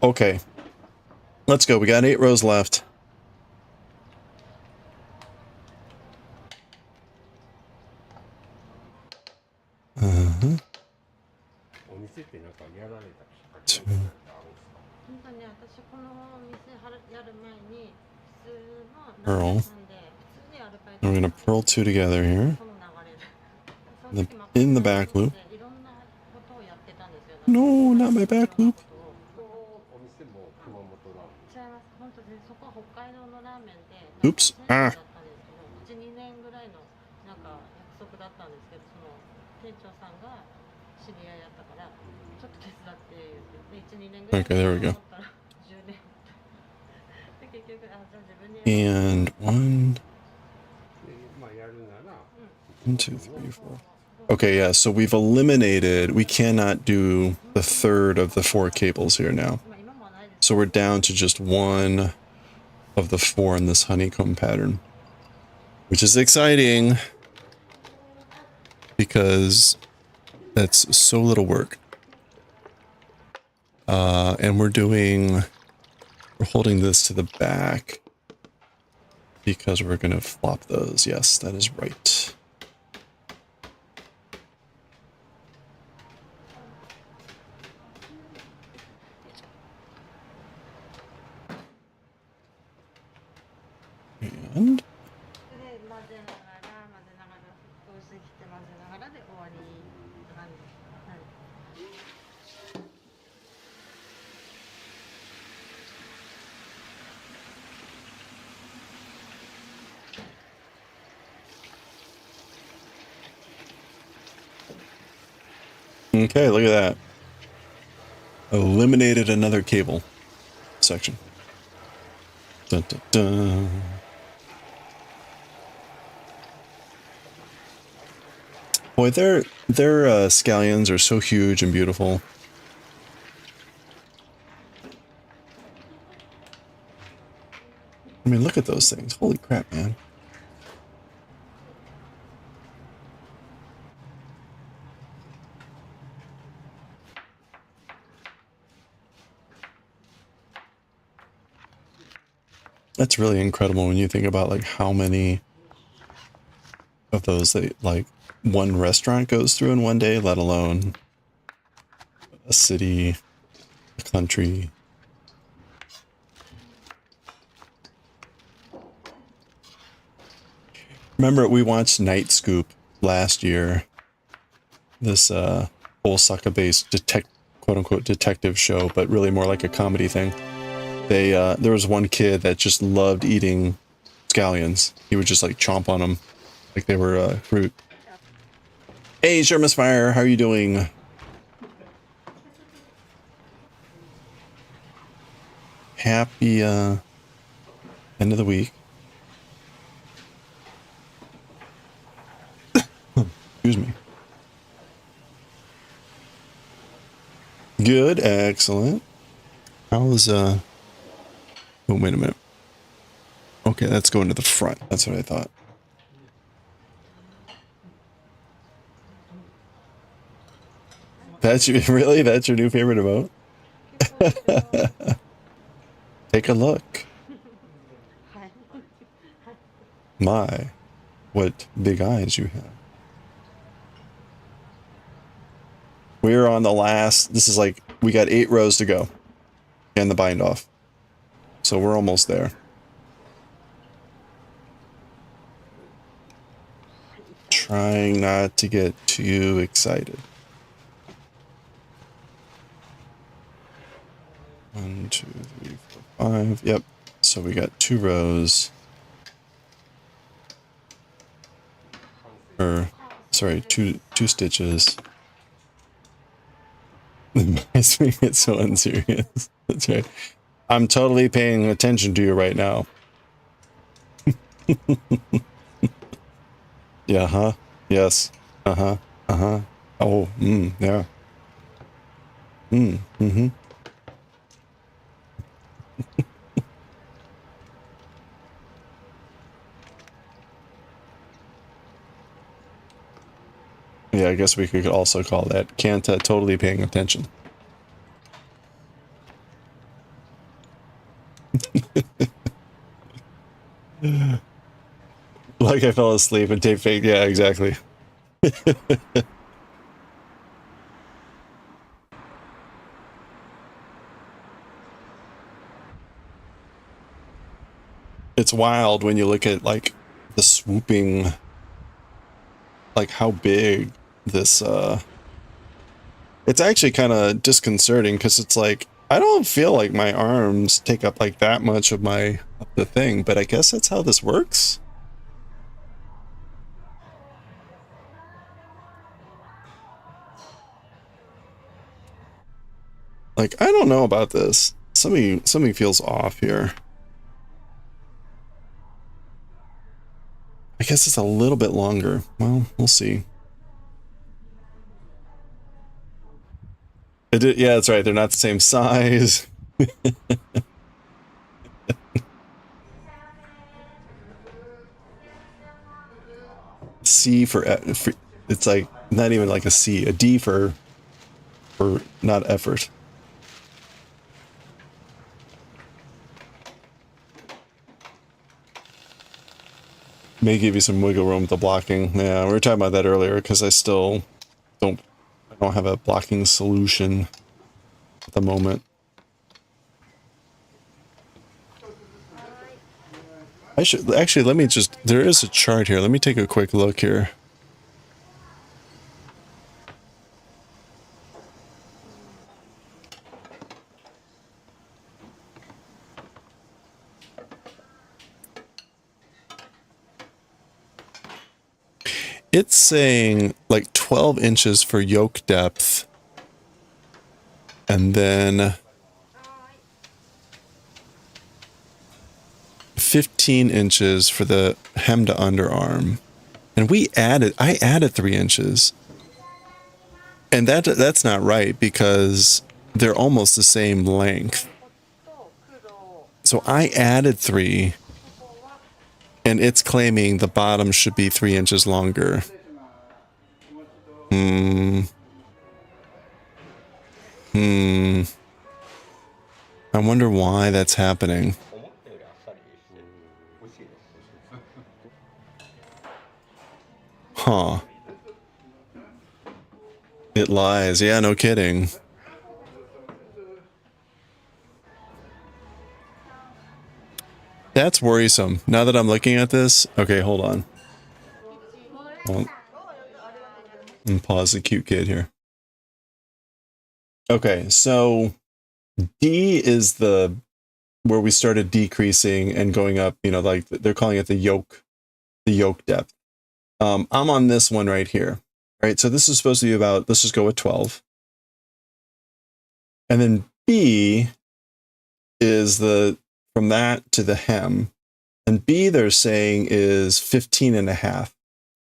Okay. Let's go. We got 8 rows left. Uh-huh. 2. Pearl. And we're going to pearl 2 together here. In the back loop. No, not my back loop. Oops. Ah. Okay, there we go. And 1, 2, 3, 4. Okay, yeah, so we've eliminated, we cannot do the third of the 4 cables here now. So we're down to just 1 of the 4 in this honeycomb pattern, which is exciting because that's so little work. And we're holding this to the back because we're going to flop those. Yes, that is right. And okay, look at that. Eliminated another cable section. Dun, dun, dun. Boy, their scallions are so huge and beautiful. I mean, look at those things. Holy crap, man. That's really incredible when you think about like how many of those that like one restaurant goes through in one day, let alone a city, a country. Remember, we watched Night Scoop last year. This Osaka-based quote-unquote detective show, but really more like a comedy thing. There was one kid that just loved eating scallions. He would just like chomp on them like they were fruit. Hey, Sherman's Fire, how are you doing? Happy end of the week. Excuse me. Good, excellent. How's oh, wait a minute. Okay, that's going to the front. That's what I thought. That's your really? That's your new favorite emote? Take a look. My, what big eyes you have. We're on the last, this is like, we got 8 rows to go. And the bind off. So we're almost there. Trying not to get too excited. 1, 2, 3, 4, 5. Yep. So we got 2 rows. Or, sorry, two stitches. My swing gets so unserious. That's right. I'm totally paying attention to you right now. Yeah, huh? Yes. Uh-huh. Uh-huh. Oh, yeah. Mm-hmm. Yeah, I guess we could also call that Kanta totally paying attention. Like I fell asleep and tape fake. Yeah, exactly. It's wild when you look at like the swooping, like how big this it's actually kind of disconcerting because it's like I don't feel like my arms take up like that much of the thing, but I guess that's how this works. Like I don't know about this. Something feels off here. I guess it's a little bit longer. Well, we'll see. Yeah, that's right. They're not the same size. C for it's like not even like a C, a D for not effort. May give you some wiggle room with the blocking. Yeah, we were talking about that earlier because I still don't have a blocking solution at the moment. I should actually let me just there is a chart here. Let me take a quick look here. It's saying like 12 inches for yoke depth. And then 15 inches for the hem to underarm. And I added 3 inches. And that's not right because they're almost the same length. So I added 3. And it's claiming the bottom should be 3 inches longer. I wonder why that's happening. Huh. It lies. Yeah, no kidding. That's worrisome. Now that I'm looking at this, okay, hold on. And pause the cute kid here. Okay, so D is where we started decreasing and going up, you know, like they're calling it the yoke depth. I'm on this one right here, right? So this is supposed to be about, let's just go with 12. And then B is from that to the hem. And B they're saying is 15.5.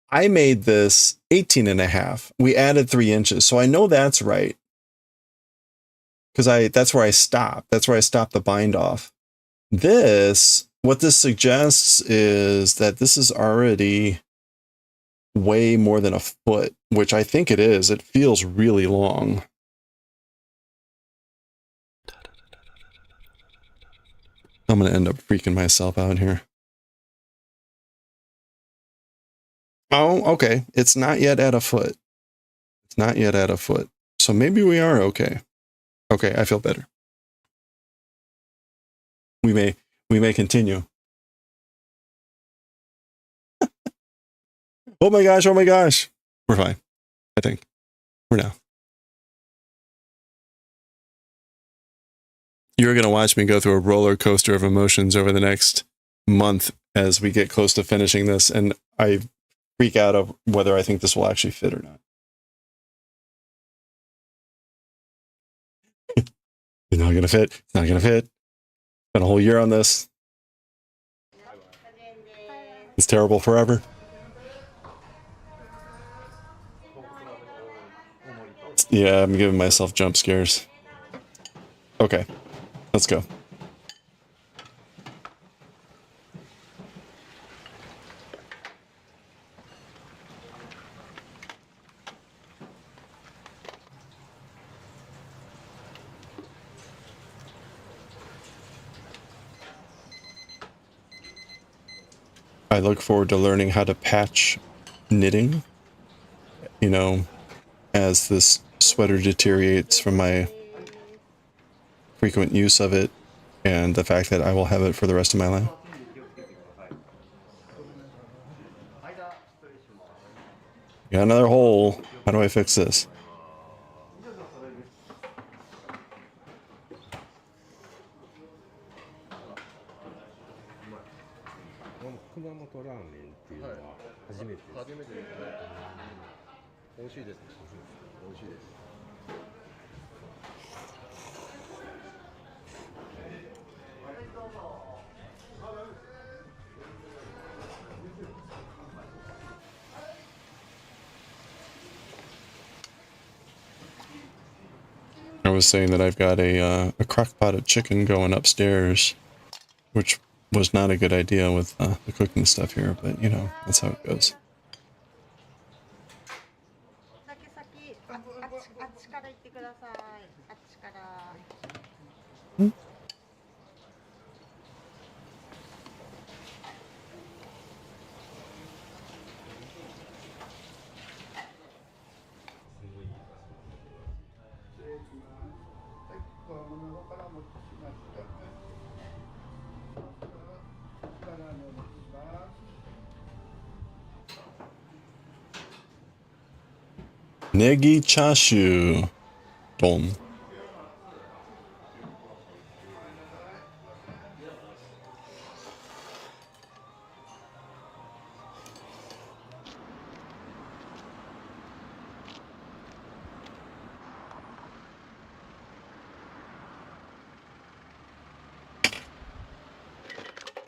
I made this 18.5. We added 3 inches. So I know that's right. because that's where I stopped. That's where I stopped the bind off. What this suggests is that this is already way more than a foot, which I think it is. It feels really long. I'm going to end up freaking myself out here. Oh, okay. It's not yet at a foot. It's not yet at a foot. So maybe we are okay. Okay, I feel better. We may continue. Oh my gosh, oh my gosh. We're fine. I think. For now. You're going to watch me go through a roller coaster of emotions over the next month as we get close to finishing this, and I freak out of whether I think this will actually fit or not. It's not going to fit. It's not going to fit. Been a whole year on this. It's terrible forever. Yeah, I'm giving myself jump scares. Okay, let's go. I look forward to learning how to patch knitting, you know, as this sweater deteriorates from my frequent use of it and the fact that I will have it for the rest of my life. Got another hole. How do I fix this? I was saying that I've got a crock-potted chicken going upstairs, which was not a good idea with the cooking stuff here, but you know, that's how it goes. Negi chashu don.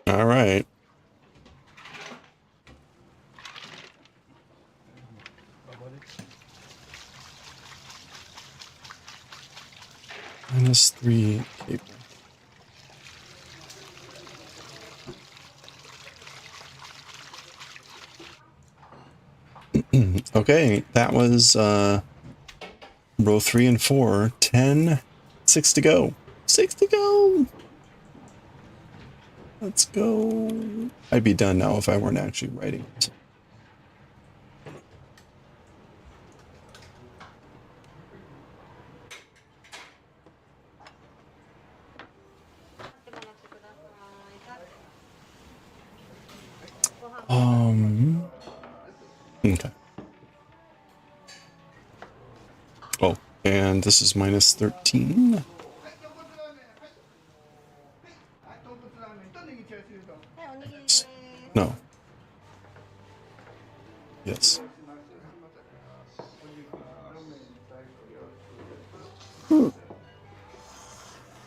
All right. -3 cable. Okay, that was row 3 and 4. 10, 6 to go. 6 to go. Let's go. I'd be done now if I weren't actually writing it. Okay. Oh, and this is -13. No. Yes.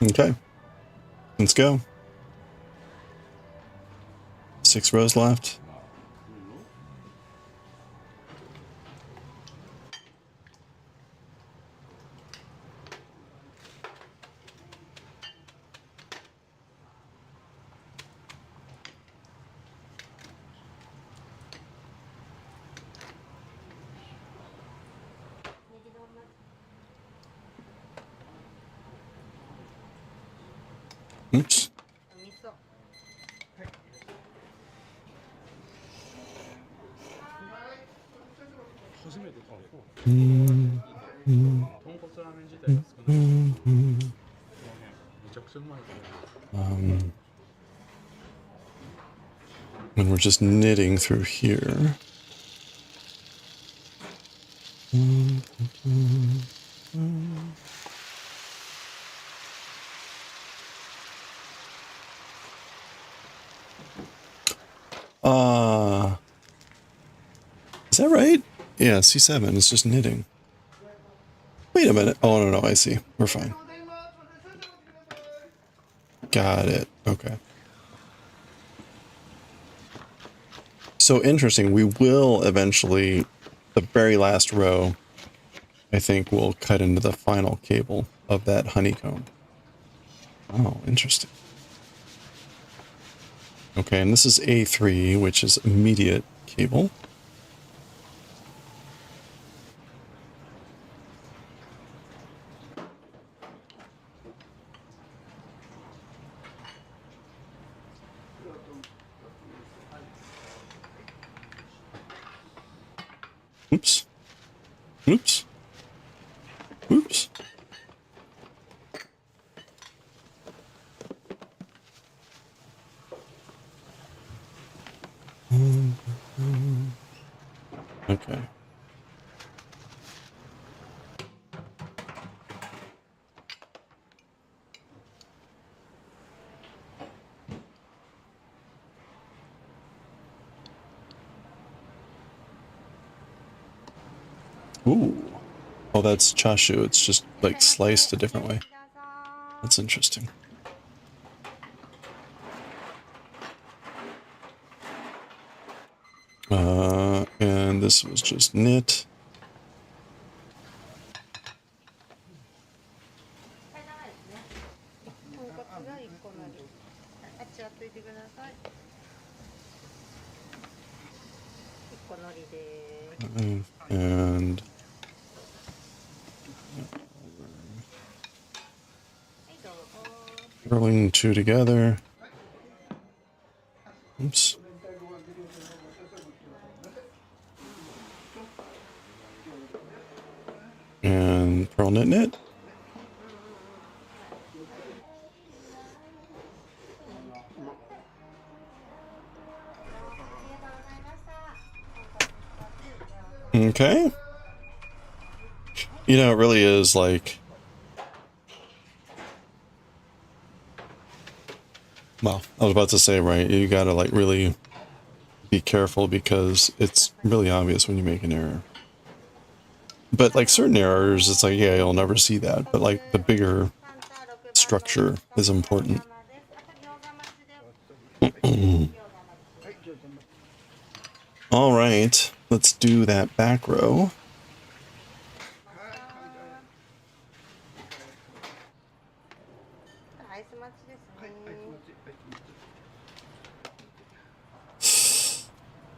Okay. Let's go. 6 rows left. Oops. When we're just knitting through here. Is that right? Yeah, C7 is just knitting. Wait a minute. Oh, no, I see. We're fine. Got it. Okay. So interesting. We will eventually, the very last row, I think we'll cut into the final cable of that honeycomb. Oh, interesting. Okay, and this is A3, which is immediate cable. Oops. Oops. Oops. Okay. Ooh. Oh, that's chashu. It's just like sliced a different way. That's interesting. And this was just knit. And rolling two together. Oops. And pearl knit knit. Okay. You know, it really is like, well, I was about to say, right, you gotta like really be careful because it's really obvious when you make an error. But like certain errors, it's like, yeah, you'll never see that. But like the bigger structure is important. All right, let's do that back row.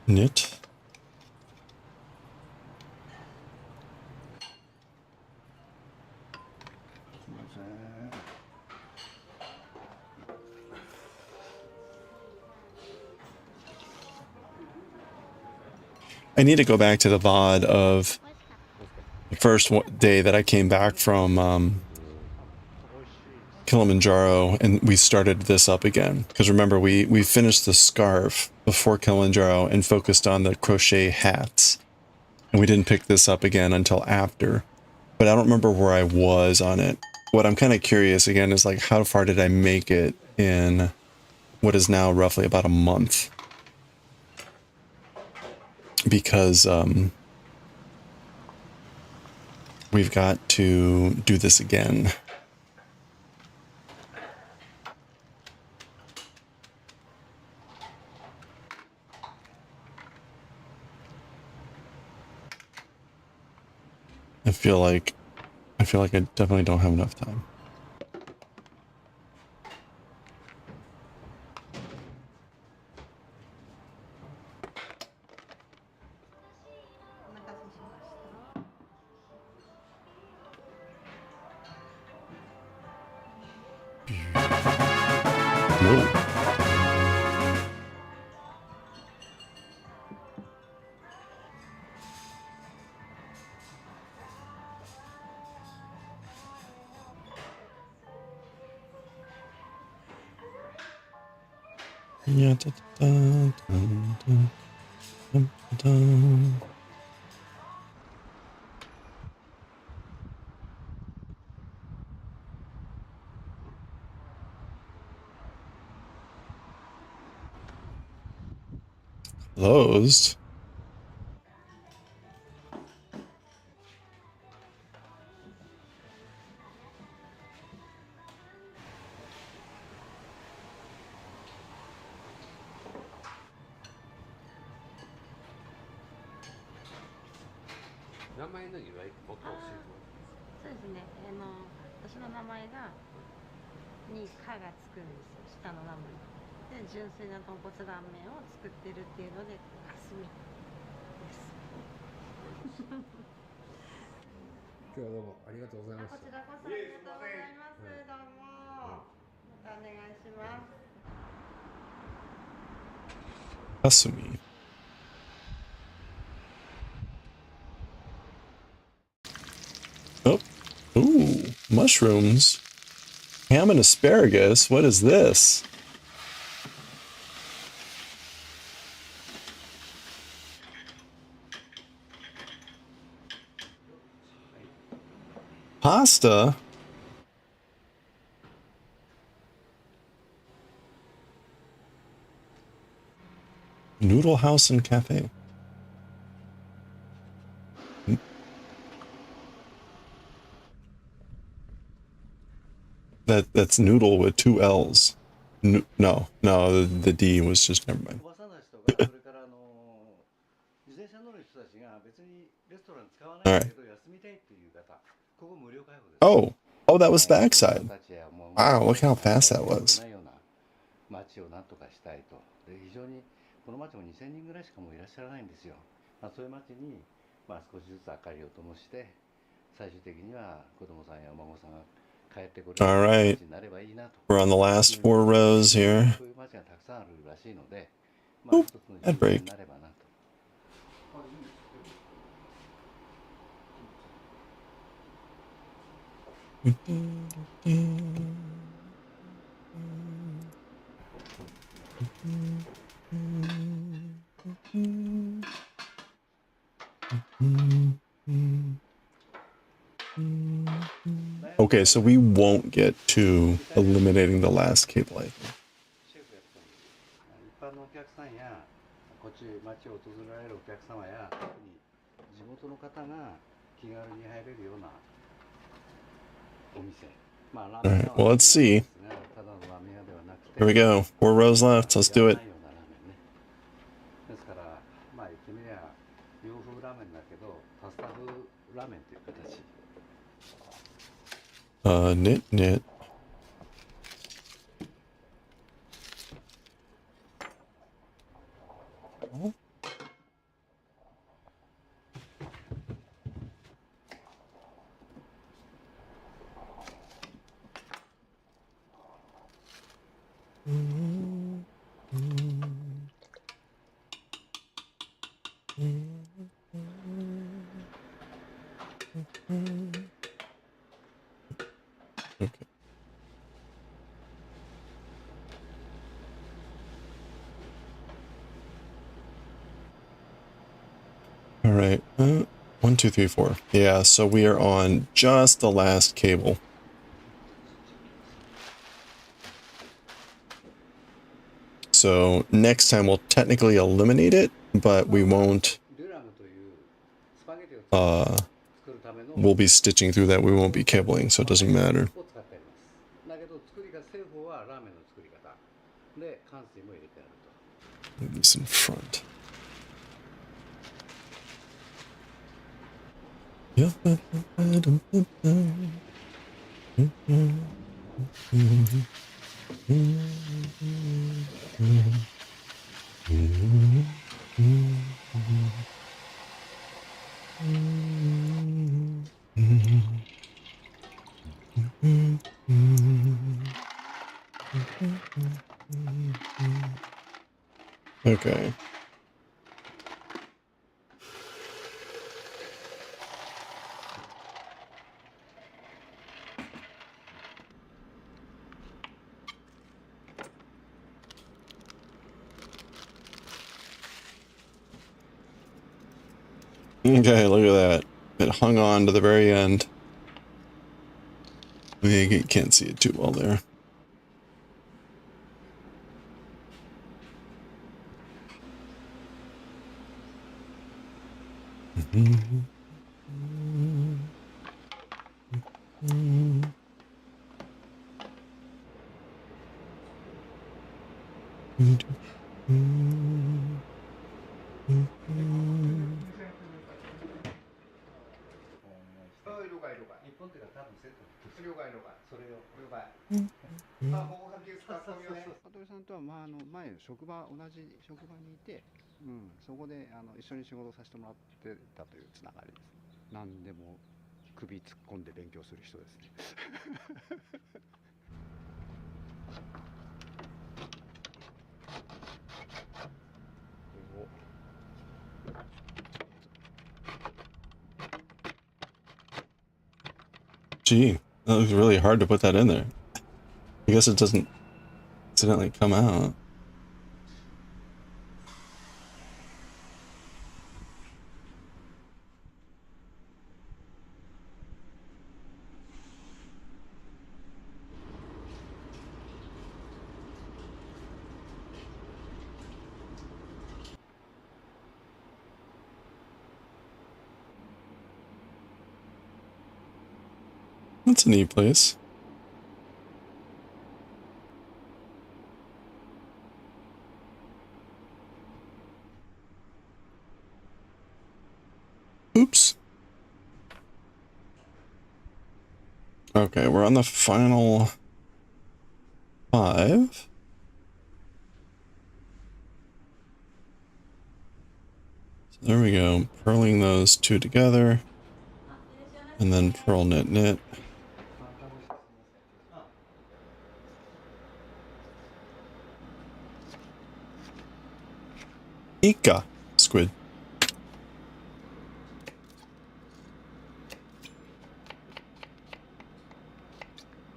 Knit. I need to go back to the VOD of the first day that I came back from Kilimanjaro, and we started this up again. Because remember, we finished the scarf before Kilimanjaro and focused on the crochet hats. And we didn't pick this up again until after. But I don't remember where I was on it. What I'm kind of curious again is like, how far did I make it in what is now roughly about a month? Because we've got to do this again. I feel like I definitely don't have enough time. Whoa. Yeah, da, da, da, da, da, da. Closed. Kasumi. Oh, ooh, mushrooms. Ham and asparagus. What is this? Pasta? Noodle House and Cafe. That's noodle with 2 L's. No, the D was just, never mind. Alright. Oh, that was the backside. Wow, look how fast that was. 街をなんとかしたいと。で、非常にこの街も2000人ぐらいしかもういらっしゃらないんですよ。そういう街に少しずつ明かりを灯して、最終的には子供さんやお孫さんが帰ってくる街になればいいなと。We're on the last 4 rows here. そういう街がたくさんあるらしいので、一つの一つになればなと。Okay, so we won't get to eliminating the last cable, I think. 一般のお客さんやこっち町を訪れられるお客様や特に地元の方が気軽に入れるようなお店。Alright, well, let's see. Here we go. 4 rows left. Let's do it. ですから言ってみりゃ洋風ラーメンだけどパスタ風ラーメンという形。Knit. Okay. All right. 1, 2, 3, 4. Yeah, so we are on just the last cable. So next time we'll technically eliminate it, but we won't. We'll be stitching through that. We won't be cabling, so it doesn't matter. Move this in front. Okay. Okay, look at that. It hung on to the very end. You can't see it too well there. Gee, that was really hard to put that in there. I guess it doesn't accidentally come out. That's a neat place. Oops. Okay, we're on the final 5. So there we go. Purling those 2 together. And then purl knit knit. Ika squid.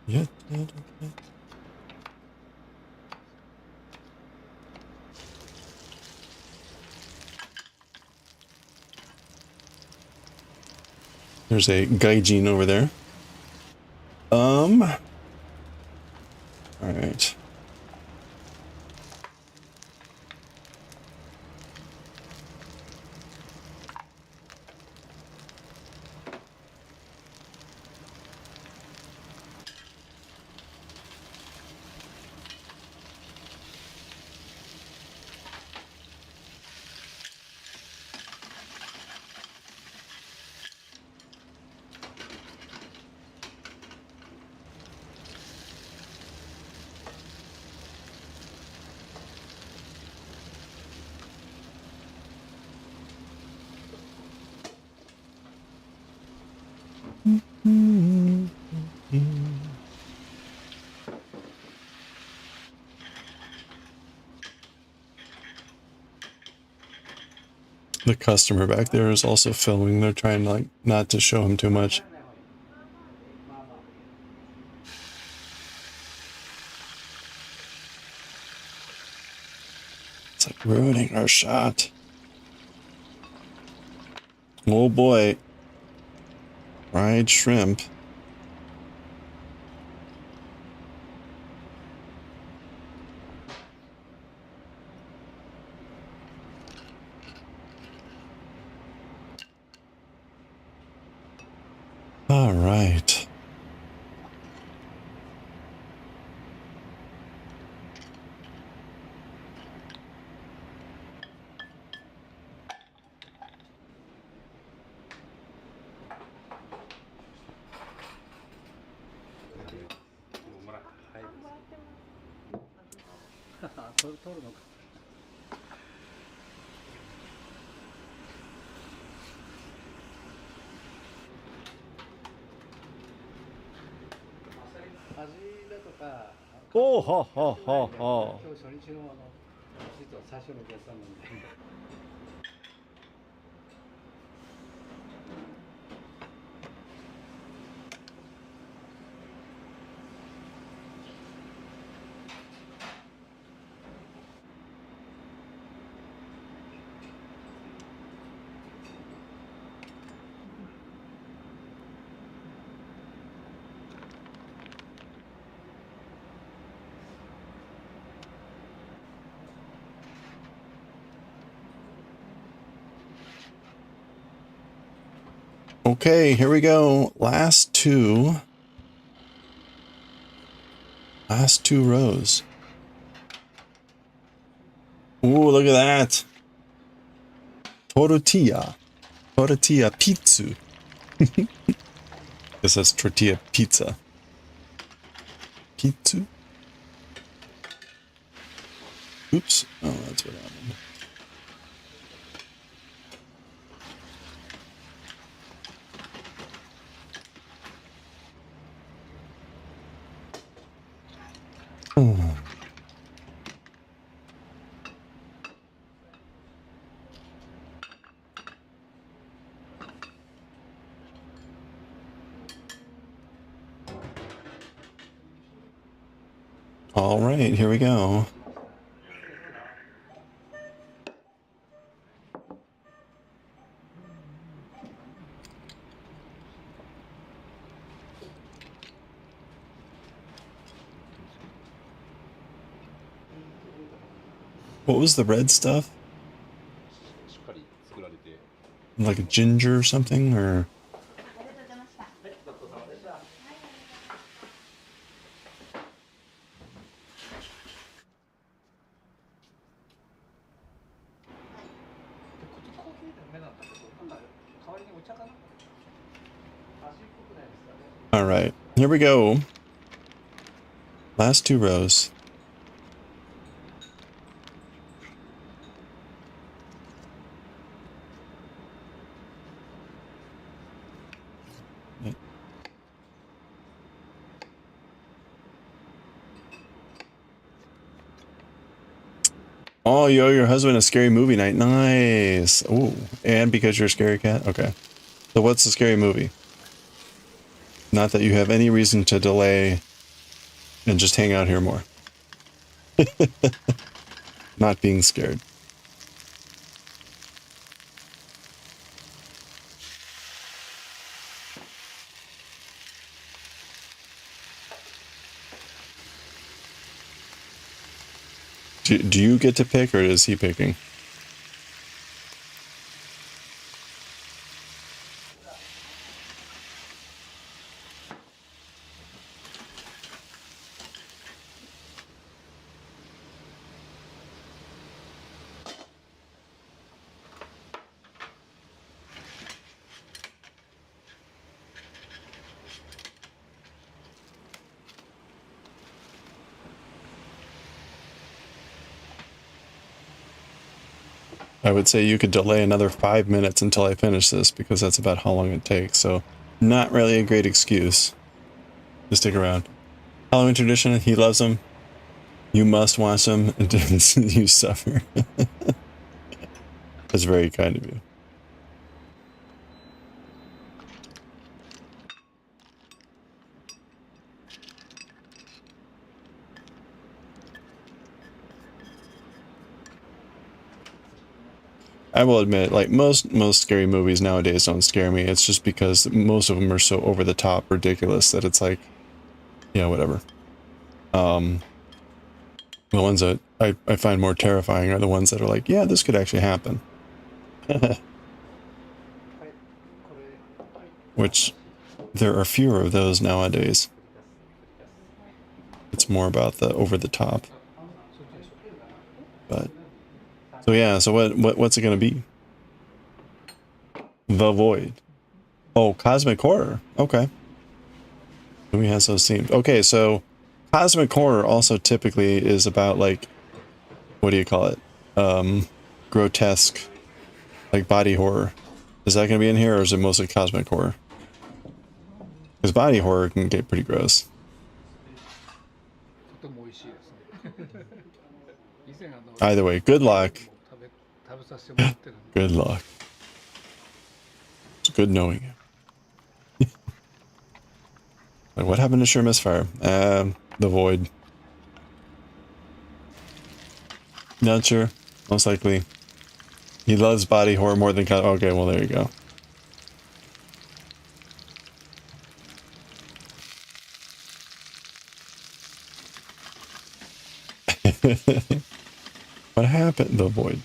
Yeah. There's a gaijin over there. All right. The customer back there is also filming. They're trying like not to show him too much. It's like ruining our shot. Oh boy. Fried shrimp. All right. おーはははは。今日初日の実は最初のお客さんなんで。Okay, here we go. Last two rows. Ooh, look at that. Tortilla pizza. Guess that's tortilla pizza. Pizza. Oops. Oh, that's what happened. Oh. All right, here we go. What was the red stuff? Like a ginger or something, or? All right, here we go. Last two rows. Oh, you owe your husband a scary movie night. Nice. Ooh, and because you're a scary cat? Okay. So what's the scary movie? Not that you have any reason to delay and just hang out here more. Not being scared. Do you get to pick, or is he picking? I would say you could delay another 5 minutes until I finish this, because that's about how long it takes. So not really a great excuse to stick around. Halloween tradition, he loves them. You must watch them until you suffer. That's very kind of you. I will admit, like most scary movies nowadays don't scare me. It's just because most of them are so over the top ridiculous that it's like, yeah, whatever. The ones that I find more terrifying are the ones that are like, yeah, this could actually happen. Which there are fewer of those nowadays. It's more about the over the top. But so yeah, so what's it gonna be? The Void. Oh, cosmic horror. Okay. We have those themes. Okay, so cosmic horror also typically is about, like, what do you call it? Grotesque, like body horror. Is that gonna be in here, or is it mostly cosmic horror? Because body horror can get pretty gross. とても美味しいですね。以前Either way, good luck. 食べさせてもらってるんで。 Good luck. It's good knowing you. Like, what happened to sure misfire? The void. Not sure. Most likely. He loves body horror more than cut. Okay, well there you go. What happened? The void.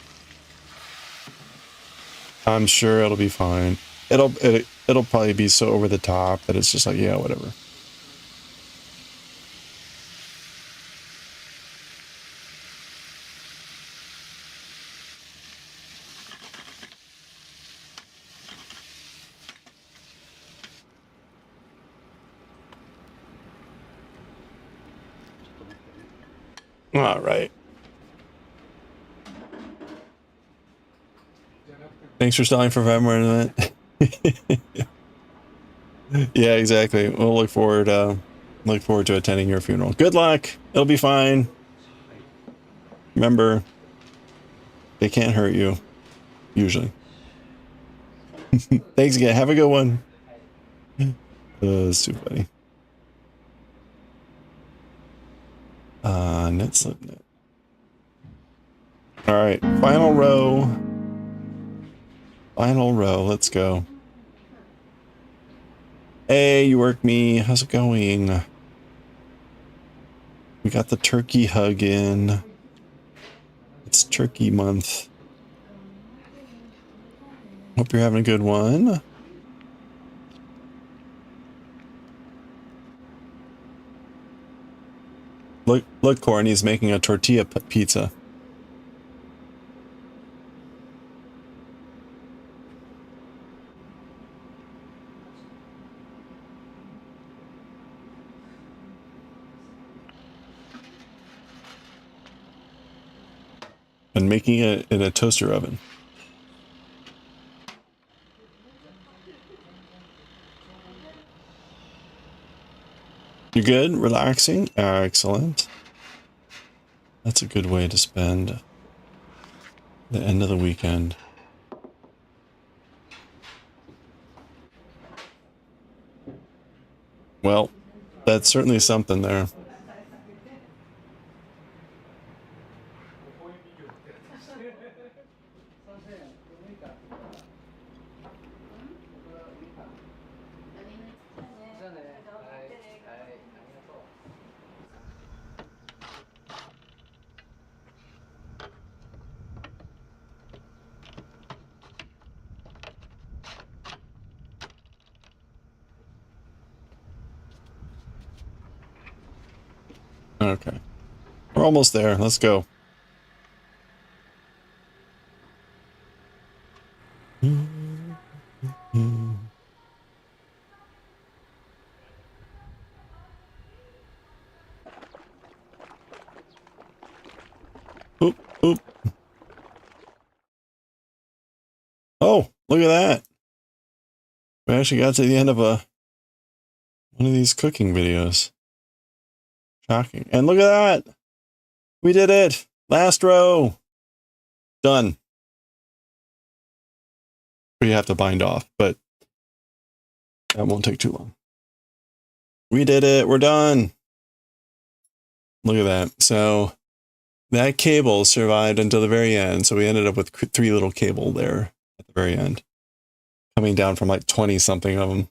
I'm sure it'll be fine. It'll probably be so over the top that it's just like, yeah, whatever. All right. Thanks for stalling for 5 more minutes. Yeah, exactly. We'll look forward to attending your funeral. Good luck. It'll be fine. Remember, they can't hurt you. Usually. Thanks again. Have a good one. It's too funny. Net slip net. All right, final row. Final row. Let's go. Hey, you work me. How's it going? We got the turkey hug in. It's turkey month. Hope you're having a good one. Look, Corny's making a tortilla pizza. And making it in a toaster oven. You good? Relaxing? Excellent. That's a good way to spend the end of the weekend. Well, that's certainly something there. Okay. We're almost there. Let's go. Oop, oop. Oh, look at that. We actually got to the end of one of these cooking videos. Shocking. And look at that. We did it. Last row. Done. We have to bind off, but that won't take too long. We did it. We're done. Look at that. So that cable survived until the very end. So we ended up with 3 little cable there at the very end, coming down from like 20 something of them.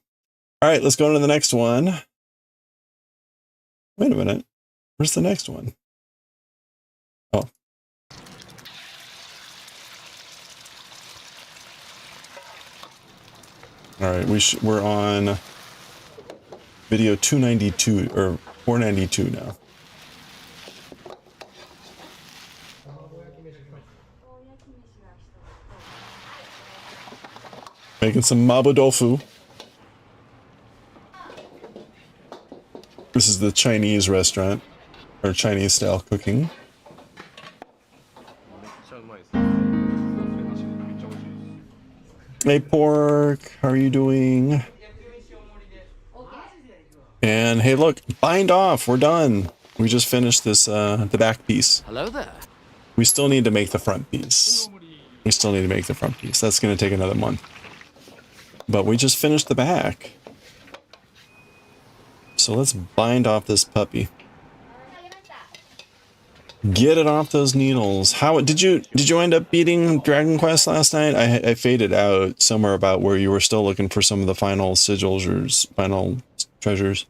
All right, let's go on to the next one. Wait a minute. Where's the next one? Oh. All right, we're on video 292 or 492 now. Making some mapo tofu. This is the Chinese restaurant, or Chinese style cooking. Hey Pork, how are you doing? And hey look, bind off, we're done. We just finished this, the back piece. Hello there. We still need to make the front piece. We still need to make the front piece. That's going to take another month. But we just finished the back. So let's bind off this puppy. Get it off those needles. How did you end up beating Dragon Quest last night? I faded out somewhere about where you were still looking for some of the final sigils or final treasures.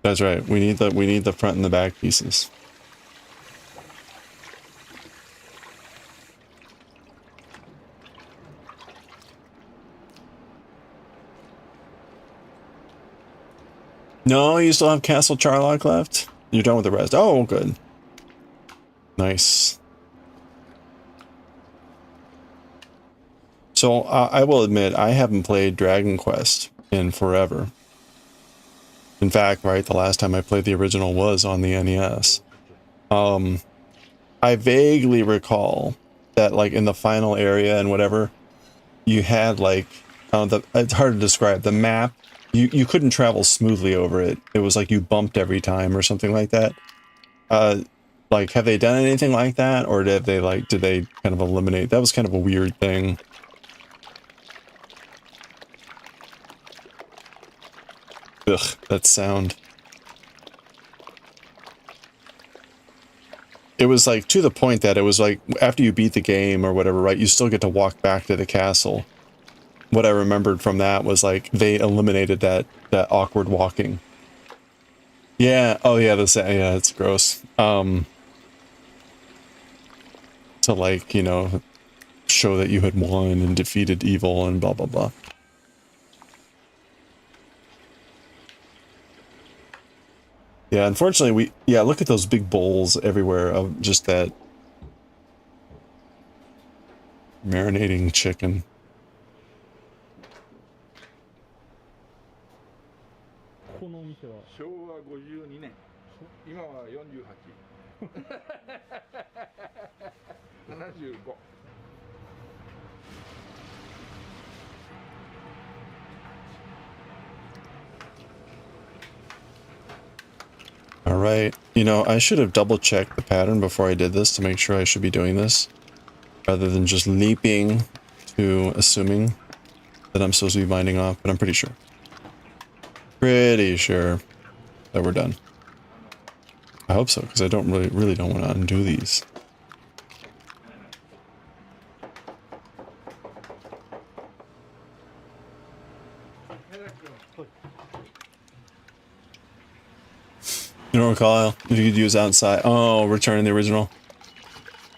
That's right. We need the front and the back pieces. No, you still have Castle Charlock left? You're done with the rest. Oh, good. Nice. So, I will admit, I haven't played Dragon Quest in forever. In fact, right, the last time I played the original was on the NES. I vaguely recall that, like, in the final area and whatever, you had, like, it's hard to describe. The map, you couldn't travel smoothly over it. It was like you bumped every time or something like that. Like, have they done anything like that? Or did they kind of eliminate? That was kind of a weird thing. Ugh, that sound. It was like to the point that it was like after you beat the game or whatever, right? You still get to walk back to the castle. What I remembered from that was like they eliminated that awkward walking. Yeah. Oh yeah. Yeah. It's gross. To like, you know, show that you had won and defeated evil and blah blah blah. Yeah, unfortunately, look at those big bowls everywhere of just that marinating chicken. All right, you know, I should have double checked the pattern before I did this to make sure I should be doing this, rather than just leaping to assuming that I'm supposed to be binding off, but I'm pretty sure. Pretty sure that we're done. I hope so, because I don't really don't want to undo these. You don't recall if you could use outside. Oh, returning the original.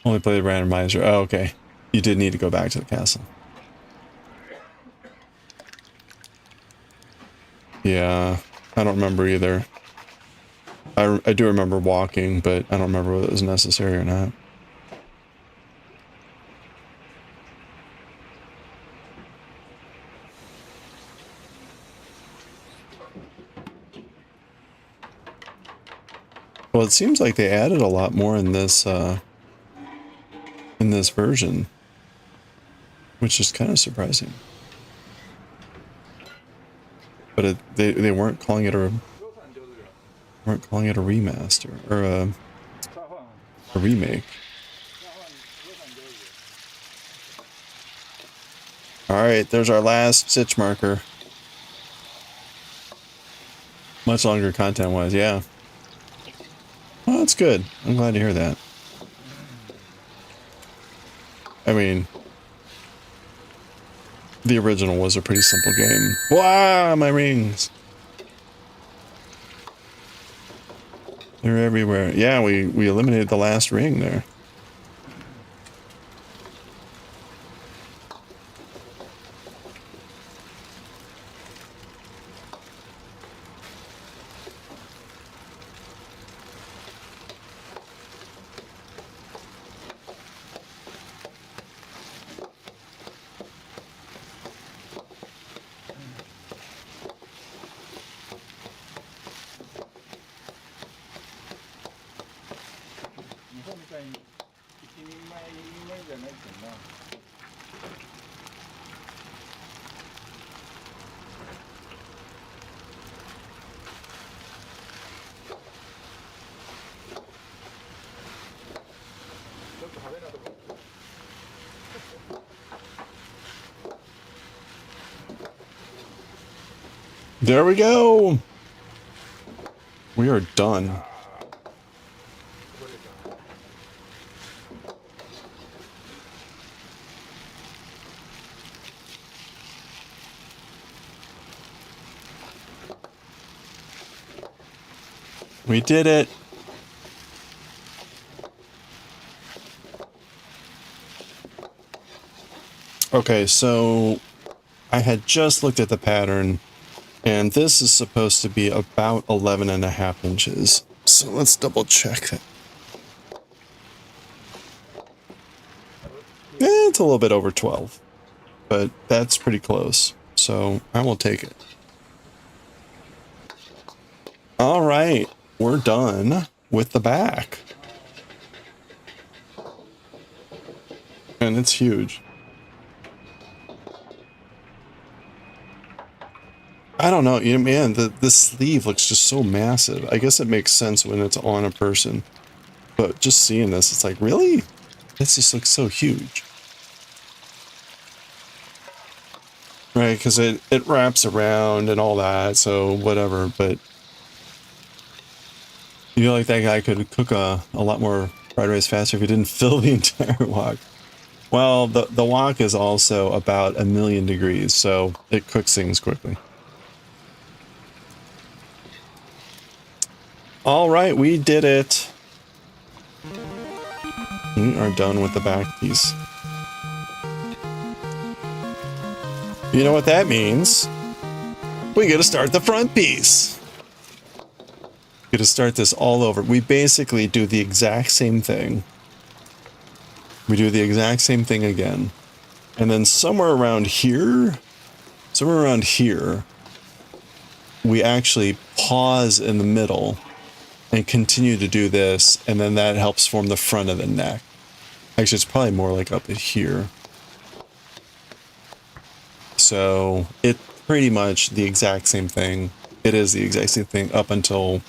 Only play the randomizer. Oh, okay. You did need to go back to the castle. Yeah, I don't remember either. I do remember walking, but I don't remember whether it was necessary or not. Well, it seems like they added a lot more in this version, which is kind of surprising. But they weren't calling it a remaster or a remake. All right, there's our last stitch marker. Much longer content-wise, yeah. Well, that's good. I'm glad to hear that. I mean, the original was a pretty simple game. Wow, my rings! They're everywhere. Yeah, we eliminated the last ring there. There we go. We are done. We did it. Okay, so I had just looked at the pattern, and this is supposed to be about 11.5 inches. So let's double check that. It's a little bit over 12, but that's pretty close. So I will take it. All right, we're done with the back. And it's huge. I don't know, you know, man, the sleeve looks just so massive. I guess it makes sense when it's on a person. But just seeing this, it's like, really? This just looks so huge. Right, because it wraps around and all that, so whatever, but you feel like that guy could cook a lot more fried rice faster if he didn't fill the entire wok. Well, the wok is also about 1,000,000 degrees, so it cooks things quickly. All right, we did it. We are done with the back piece. You know what that means? We gotta start the front piece. We gotta start this all over. We basically do the exact same thing. We do the exact same thing again. And then somewhere around here, we actually pause in the middle and continue to do this, and then that helps form the front of the neck. Actually, it's probably more like up here. So it's pretty much the exact same thing. It is the exact same thing up until...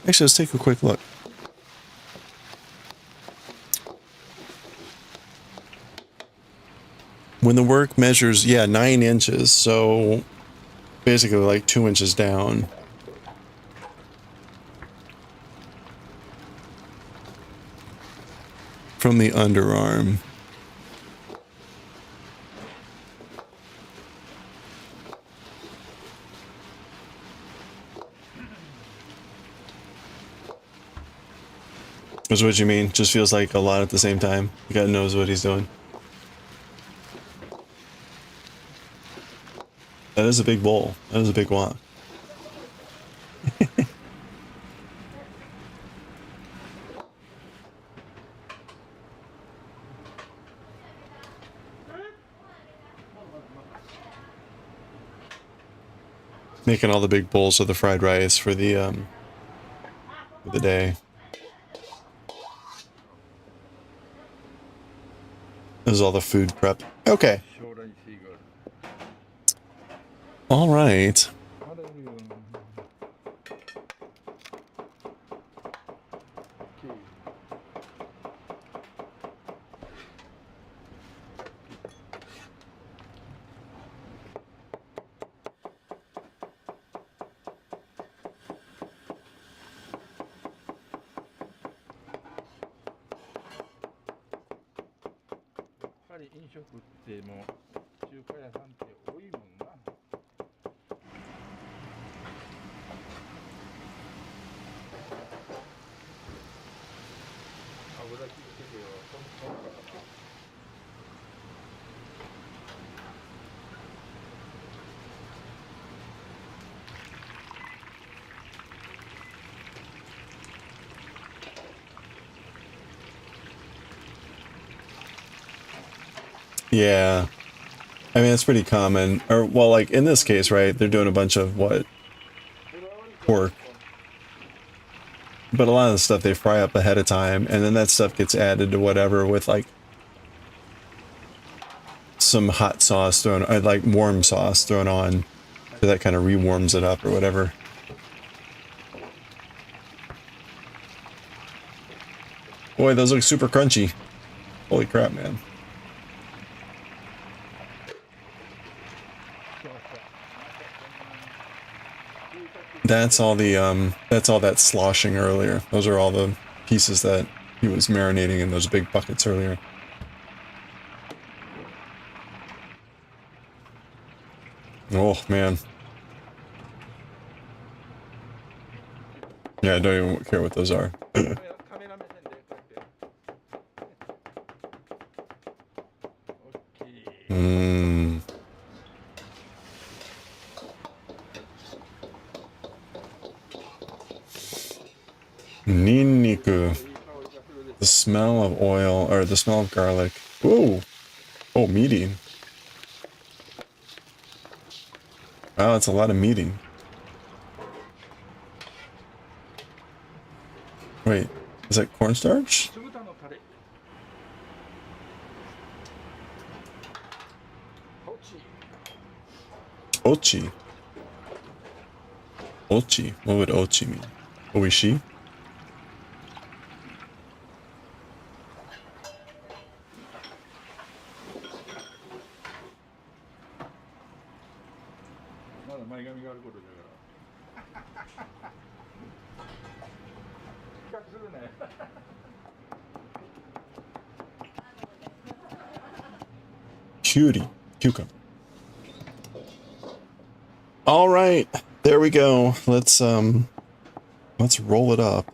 Actually, let's take a quick look. When the work measures, yeah, 9 inches, so basically like 2 inches down. From the underarm. That's what you mean. Just feels like a lot at the same time. The guy knows what he's doing. That is a big bowl. That is a big wok. Making all the big bowls of the fried rice for the day. This is all the food prep. Okay. All right. Yeah. I mean, it's pretty common. Or, well, like, in this case, right, they're doing a bunch of, what? Pork. But a lot of the stuff they fry up ahead of time, and then that stuff gets added to whatever with, like, some hot sauce thrown, or, like, warm sauce thrown on, so that kind of rewarms it up or whatever. Boy, those look super crunchy. Holy crap, man. That's all that sloshing earlier. Those are all the pieces that he was marinating in those big buckets earlier. Oh, man. Yeah, I don't even care what those are. Mmm. Ninniku. The smell of oil, or the smell of garlic. Whoa! Oh, meaty. Wow, that's a lot of meating. Wait, is that cornstarch? Ochi. Ochi. What would ochi mean? Oishi? Cutie. Cucumber. All right, there we go. Let's roll it up.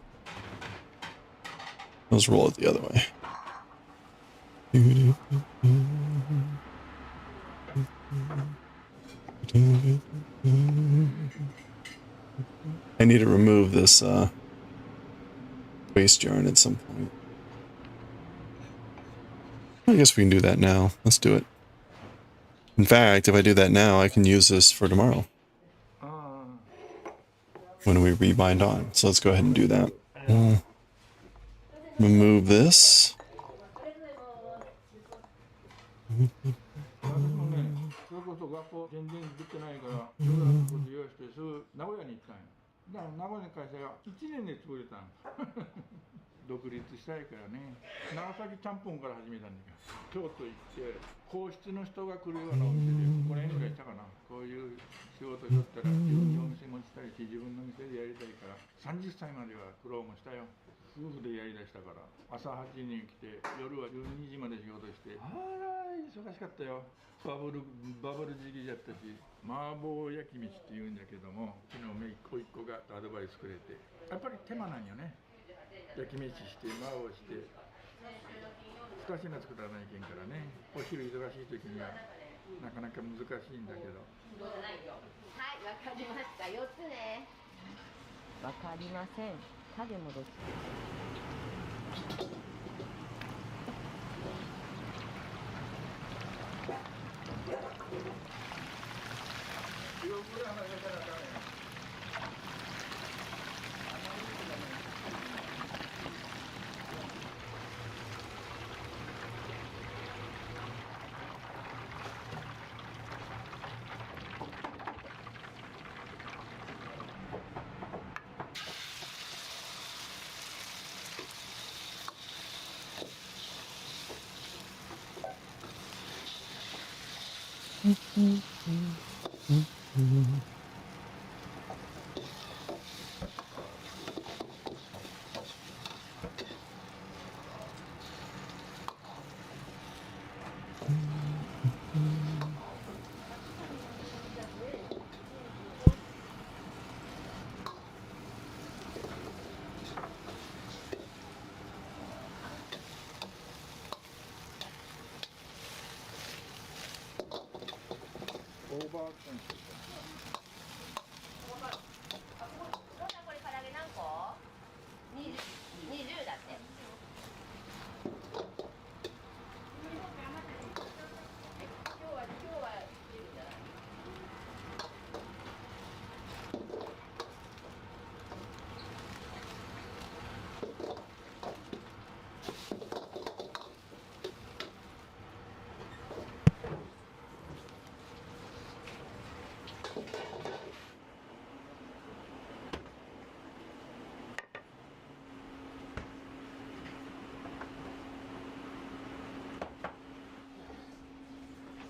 Let's roll it the other way. I need to remove this waste yarn at some point. I guess we can do that now. Let's do it. In fact, if I do that now, I can use this for tomorrow when we rebind on. So let's go ahead and do that. Remove this.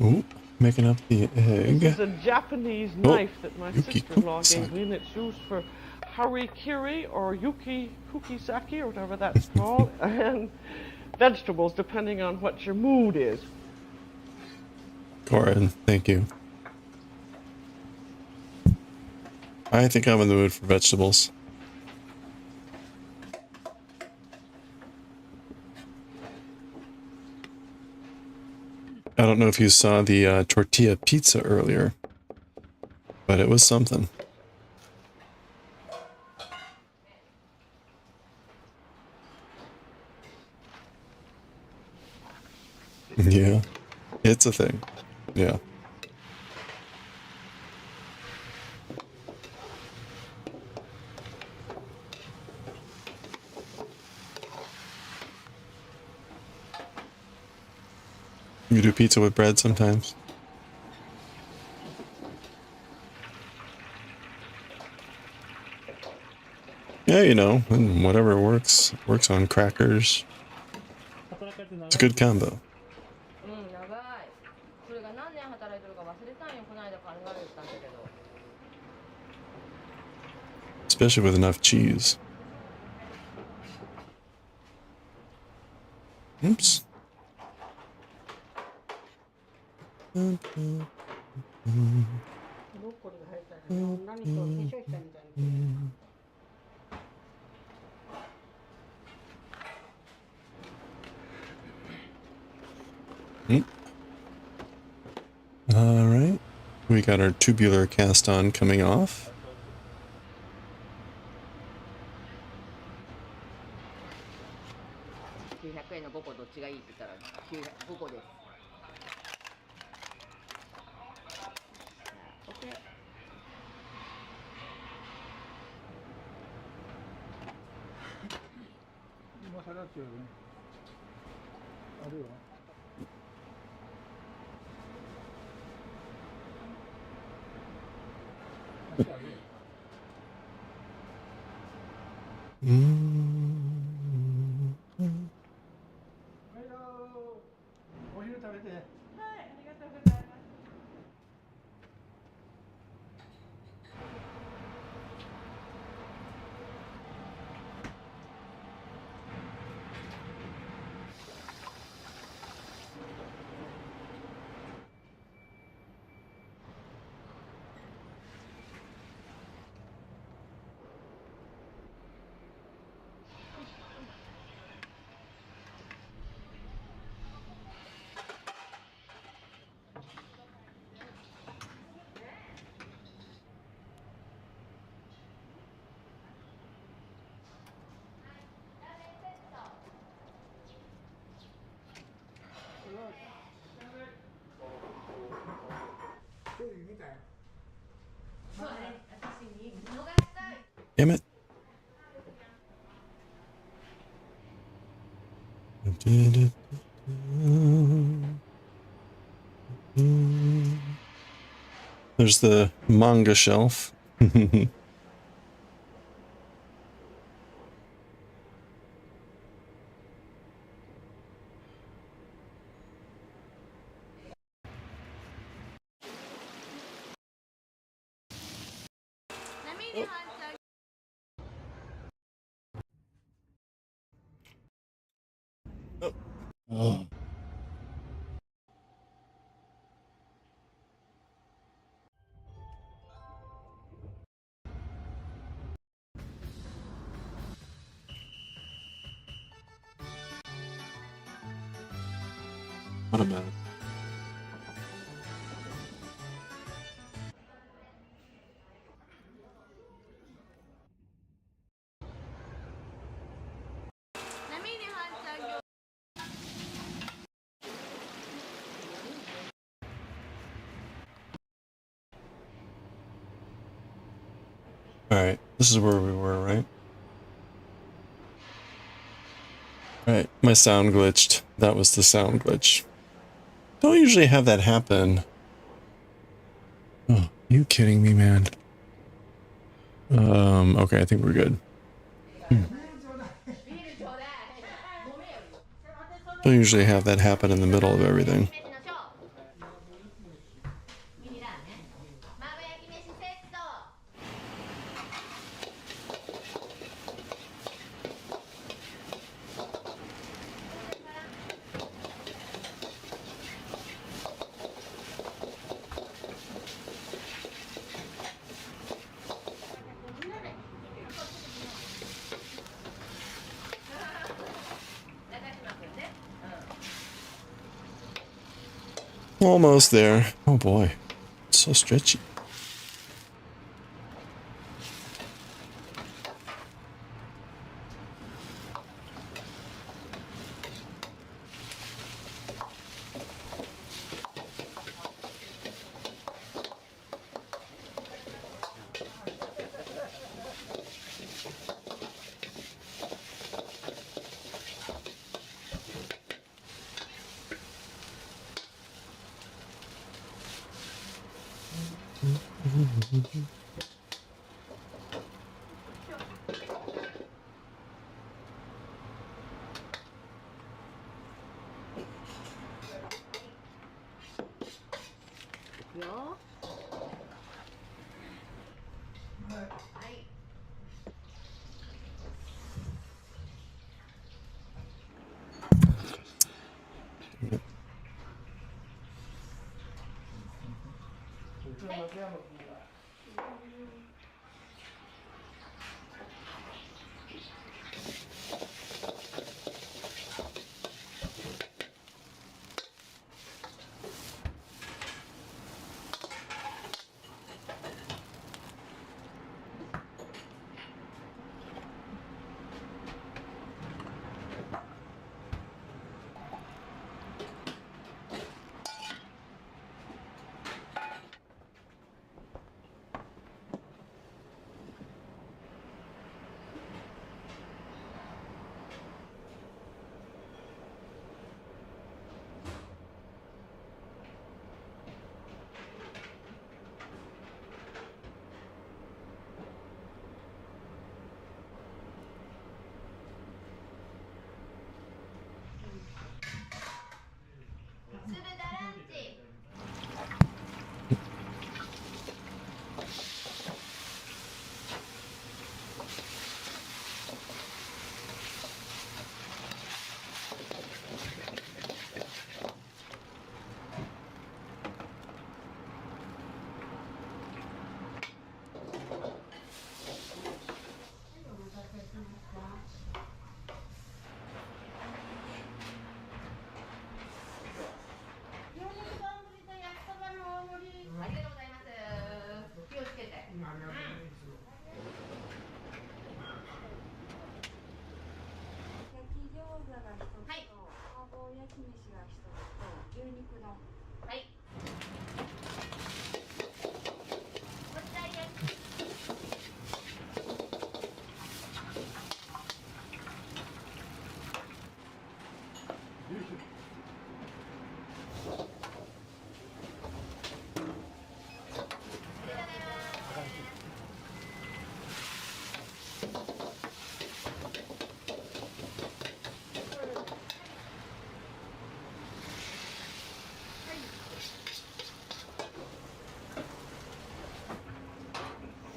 Ooh, making up the egg. This is a Japanese Oh, knife that my Yuki sister-in-law Kuki-san. gave me, and it's used for harikiri or kukisaki or whatever that's called, and vegetables, depending on what your mood is. Corin, thank you. I think I'm in the mood for vegetables. I don't know if you saw the tortilla pizza earlier, but it was something. Yeah, it's a thing. Yeah. You do pizza with bread sometimes. Yeah, you know, and whatever works on crackers. It's a good combo. Especially with enough cheese. Oops. All right. We got our tubular cast on coming off. Damn it. There's the manga shelf. Oh. What about it? Alright, this is where we were, right? Alright, my sound glitched. That was the sound glitch. Don't usually have that happen. Oh, are you kidding me, man? Okay, I think we're good. Don't usually have that happen in the middle of everything. Almost there. Oh boy, it's so stretchy.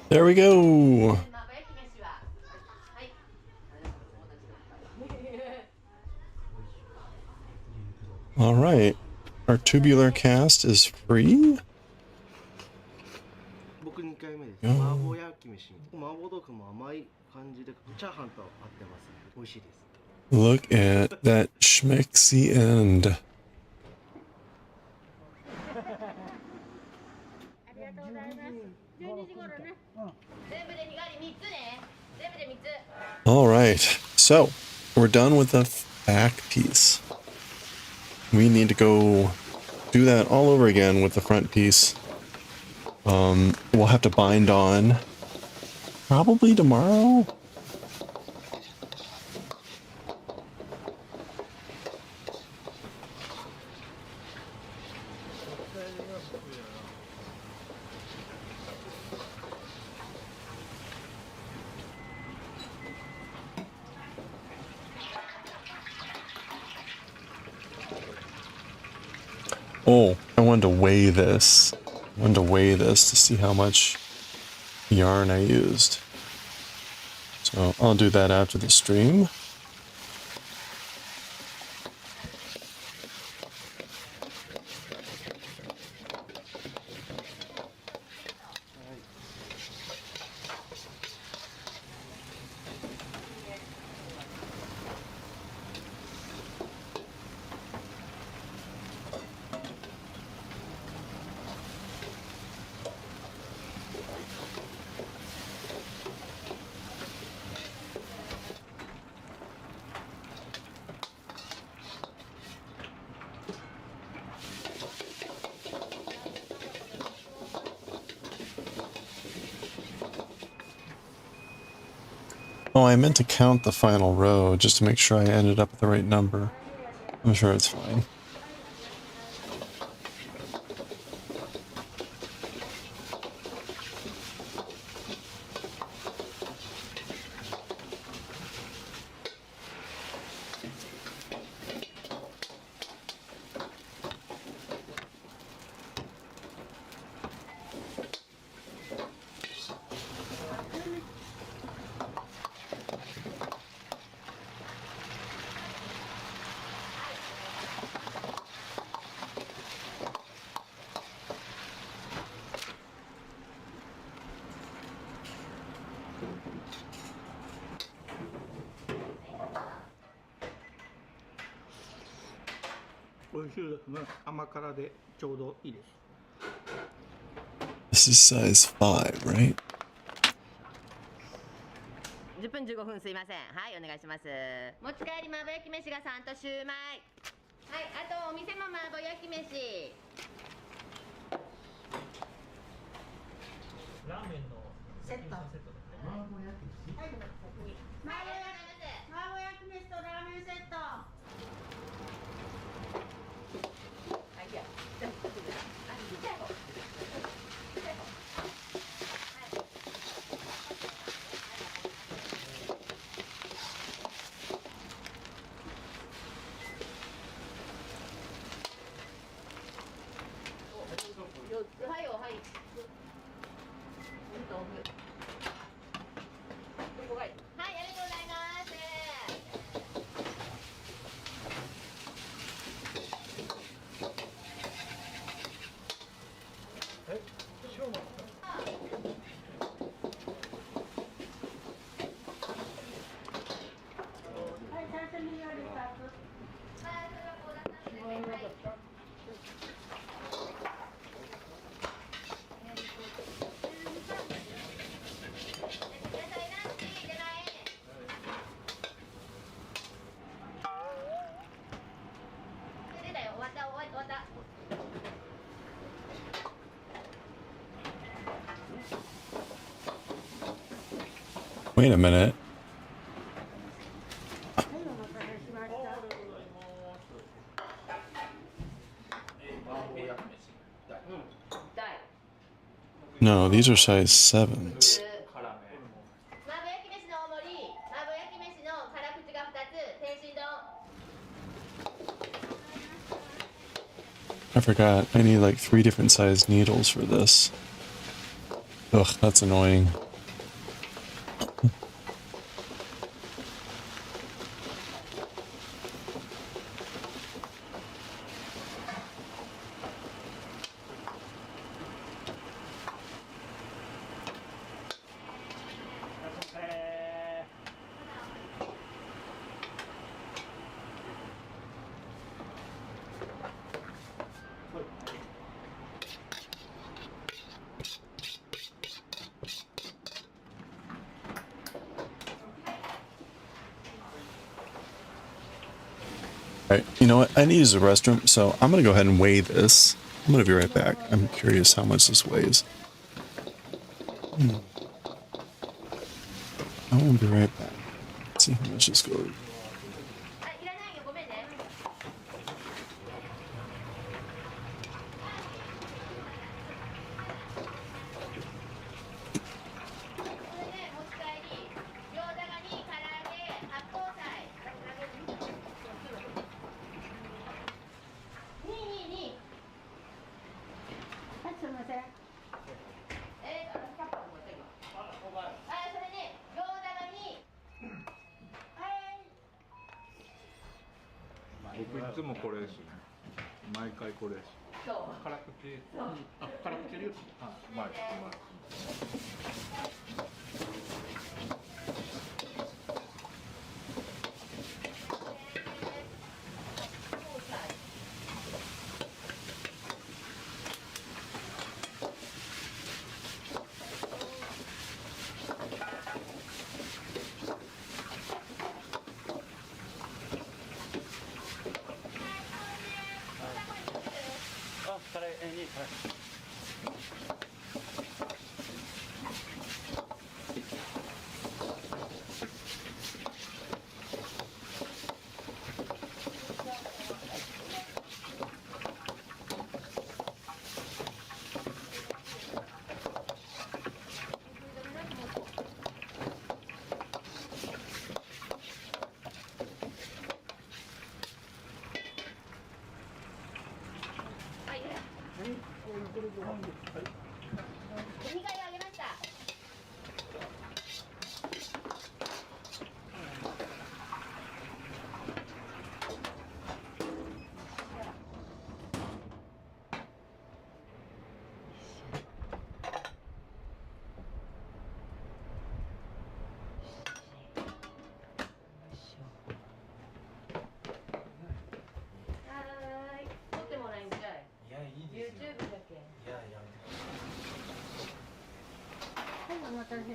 There we go. All right. Our tubular cast is free. Look at that schmexy end. All right, so we're done with the back piece. We need to go do that all over again with the front piece. We'll have to bind on probably tomorrow. Oh, I wanted to weigh this. I wanted to weigh this to see how much yarn I used. So I'll do that after the stream. Oh, I meant to count the final row just to make sure I ended up with the right number. I'm sure it's fine. This is size 5, right? 10分15分すいません。はい、お願いします。持ち帰り麻婆焼き飯が3とシューマイ。はい、あとお店も麻婆焼き飯。ラーメンのセット。麻婆焼き飯。はい、麻婆焼き飯とラーメンセット。はい、じゃあ。はいよ、はい。はい、ありがとうございます。Wait a minute. No, these are size 7s. I forgot. I need like 3 different size needles for this. Ugh, that's annoying. Alright, you know what? I need to use the restroom, so I'm gonna go ahead and weigh this. I'm gonna be right back. I'm curious how much this weighs. I will be right back. Let's see how much this goes. 5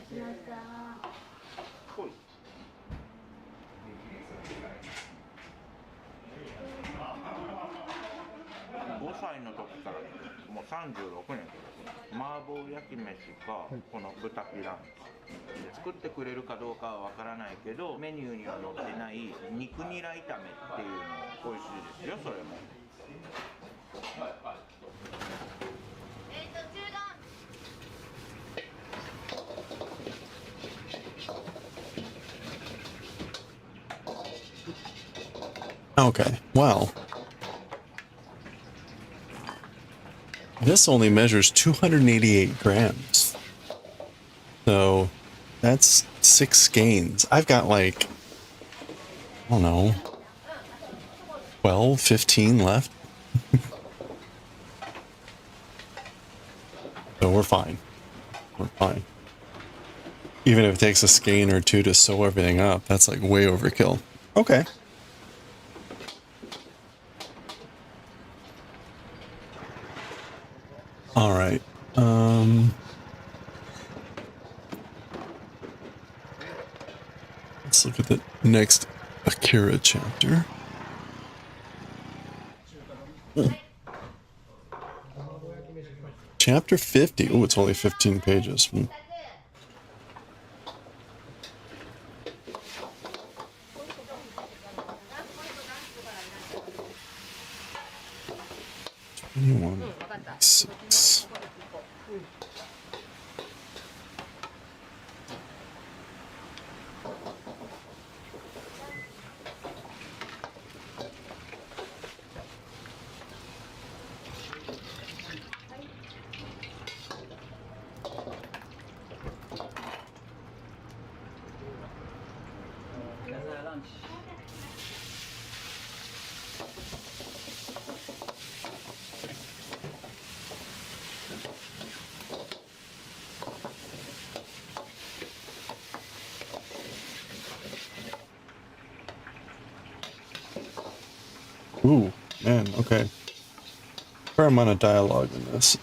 歳の時からもう36年麻婆焼き飯かこの豚ピラン作ってくれるかどうかはわからないけどメニューには載ってない肉ニラ炒めっていうの美味しいですよそれも。Okay, well. This only measures 288 grams. So that's 6 skeins. I've got like, I don't know, 12, 15 left. So we're fine. We're fine. Even if it takes a skein or two to sew everything up, that's like way overkill. Okay. All right. Let's look at the next Akira chapter. Chapter 50. Oh, it's only 15 pages. 21, 6. Ooh, man, okay. Fair amount of dialogue in this.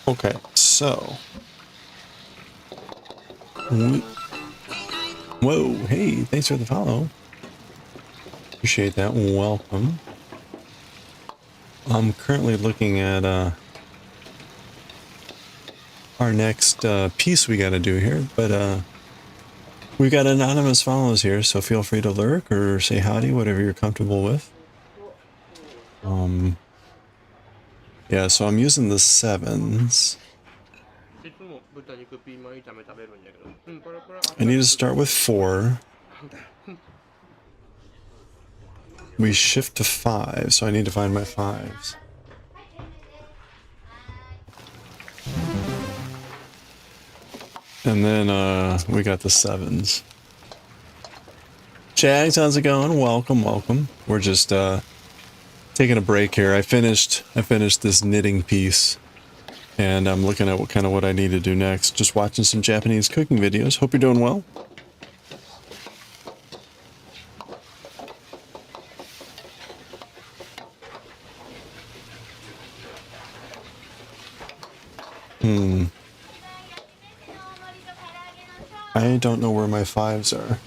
Okay, so. Whoa, hey, thanks for the follow. Appreciate that. Welcome. I'm currently looking at our next piece we got to do here, but we've got anonymous follows here, so feel free to lurk or say howdy, whatever you're comfortable with. Yeah, so I'm using the 7s. I need to start with 4. We shift to 5, so I need to find my 5s. And then we got the 7s. Jags, how's it going? Welcome, welcome. We're just taking a break here. I finished this knitting piece, and I'm looking at what I need to do next. Just watching some Japanese cooking videos. Hope you're doing well. I I don't know where my 5s are.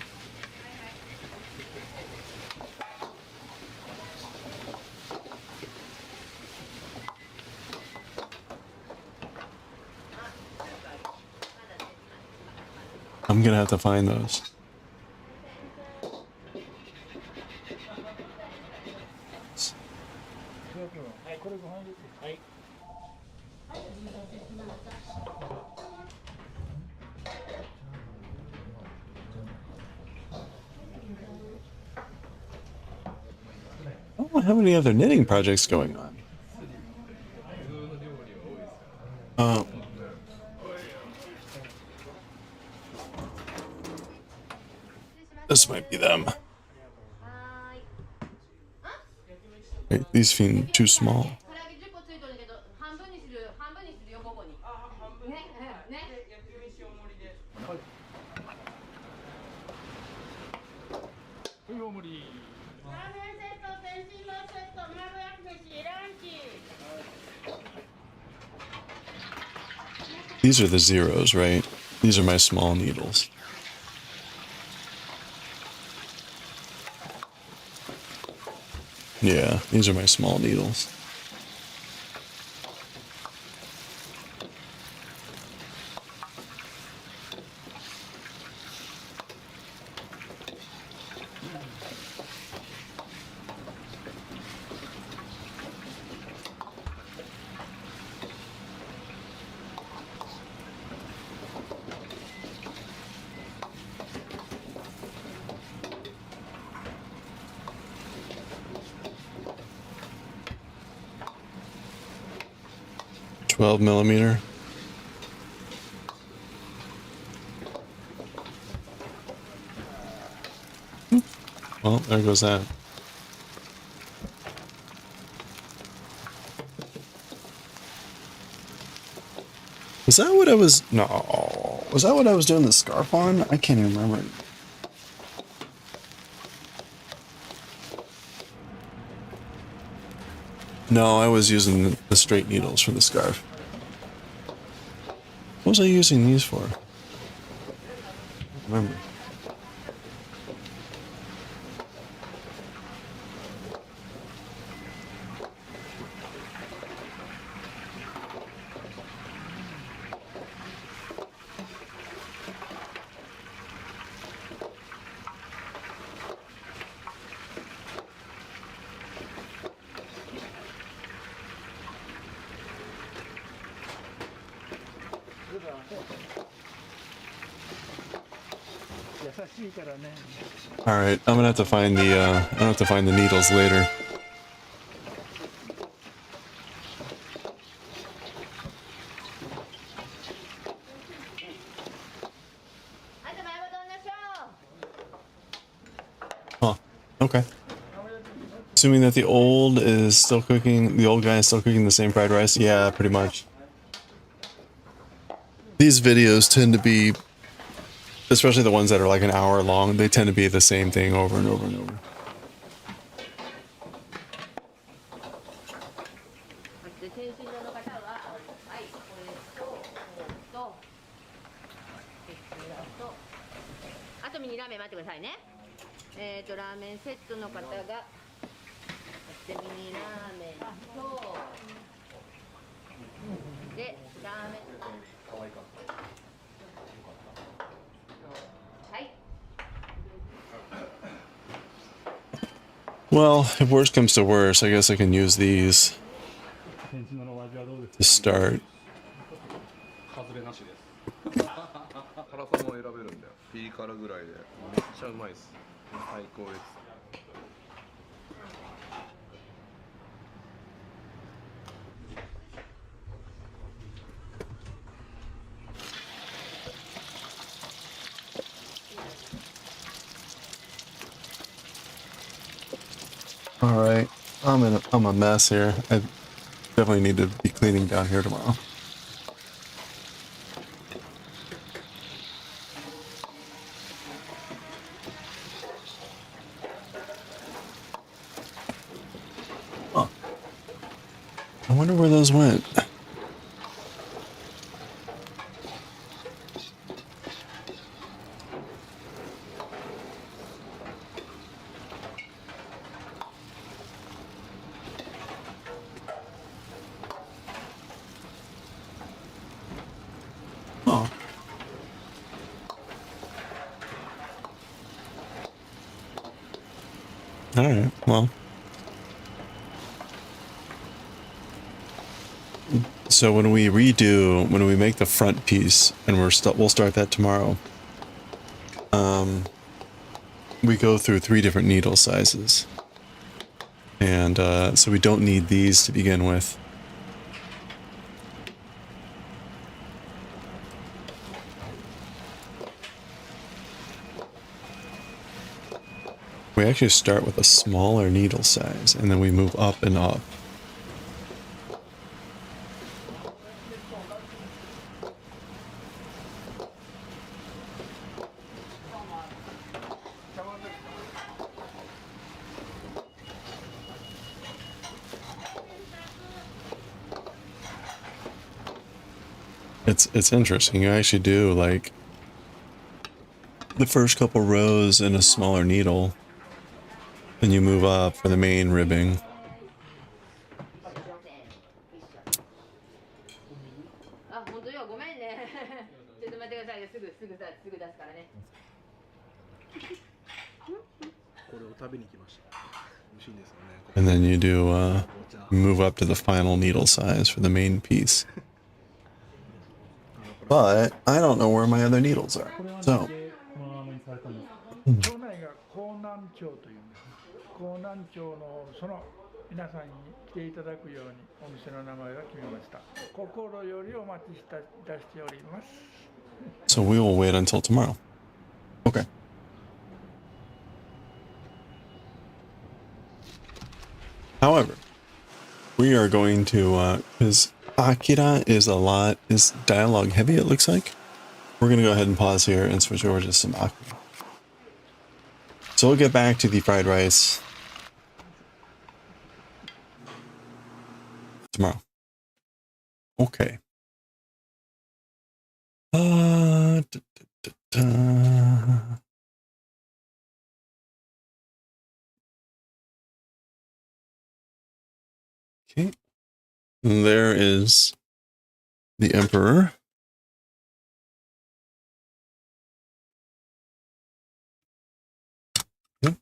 I'm gonna have to find those. I don't have any other knitting projects going on. This might be them. Wait, these seem too small. These are the zeros, right? These are my small needles. Yeah, these are my small needles. $12mm. Well, there goes that. Was that what I was... No. Was that what I was doing the scarf on? I can't even remember. No, I was using the straight needles for the scarf. What was I using these for? I don't remember. All right, I'm gonna have to find the. I'm gonna have to find the needles later. Huh. Okay. Assuming that the old is still cooking, the old guy is still cooking the same fried rice. Yeah, pretty much. These videos tend to be, especially the ones that are like an hour long, they tend to be the same thing over and over and over. Well, if worse comes to worse, I guess I can use these to start. 辛さも選べるんだよ。ピリ辛ぐらいでめっちゃうまいです。最高です。All right, I'm a mess here. I definitely need to be cleaning down here tomorrow. Huh. I wonder where those went. All right. Well, so when we make the front piece, and we'll start that tomorrow. We go through 3 different needle sizes, and so we don't need these to begin with. We actually start with a smaller needle size, and then we move up and up. It's interesting. You actually do like the first couple rows in a smaller needle, then you move up for the main ribbing. And then you do move up to the final needle size for the main piece. But I don't know where my other needles are. So 町内が江南町というんです。江南町のその皆さんに来ていただくようにお店の名前が決めました。心よりお待ちしております。So we will wait until tomorrow. Okay. However, we are going to, because Akira is dialogue heavy, it looks like. We're going to go ahead and pause here and switch over to some Akira. So we'll get back to the fried rice tomorrow. Okay. Da, da, da, da. Okay. And there is the Emperor. Yep.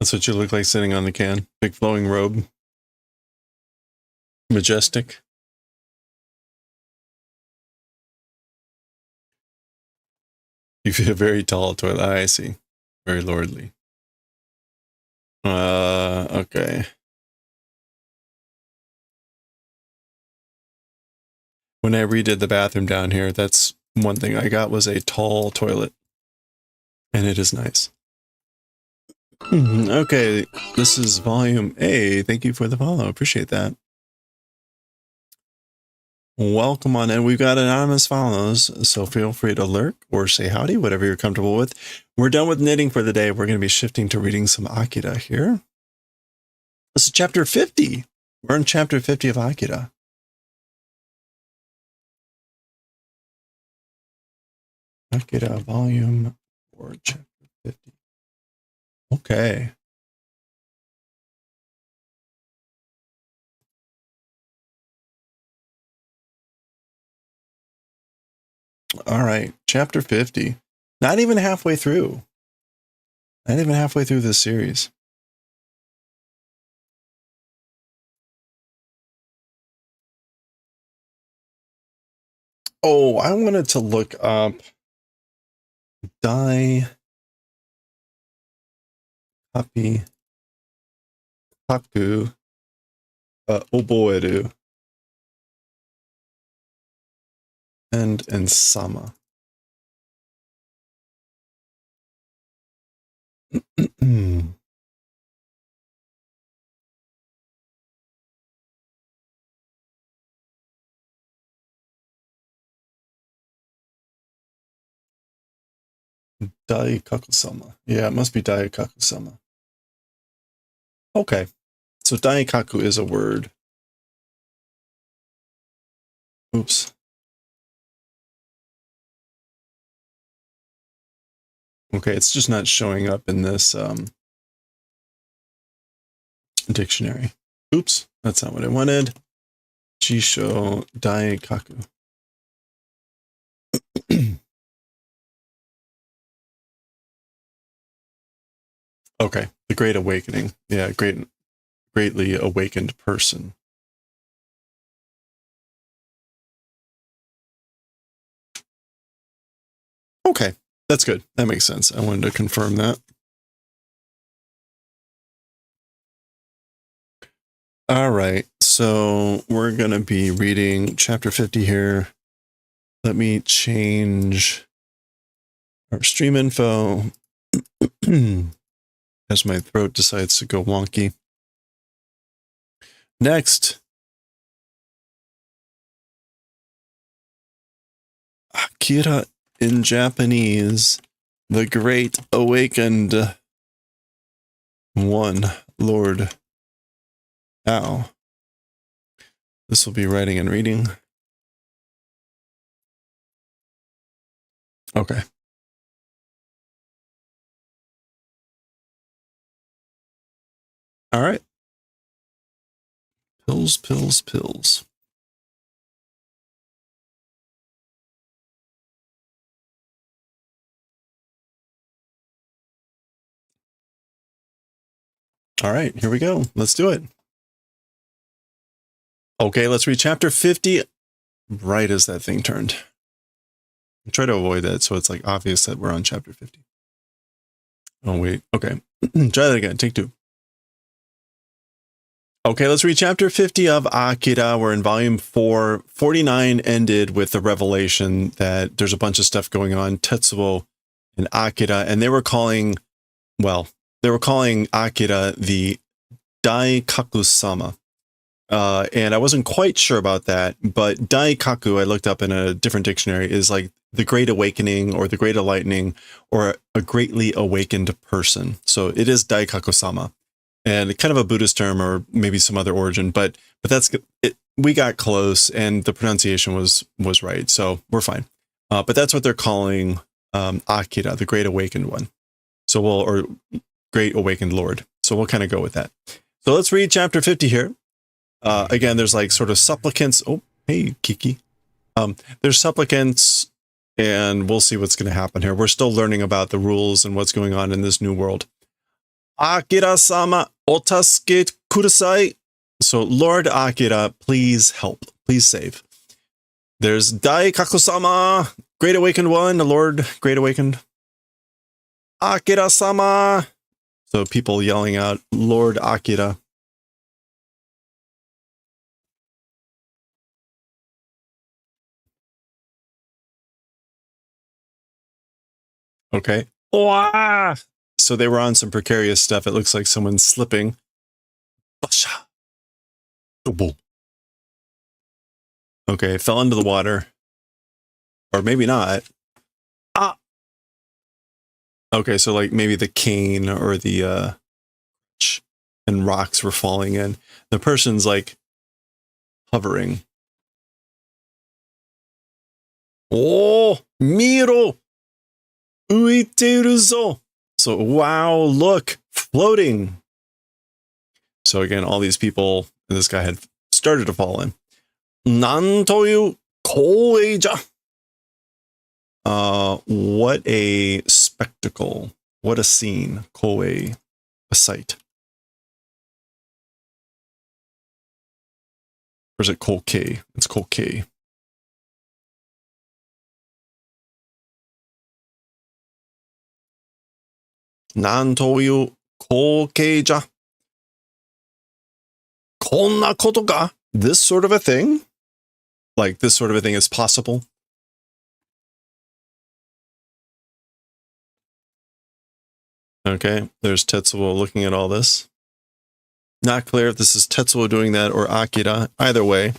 That's what you look like sitting on the can. Big flowing robe. Majestic. You feel very tall to it. I see. Very lordly. Okay. When I redid the bathroom down here, that's one thing I got was a tall toilet. And it is nice. Okay, this is volume A. Thank you for the follow. Appreciate that. Welcome on in. We've got anonymous follows, so feel free to lurk or say howdy, whatever you're comfortable with. We're done with knitting for the day. We're going to be shifting to reading some Akira here. This is chapter 50. We're in chapter 50 of Akira. Akira volume 4, chapter 50. Okay. All right, chapter 50. Not even halfway through. Not even halfway through this series. Oh, I wanted to look up Daioh Kaku Oboeru and Sama. Daikaku-sama. Yeah, it must be Daikaku-sama. Okay. So Daikaku is a word. Oops. Okay, it's just not showing up in this dictionary. Oops, that's not what I wanted. Jisho Daikaku. Okay, the Great Awakening. Yeah, greatly awakened person. Okay, that's good. That makes sense. I wanted to confirm that. All right, so we're going to be reading chapter 50 here. Let me change our stream info as my throat decides to go wonky. Next, Akira in Japanese, the Great Awakened One, Lord. Ow. This will be writing and reading. Okay. All right. Pills, pills, pills. All right, here we go. Let's do it. Okay, let's read chapter 50 right as that thing turned. I'll try to avoid that so it's like obvious that we're on chapter 50. Oh, wait. Okay. Try that again. Take two. Okay, let's read chapter 50 of Akira. We're in volume 4. 49 ended with the revelation that there's a bunch of stuff going on. Tetsuo and Akira, and they were calling Akira the Daikaku-sama. And I wasn't quite sure about that, but Daikaku, I looked up in a different dictionary, is like the Great Awakening or the Great Enlightening or a greatly awakened person. So it is Daikaku-sama. And kind of a Buddhist term or maybe some other origin, but that's it. We got close and the pronunciation was right. So we're fine. But that's what they're calling Akira, the Great Awakened One. So or Great Awakened Lord. So we'll kind of go with that. So let's read chapter 50 here. Again, there's like sort of supplicants. Oh, hey, Kiki. There's supplicants and we'll see what's going to happen here. We're still learning about the rules and what's going on in this new world. Akira-sama, otasuke kudasai. So, Lord Akira, please help. Please save. There's Daikaku-sama, Great Awakened One, the Lord Great Awakened. Akira-sama. So, people yelling out, Lord Akira. Okay. Wah! So they were on some precarious stuff. It looks like someone's slipping. Okay, fell into the water. Or maybe not. Ah! Okay, so like maybe the cane or the and rocks were falling in. The person's like hovering. Oh, miro! Uiteru zo! So, wow, look, floating. So again, all these people, this guy had started to fall in. Nan toyu koei ja. What a spectacle. What a scene. Koei, a sight. Or is it koukei? It's koukei. Nan toyu koukei ja. Konna koto ga? This sort of a thing? Like this sort of a thing is possible? Okay, there's Tetsuo looking at all this. Not clear if this is Tetsuo doing that or Akira. Either way.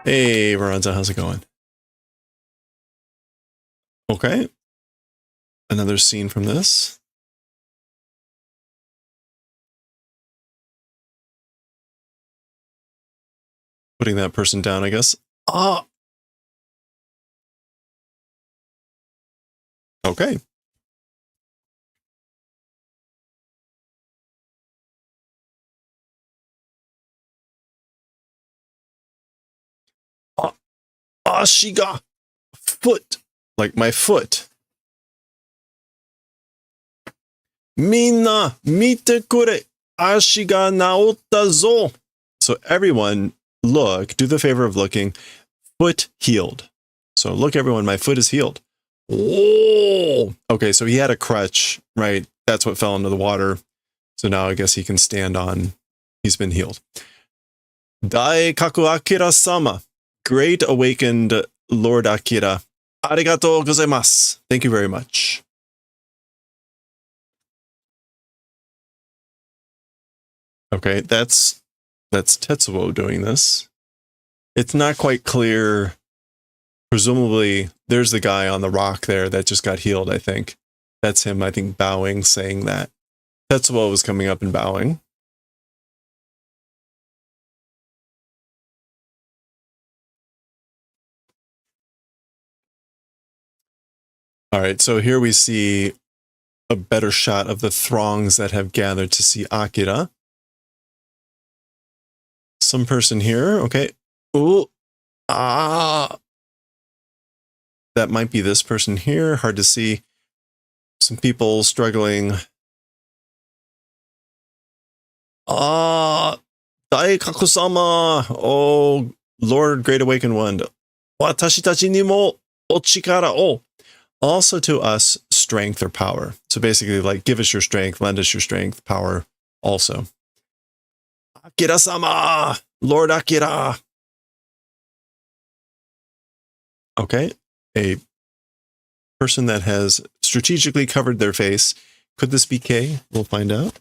Hey, Veranza, how's it going? Okay. Another scene from this. putting that person down, I guess. Ah. Okay. Ashiga. Foot. Like my foot. Minna, mite kure. Ashiga naotta zo. So everyone, look, do the favor of looking. Foot healed. So look, everyone, my foot is healed. Oh, okay, so he had a crutch, right? That's what fell into the water. So now I guess he can stand on. He's been healed. Daikaku Akira-sama. Great awakened Lord Akira. Arigatou gozaimasu. Thank you very much. Okay, that's Tetsuo doing this. It's not quite clear. Presumably, there's the guy on the rock there that just got healed, I think. That's him, I think, bowing, saying that. Tetsuo was coming up and bowing. All right, so here we see a better shot of the throngs that have gathered to see Akira. Some person here, okay. Ooh, ah. That might be this person here, hard to see. Some people struggling. Daikaku-sama! Oh, Lord Great Awakened One. Watashi tachi ni mo ochikara o. Also to us, strength or power. So basically, like, give us your strength, lend us your strength, power also. Akira-sama! Lord Akira! Okay, a person that has strategically covered their face. Could this be Kay? We'll find out.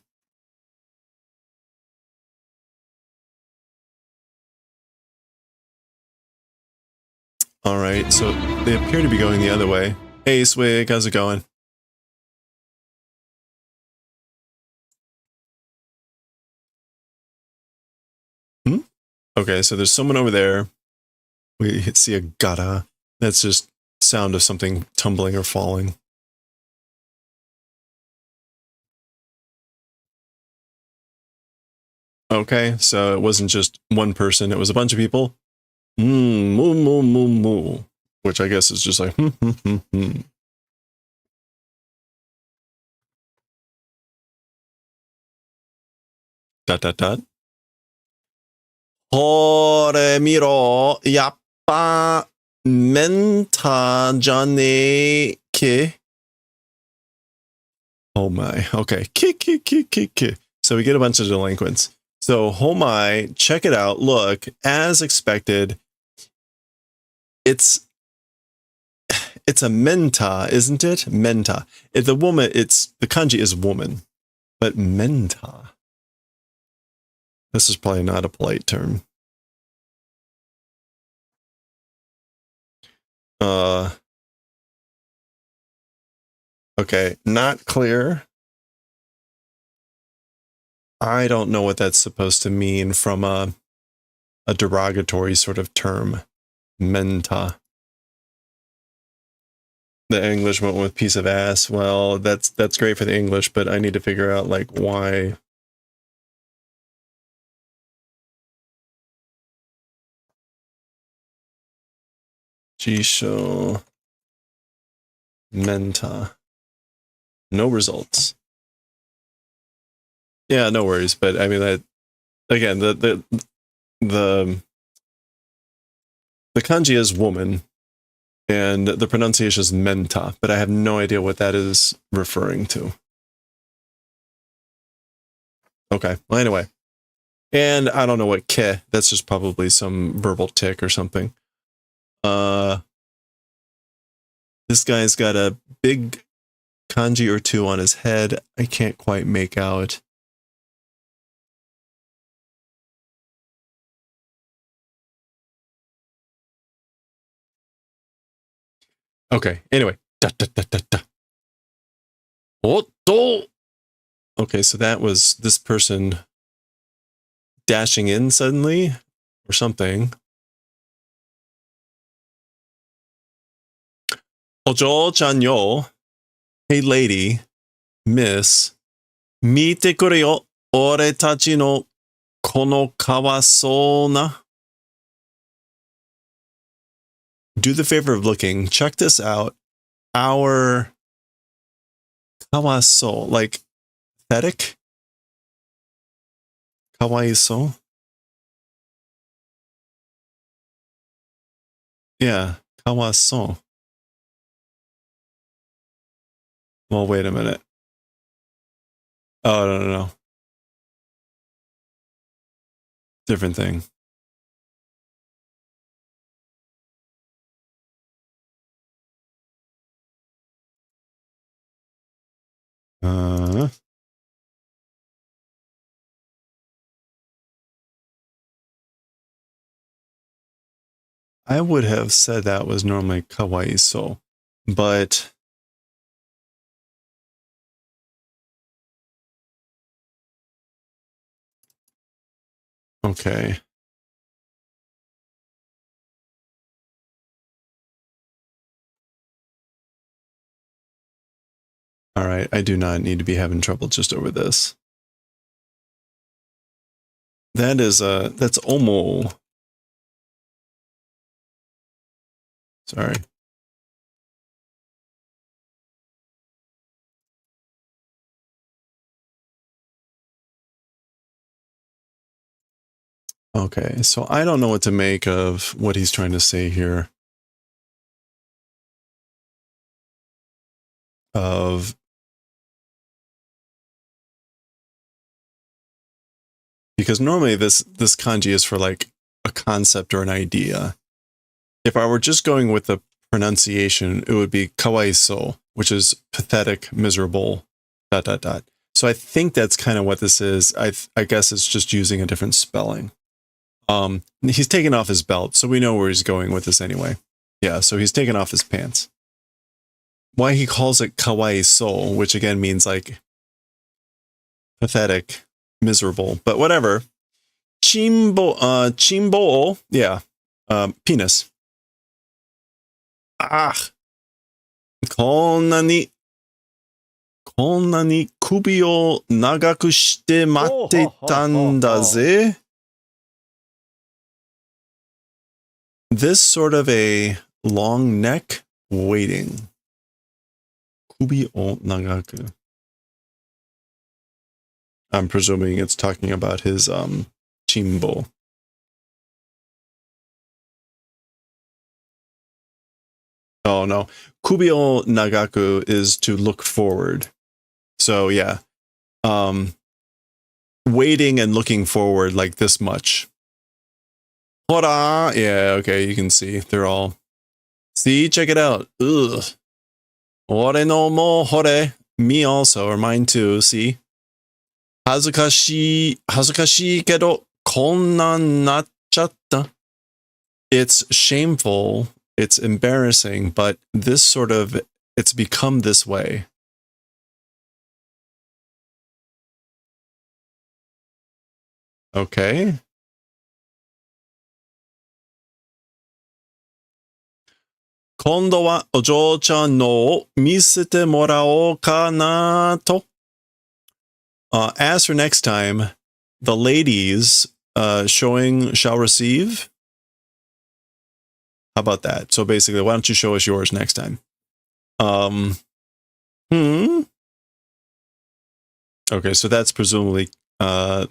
All right, so they appear to be going the other way. Hey, Swig, how's it going? Okay, so there's someone over there. We see a gata. That's just sound of something tumbling or falling. Okay, so it wasn't just one person, it was a bunch of people. Moo, moo, moo, moo. Which I guess is just like, Dot, dot, dot. Hore miro, yappa menta jane ke. Oh my, okay. Ki. So we get a bunch of delinquents. So Homai, check it out. Look, as expected, it's a menta, isn't it? Menta. If the woman, the kanji is woman, but menta. This is probably not a polite term. Okay, not clear. I don't know what that's supposed to mean from a derogatory sort of term. Menta. The English went with piece of ass. Well, that's great for the English, but I need to figure out like why. Jisho Menta. No results. Yeah, no worries. But I mean that again, the kanji is woman, and the pronunciation is menta, but I have no idea what that is referring to. Okay. Well, anyway, and I don't know what ke. That's just probably some verbal tick or something. This guy's got a big kanji or two on his head. I can't quite make out. Okay, anyway. Okay, so that was this person dashing in suddenly. or something. Ojo-chan yo. Hey lady, miss. Mite kure yo. Ore tachi no kono kawasou na. Do the favor of looking. Check this out. Our kawaso, like pathetic. Kawaiso. Yeah, kawaso. Well, wait a minute. Oh, no. Different thing. I would have said that was normally kawaiso, but okay. All right, I do not need to be having trouble just over this. That is that's omo. Sorry. Okay, so I don't know what to make of what he's trying to say here. Because normally this kanji is for like a concept or an idea. If I were just going with the pronunciation, it would be kawaiso, which is pathetic, miserable, ... So I think that's kind of what this is. I guess it's just using a different spelling. He's taken off his belt, so we know where he's going with this anyway. Yeah, so he's taken off his pants. Why he calls it kawaiso, which again means like pathetic, miserable, but whatever. Chimbo, yeah, penis. Ah, こんなに首を長くして待ってたんだぜ. This sort of a long neck waiting. 首を長く. I'm presuming it's talking about his chimbo. Oh no. Kubi o nagaku is to look forward. So yeah. Waiting and looking forward like this much. Hora! Yeah, okay, you can see. They're all... See? Check it out. Ugh. Ore no mo hore. Me also, or mine too. See? Hazukashii kedo konnan nachchatta. It's shameful, it's embarrassing, but this sort of, it's become this way. Okay. Kondo wa ojo-chan no o misete morao ka na to. As for next time, the ladies showing shall receive. How about that? So basically, why don't you show us yours next time? Okay, so that's presumably the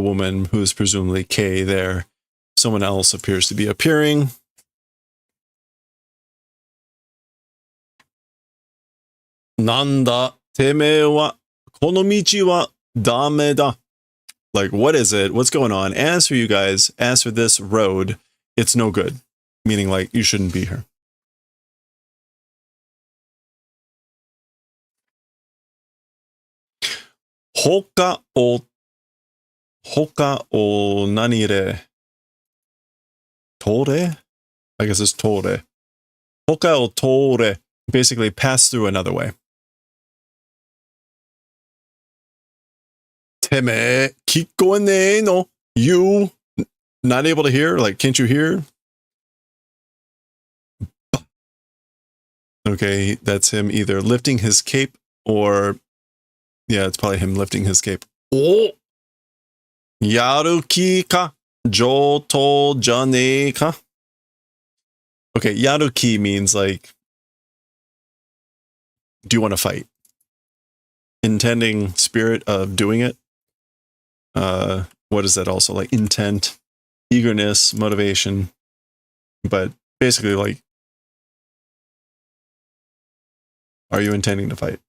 woman who is presumably Kay there. Someone else appears to be appearing. Nanda teme wa kono michi wa dame da. Like, what is it? What's going on? As for you guys, as for this road, it's no good. Meaning, like, you shouldn't be here. Hoka o nanire. Tore? I guess it's tore. Hoka o tore. Basically, pass through another way. Teme kikkoe no. You. Not able to hear? Like, can't you hear? Okay, that's him either lifting his cape or... Yeah, it's probably him lifting his cape. Oh! Yaruki ka? Joto jane ka? Okay, yaruki means like... Do you want to fight? Intending spirit of doing it. What is that also? Like intent, eagerness, motivation. But basically like, are you intending to fight?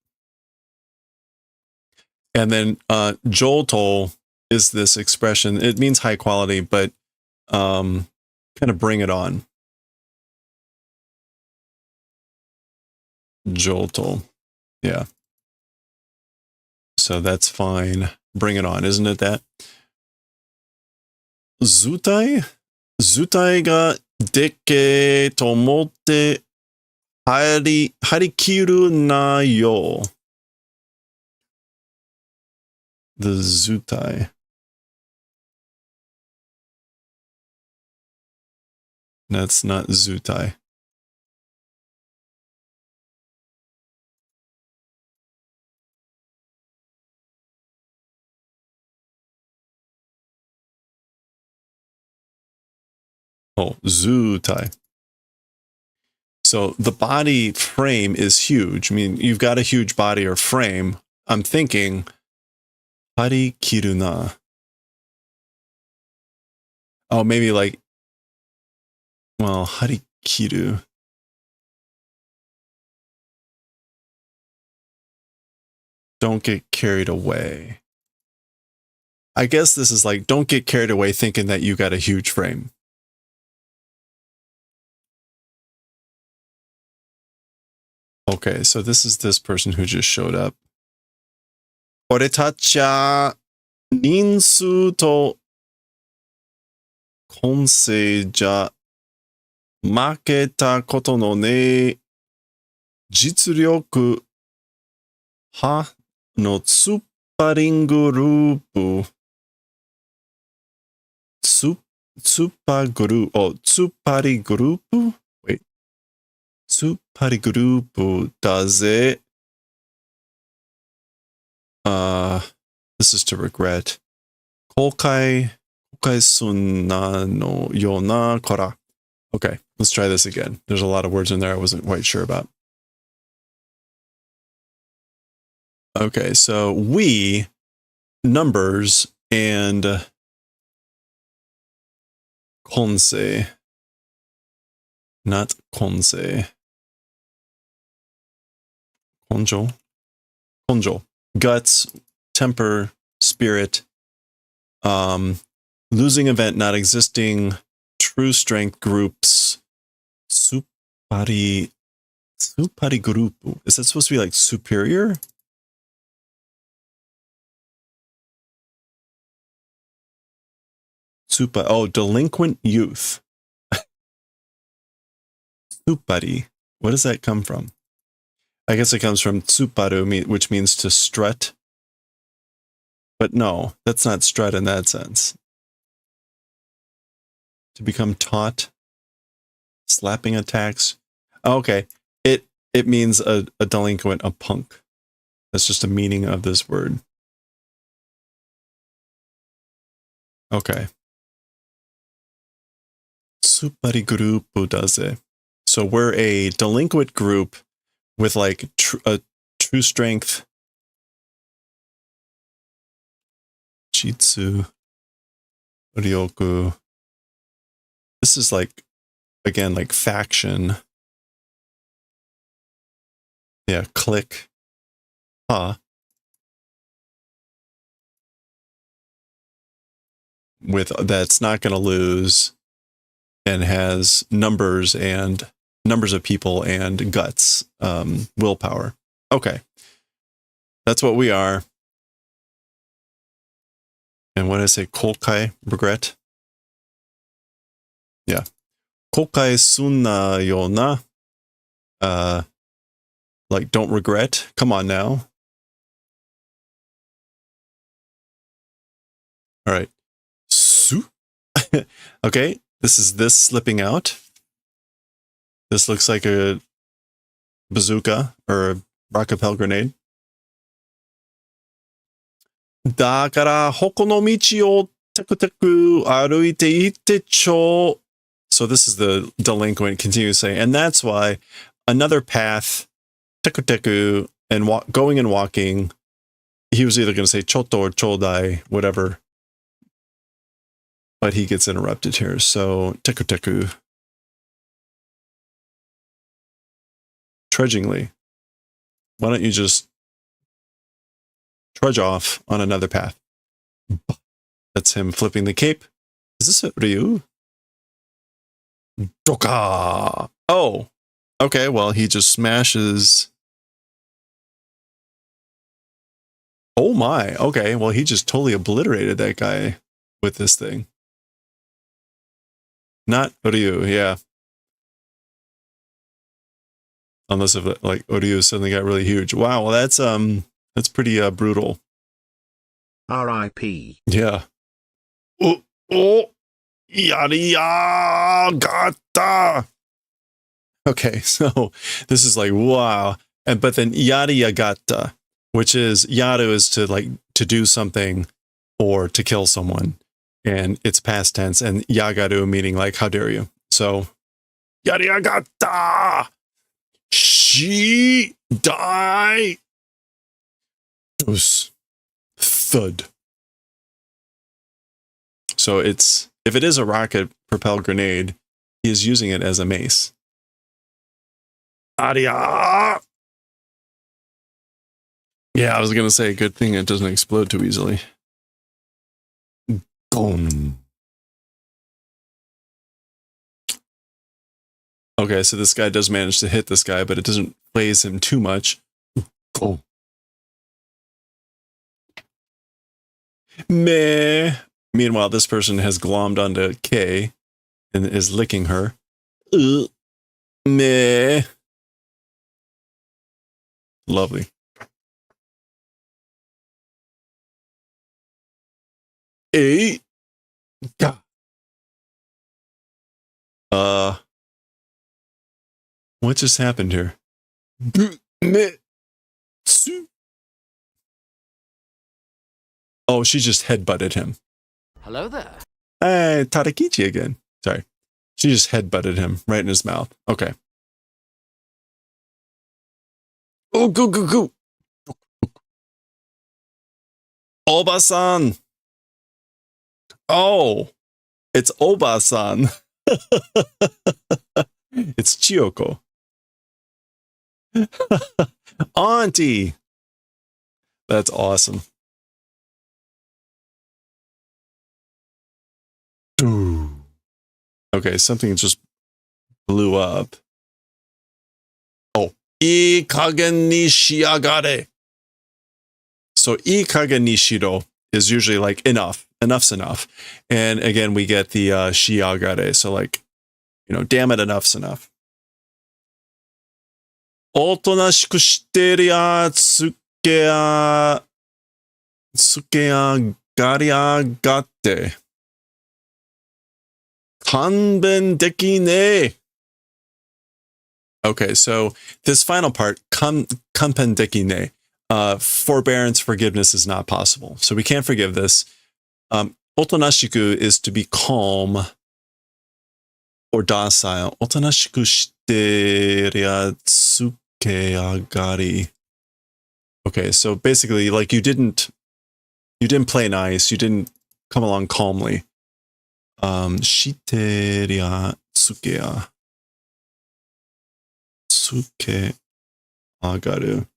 And then jolto is this expression. It means high quality, but kind of bring it on. Jolto. Yeah. So that's fine. Bring it on, isn't it that? Zutai? Zutai ga dekke to omotte harikiru na yo. The zutai. That's not zutai. Oh, zutai. So the body frame is huge. I mean, you've got a huge body or frame. I'm thinking harikiru na. Oh, maybe like, well, harikiru. Don't get carried away. I guess this is like, don't get carried away thinking that you got a huge frame. Okay, so this is this person who just showed up. Ore tacha ninsu to konsei ja maketa koto no ne jitsuryoku ha no tsupparingu rupu. Tsuppari grupu? Wait. Tsuppari grupu daze. This is to regret. Kokai sunna no yona kora. Okay, let's try this again. There's a lot of words in there I wasn't quite sure about. Okay, so we, numbers, and konsei. Not konsei. Konjo. Konjo. Guts, temper, spirit. Losing event, not existing. True strength groups. Tsuppari grupu. Is that supposed to be like superior? Oh, delinquent youth. Tsuppari. What does that come from? I guess it comes from tsupparu, which means to strut. But no, that's not strut in that sense. To become taut. Slapping attacks. Oh, okay. It means a delinquent, a punk. That's just the meaning of this word. Okay. Tsuppari grupu daze. So we're a delinquent group with like a true strength. Jitsu. Ryoku. This is like, again, like faction. Yeah, click. With that's not going to lose and has numbers of people and guts, willpower. Okay. That's what we are. And what did I say? Kokai, regret? Yeah. Kokai sunna yona. Like, don't regret. Come on now. All right. Okay, this is this slipping out. This looks like a bazooka or a rocket-propelled grenade. だから他の道をテクテク歩いていってちょう. So this is the delinquent continues saying, and that's why another path, teku teku, and going and walking, he was either going to say choto or chodai, whatever. But he gets interrupted here. So teku teku. Trudgingly. Why don't you just trudge off on another path? That's him flipping the cape. Is this a Ryu? Doka! Oh, okay, well, he just smashes. Oh my, okay, well, he just totally obliterated that guy with this thing. Not Ryu, yeah. Unless if like Ryu suddenly got really huge. Wow, well, that's pretty brutal. R.I.P. Yeah. Oh, Yagata. Okay, so this is like wow, but then Yagata, which is yaru is to do something or to kill someone, and it's past tense, and yagaru meaning like how dare you. So Yagata, she die. Thud. So if it is a rocket propelled grenade, he is using it as a mace. Aria! Yeah, I was going to say, good thing it doesn't explode too easily. Boom. Okay, so this guy does manage to hit this guy, but it doesn't phase him too much. Boom. Meh. Meanwhile, this person has glommed onto K and is licking her. Meh. Lovely. Eight. What just happened here? Oh, she just headbutted him. Hello there. Hey, Tadakichi again. Sorry. She just headbutted him right in his mouth. Okay. Oh, go, go, go. Oba-san. Oh, it's Oba-san. It's Chiyoko. Auntie. That's awesome. Okay, something just blew up. Oh, ikagen ni shiagare. So ikagen ni shiro is usually like enough. Enough's enough. And again, we get the shiagare. So like, damn it, enough's enough. Otonashiku shite ya tsukeya gariagate. Kanben dekine. Okay, so this final part, kanben dekine, forbearance, forgiveness is not possible. So we can't forgive this. Otonashiku is to be calm or docile. Otonashiku shite ya tsukeagari. Okay, so basically, like you didn't play nice. You didn't come along calmly. Shiteria tsukeya. Tsuke agaru.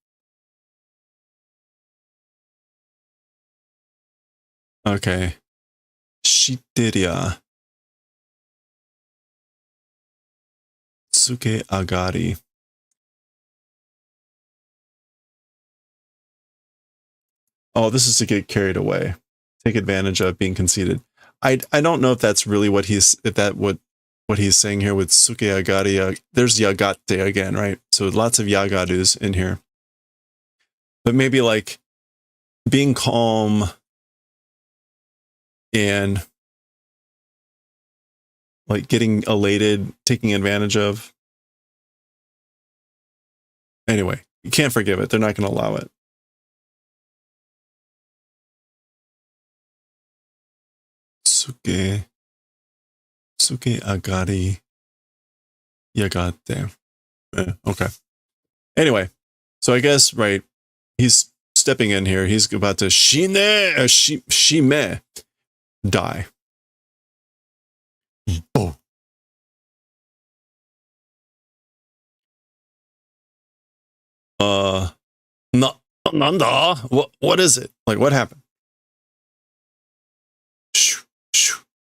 Okay. Shiteria. Tsuke agari. Oh, this is to get carried away. Take advantage of being conceited. I don't know if that's really what he's saying here with Suke Agari. There's Yagate again, right? So lots of Yagadus in here. But maybe like being calm and like getting elated, taking advantage of. Anyway, you can't forgive it. They're not going to allow it. Suke agari yagate. Okay. Anyway, so I guess, right, he's stepping in here. He's about to shime, die. Oh. Nanda? What is it? Like, what happened?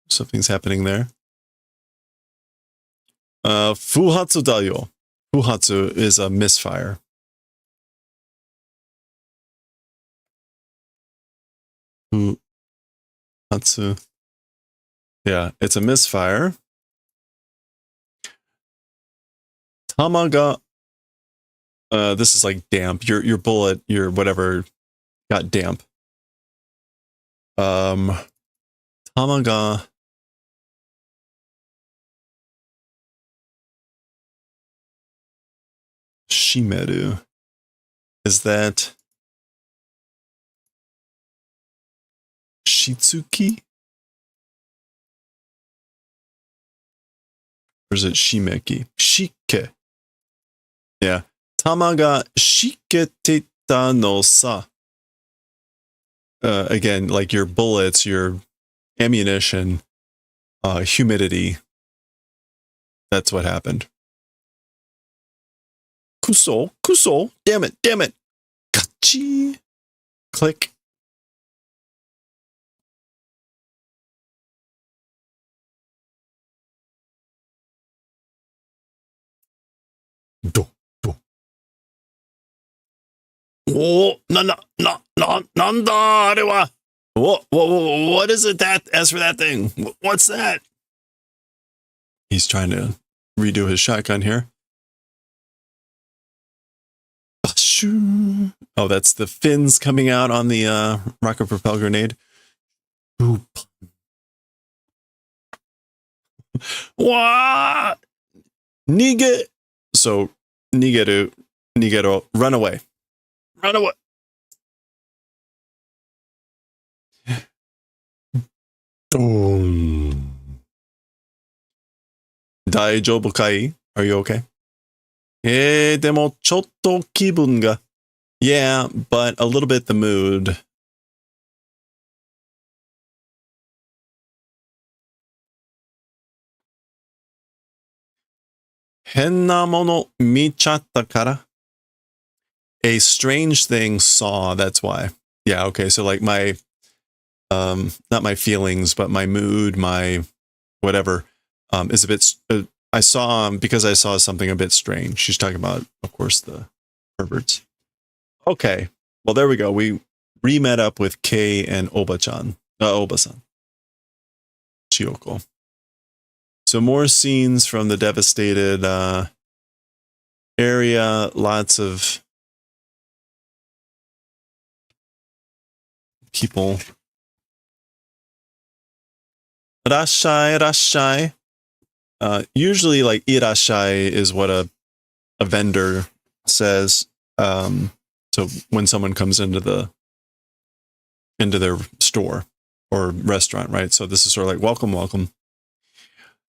Something's happening there. Fuhatsu Daioh. Fuhatsu is a misfire. Fuhatsu. Yeah, it's a misfire. Tamaga. This is like damp. Your bullet, your whatever, got damp. Tamaga. Shimeru. Is that Shitsuki? Or is it Shimeki? Shike. Yeah. Tamaga shiketeta no sa. Again, like your bullets, your ammunition, humidity. That's what happened. Kuso. Damn it. Gachi. Click. Do. Oh, nanda, arewa. What is it that, as for that thing? What's that? He's trying to redo his shotgun here. Oh, that's the fins coming out on the rocket propel grenade. Oop. Wah! Nige. So, nigeru, run away. Run away. Daijoubu kai? Are you okay? でもちょっと気分が. Yeah, but a little bit the mood. Henna mono michatta kara. A strange thing saw, that's why. Yeah, okay, so like my, not my feelings, but my mood, my whatever, is a bit, I saw, because I saw something a bit strange. She's talking about, of course, the perverts. Okay, well, there we go. We re-met up with Kei and Oba-san. Chiyoko. So more scenes from the devastated area. Lots of people. Rashai. Usually, like irashai is what a vendor says. So when someone comes into their store or restaurant, right? So this is sort of like welcome.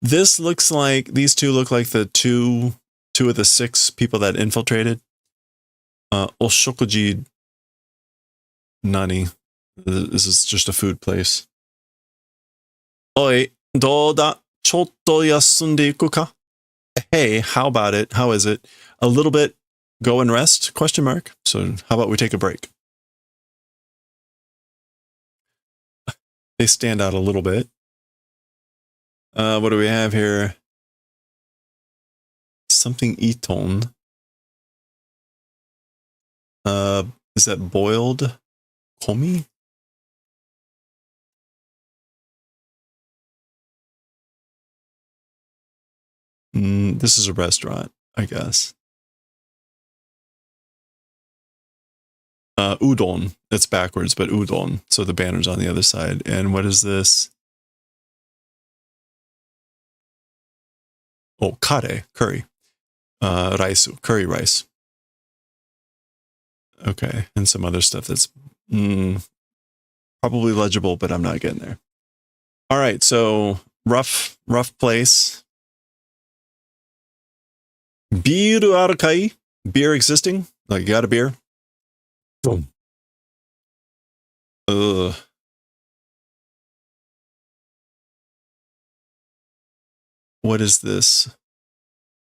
This looks like, these two look like the two of the 6 people that infiltrated. Oshokuji Nani. This is just a food place. Oi, doda chotto yasunde iku ka? Hey, how about it? How is it? A little bit go and rest? Question mark. So how about we take a break? They stand out a little bit. What do we have here? Something iton. Is that boiled komi? This is a restaurant, I guess. Udon. It's backwards, but udon. So the banner's on the other side. And what is this? Oh, kare, curry. Rice, curry rice. Okay, and some other stuff that's probably legible, but I'm not getting there. All right, so rough place. Biru aru kai? Beer existing? Like, you got a beer? Boom. Ugh. What is this?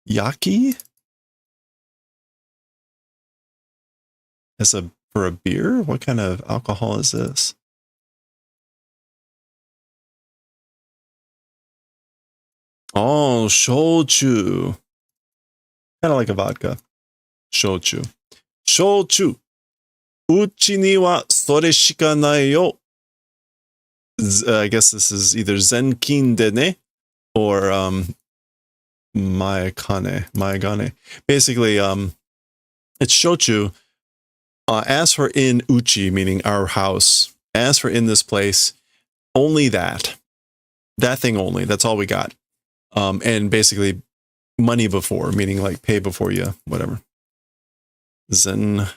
Yaki? For a beer? What kind of alcohol is this? Oh, shochu. Kind of like a vodka. Shochu. Shochu. Uchi ni wa sore shika nai yo. I guess this is either zenkin de ne or maegane. Basically, it's shochu. As for in uchi, meaning our house, as for in this place, only that thing only. That's all we got. And basically money before, meaning like pay before you, whatever. Zenkin.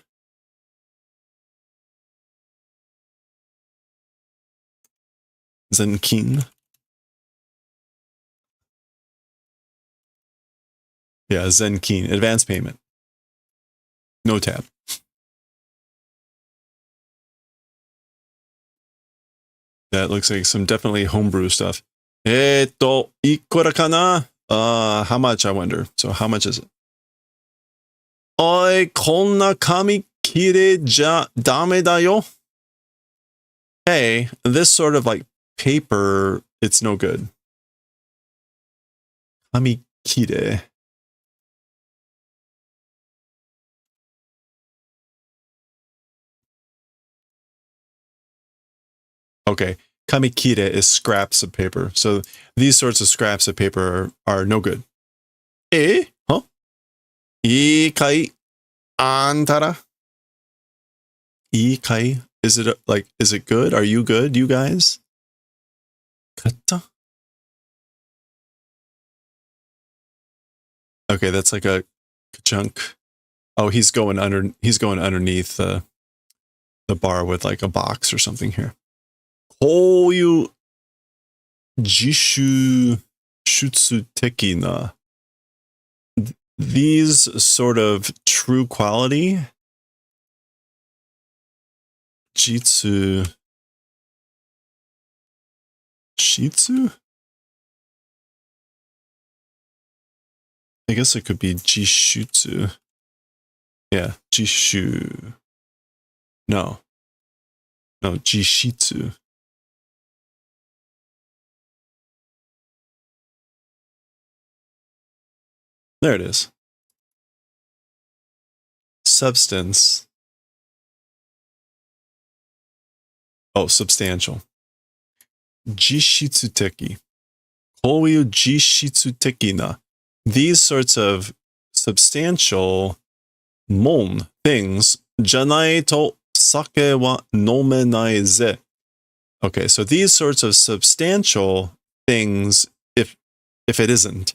Yeah, zenkin, advance payment. No tab. That looks like some definitely homebrew stuff. Ikura kana? How much, I wonder? So how much is it? Oi, konna kami kire ja dame da yo? Hey, this sort of like paper, it's no good. Kami kire. Okay, kamikire is scraps of paper. So these sorts of scraps of paper are no good. Huh? Ikai antara? Ikai? Is it good? Are you good, you guys? Kata? Okay, that's like a chunk. Oh, he's going underneath the bar with like a box or something here. こういう自主出的な these sort of true quality 実 I guess it could be 自出 yeah 自主 no 自出 There it is. Substance. Oh, substantial. Jishitsuteki. Koyu jishitsuteki na. These sorts of substantial mon things. Janai to sake wa nomenai ze. Okay, so these sorts of substantial things, if it isn't.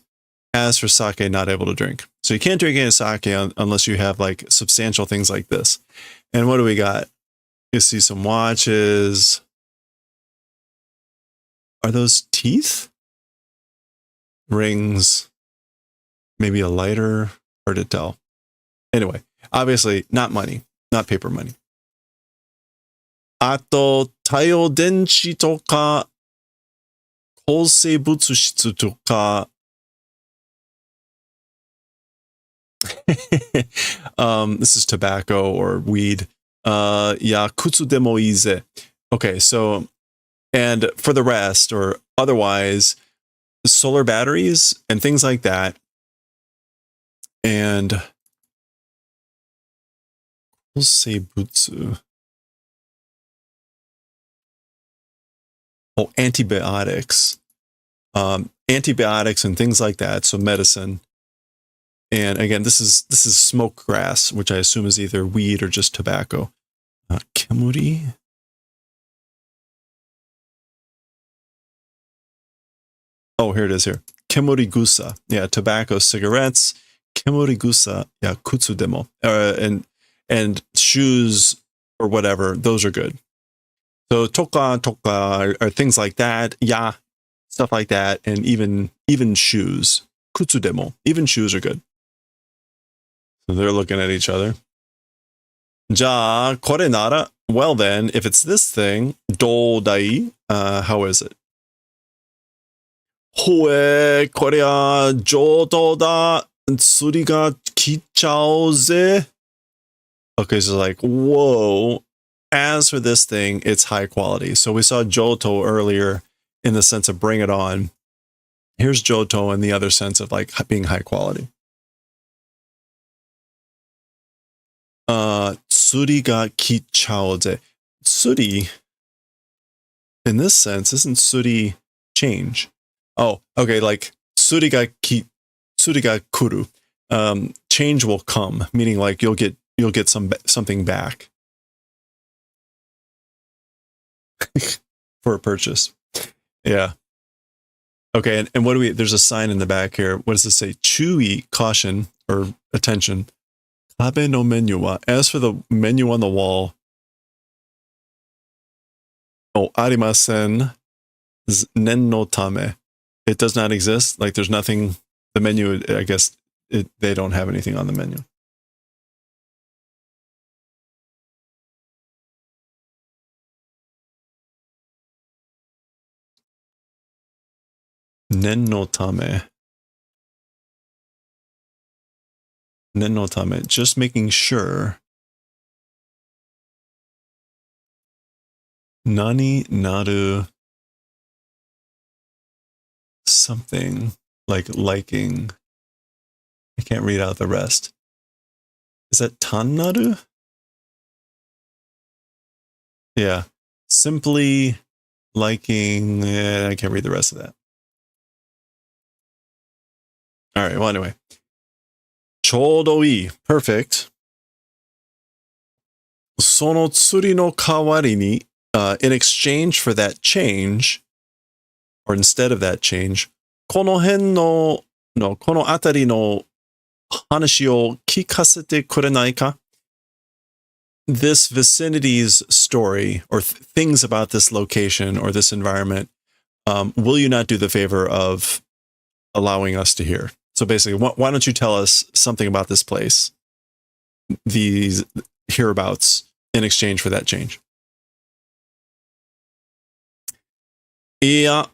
As for sake, not able to drink. So you can't drink any sake unless you have like substantial things like this. And what do we got? You see some watches. Are those teeth? Rings. Maybe a lighter. Hard to tell. Anyway, obviously not money. Not paper money. Ato, taiyo denshi to ka, kousei butsu shitsu to ka, this is tobacco or weed. Ya kutsu demo ize. Okay, so, and for the rest or otherwise, solar batteries and things like that. And we'll say butsu. Oh, antibiotics. Antibiotics and things like that. So medicine. And again, this is smoke grass, which I assume is either weed or just tobacco. Kemuri. Oh, here it is here. kemurigusa. Yeah, tobacco, cigarettes. Kemurigusa, yeah, kutsu demo. And shoes or whatever, those are good. So toka are things like that. Yeah, stuff like that. And even shoes. Kutsu demo. Even shoes are good. So they're looking at each other. Ja, kore nara. Well then, if it's this thing, dodai, how is it? Hoe, korea, jodo da, tsuri ga kichao ze. Okay, so like, whoa. As for this thing, it's high quality. So we saw Johto earlier in the sense of bring it on. Here's Johto in the other sense of like being high quality. Tsuri ga kichao ze. Tsuri, in this sense, isn't tsuri change? Oh, okay, like tsuri ga kuru. Change will come, meaning like you'll get something back for a purchase. Yeah. Okay, and what do we, there's a sign in the back here. What does it say? Chui, caution, or attention. Kabe no menu wa. As for the menu on the wall, oh, arimasen nen no tame. It does not exist. Like there's nothing, the menu, I guess they don't have anything on the menu. Nen no tame. Nen no tame. Just making sure. Nani naru something like liking. I can't read out the rest. Is that tan naru? Yeah. Simply liking. I can't read the rest of that. All right. Well, anyway. Chodoi. Perfect. Sono tsuri no kawari ni, in exchange for that change, or instead of that change, kono atari no hanashi o kikasete kurenai ka? This vicinity's story, or things about this location or this environment, will you not do the favor of allowing us to hear? So basically, why don't you tell us something about this place, these hereabouts, in exchange for that change? Iya,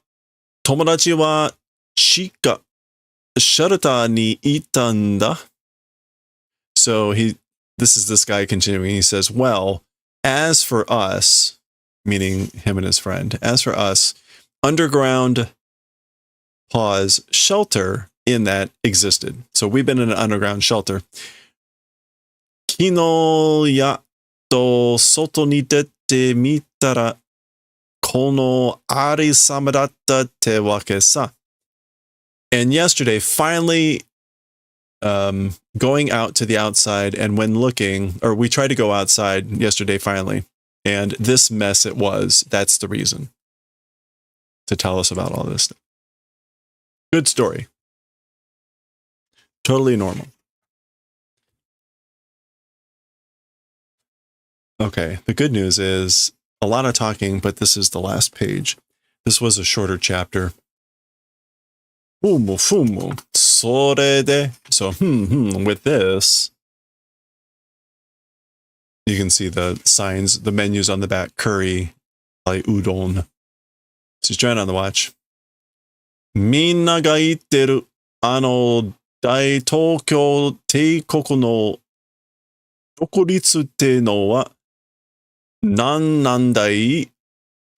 tomodachi wa chika shelter ni ita nda. So this is this guy continuing. He says, well, as for us, meaning him and his friend, as for us, underground pause shelter in that existed. So we've been in an underground shelter. Kino ya to soto ni dette mitara kono ari-sama datta te wake sa. And yesterday, finally, going out to the outside, and when looking, or we tried to go outside yesterday finally, and this mess it was. That's the reason to tell us about all this stuff. Good story. Totally normal. Okay, the good news is a lot of talking, but this is the last page. This was a shorter chapter. Fumu, fumu, sorede. So, with this, you can see the signs, the menus on the back. Curry, like udon. She's trying on the watch. Minna ga itteru, dai Tokyo teikoku no dokuritsu te no wa nan nandai.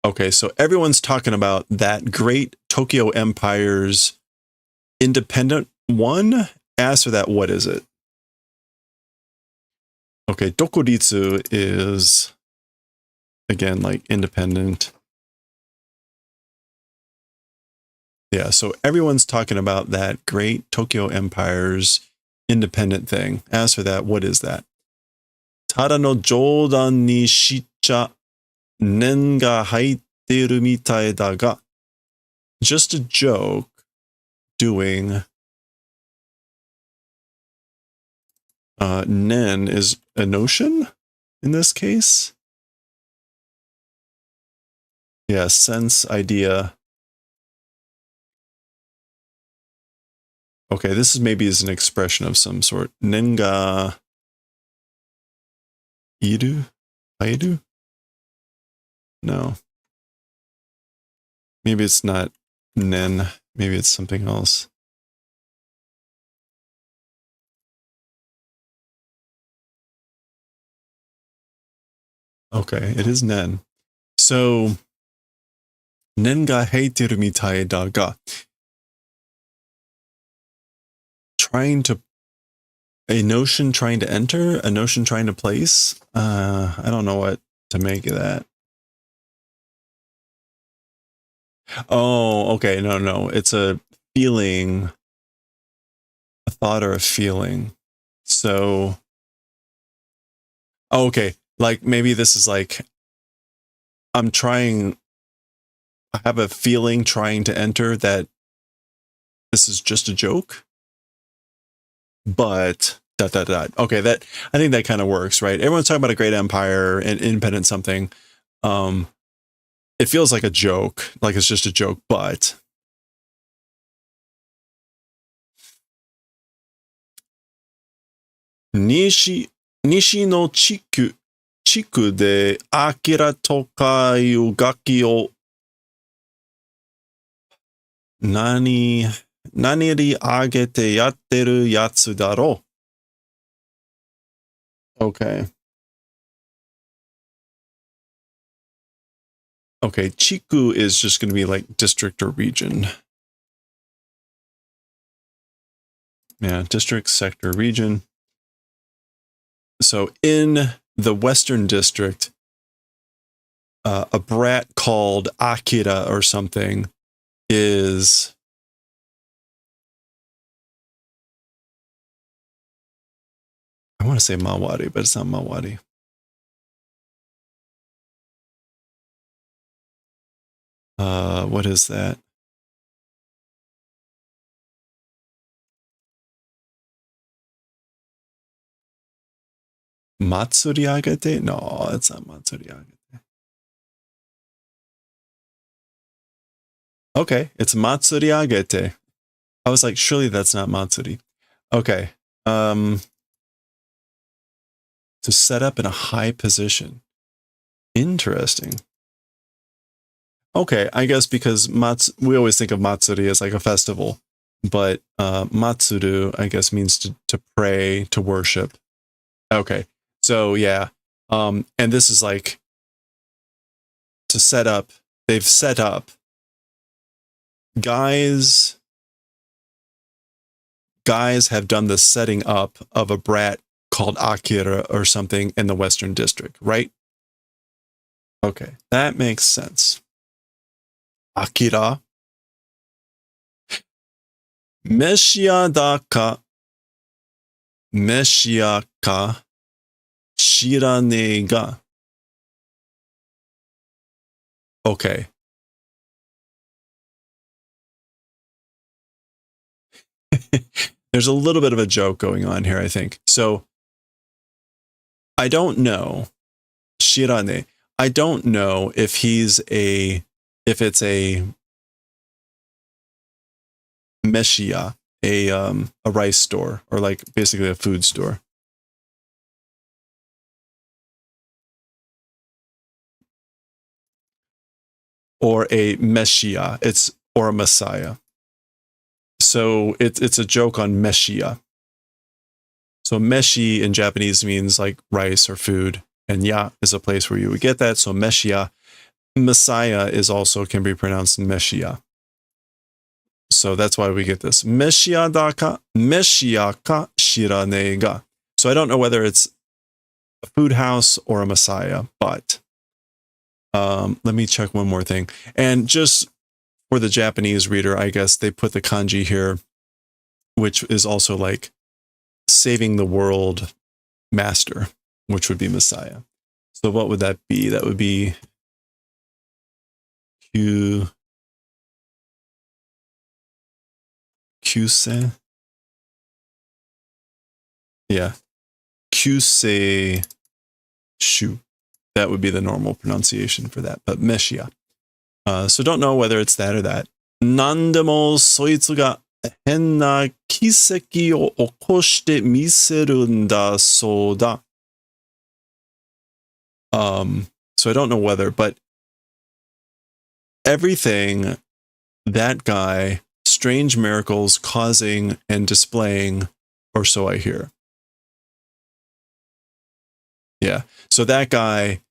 Okay, so everyone's talking about that great Tokyo Empire's independent one. As for that, what is it? Okay, dokuritsu is, again, like independent. Yeah, so everyone's talking about that great Tokyo Empire's independent thing. As for that, what is that? Tada no jodan ni shicha nen ga haitteru mitai da ga. Just a joke. doing. Nen is a notion in this case. Yeah, sense, idea. Okay, this is maybe as an expression of some sort. Nen ga iru? Airu? No. Maybe it's not nen. Maybe it's something else. Okay, it is nen. So, nen ga heiteru mitai da ga. Trying to, a notion trying to enter, a notion trying to place. I don't know what to make of that. Oh, okay. No. It's a feeling, a thought or a feeling. So, oh, okay. Like maybe this is like, I have a feeling trying to enter that this is just a joke. But dot. Okay, that I think that kind of works, right? Everyone's talking about a great empire and independent something. It feels like a joke, like it's just a joke, but Nishi no chiku de Akira tokai gaki o nani ri agete yatteru yatsu daro. Okay. Okay, chiku is just going to be like district or region. Yeah, district, sector, region. So in the Western District, a brat called Akira or something is... I want to say Mawari, but it's not Mawari. What is that? Matsuri Agate? No, it's not Matsuri Agate. Okay, it's Matsuri Agate. I was like, surely that's not Matsuri. Okay. To set up in a high position. Interesting. Okay, I guess because we always think of Matsuri as like a festival, but Matsuru, I guess, means to pray, to worship. Okay, so yeah, and this is like to set up. They've set up guys have done the setting up of a brat called Akira or something in the Western District, right? Okay, that makes sense. Akira. Meshia ka shirane ga. Okay. There's a little bit of a joke going on here, I think. So, I don't know. Shirane. I don't know if it's a Meshia, a rice store, or like basically a food store. Or a Meshia, or a Messiah. So it's a joke on Meshia. So Meshi in Japanese means like rice or food, and ya is a place where you would get that. So Meshia. Messiah is also can be pronounced Meshia. So that's why we get this. Meshia ka shirane ga. So I don't know whether it's a food house or a Messiah, but let me check one more thing. And just for the Japanese reader, I guess they put the kanji here, which is also like saving the world master, which would be Messiah. So what would that be? That would be Q. Kyusei. Yeah. Kyusei shu. That would be the normal pronunciation for that, but Meshia. So don't know whether it's that or that. Nandemo soitsu ga henna kiseki o okoshite miseru nda so da. So I don't know whether, but everything that guy, strange miracles causing and displaying, or so I hear. Yeah. So that guy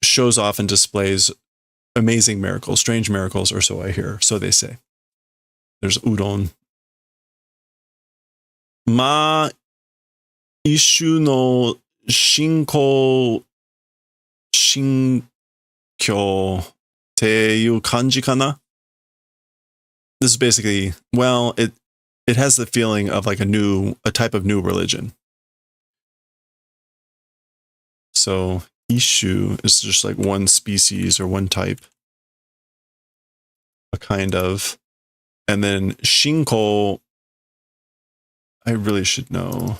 shows off and displays amazing miracles, strange miracles, or so I hear. So they say. There's udon. Ma ishu no shinko shinkyo te yu kanji kana? This is basically, well, it has the feeling of like a type of new religion. So Ishu is just like one species or one type, a kind of. And then Shinko, I really should know.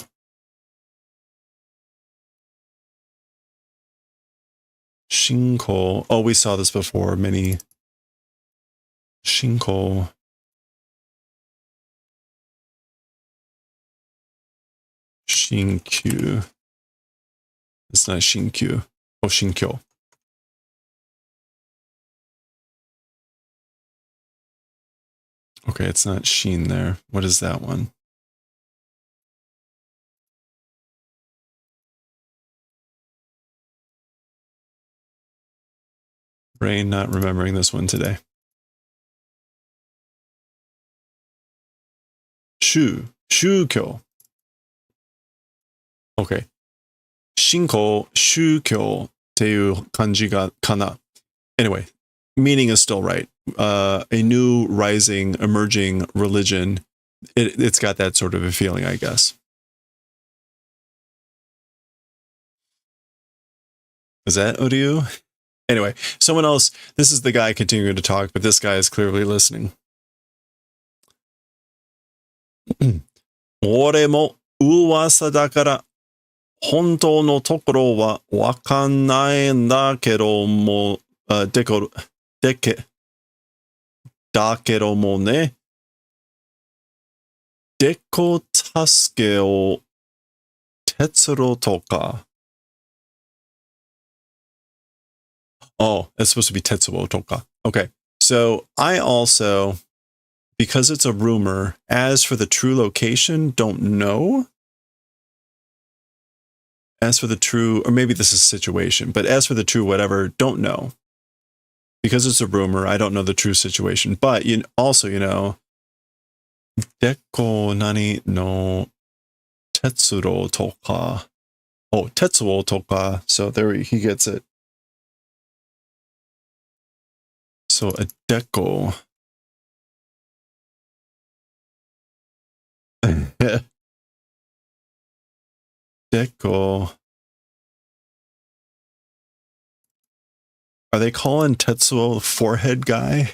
Shinko, oh, we saw this before, many. Shinko. Shinkyu. It's not Shinkyu. Oh, Shinkyo. Okay, it's not Shin there. What is that one? Brain not remembering this one today. Shukyo. Okay. Shinko, shukyo っていう感じがかな. Anyway, meaning is still right. A new rising, emerging religion. It's got that sort of a feeling, I guess. Is that Uryu? Anyway, someone else, this is the guy continuing to talk, but this guy is clearly listening. 俺も噂だから本当のところはわかんないんだけども、だけどもね、でこ助けを鉄路とか。Oh, it's supposed to be tetsuo toka. Okay. So I also, because it's a rumor, as for the true location, don't know. As for the true, or maybe this is a situation, but as for the true whatever, don't know. Because it's a rumor, I don't know the true situation. But also, Dekko nani no tetsuro toka. Oh, tetsuo toka. So there he gets it. So a Dekko. Dekko. Are they calling Tetsuo the forehead guy?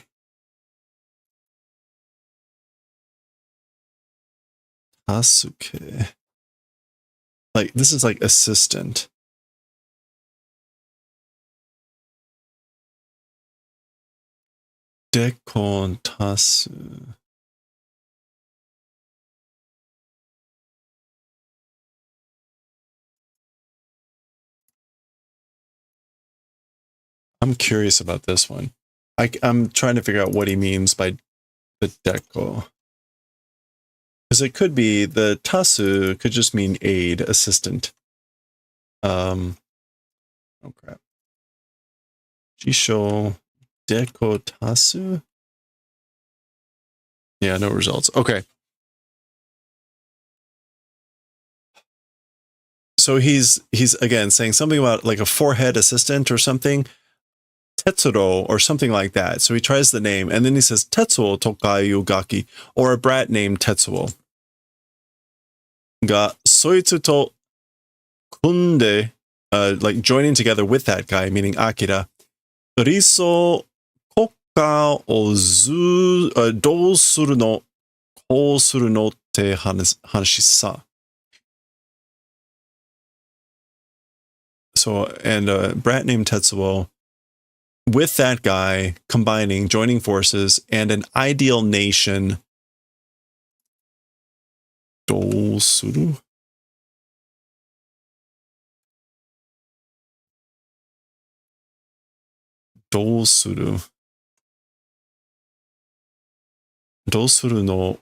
Tasuke. Like, this is like assistant. Dekon Tasu. I'm curious about this one. I'm trying to figure out what he means by the Dekko. Because it could be the Tasu could just mean aid, assistant. Oh crap. Jisho Dekko Tasu? Yeah, no results. Okay. So he's again saying something about like a forehead assistant or something. Tetsuro or something like that. So he tries the name and then he says Tetsuo Tokayu Gaki, or a brat named Tetsuo. Ga soitsu to kunde, like joining together with that guy, meaning Akira. Riso kokka o dou suru no こうするのって話さ。So, and a brat named Tetsuo, with that guy combining, joining forces, and an ideal nation. どうする? どうする? どうするの?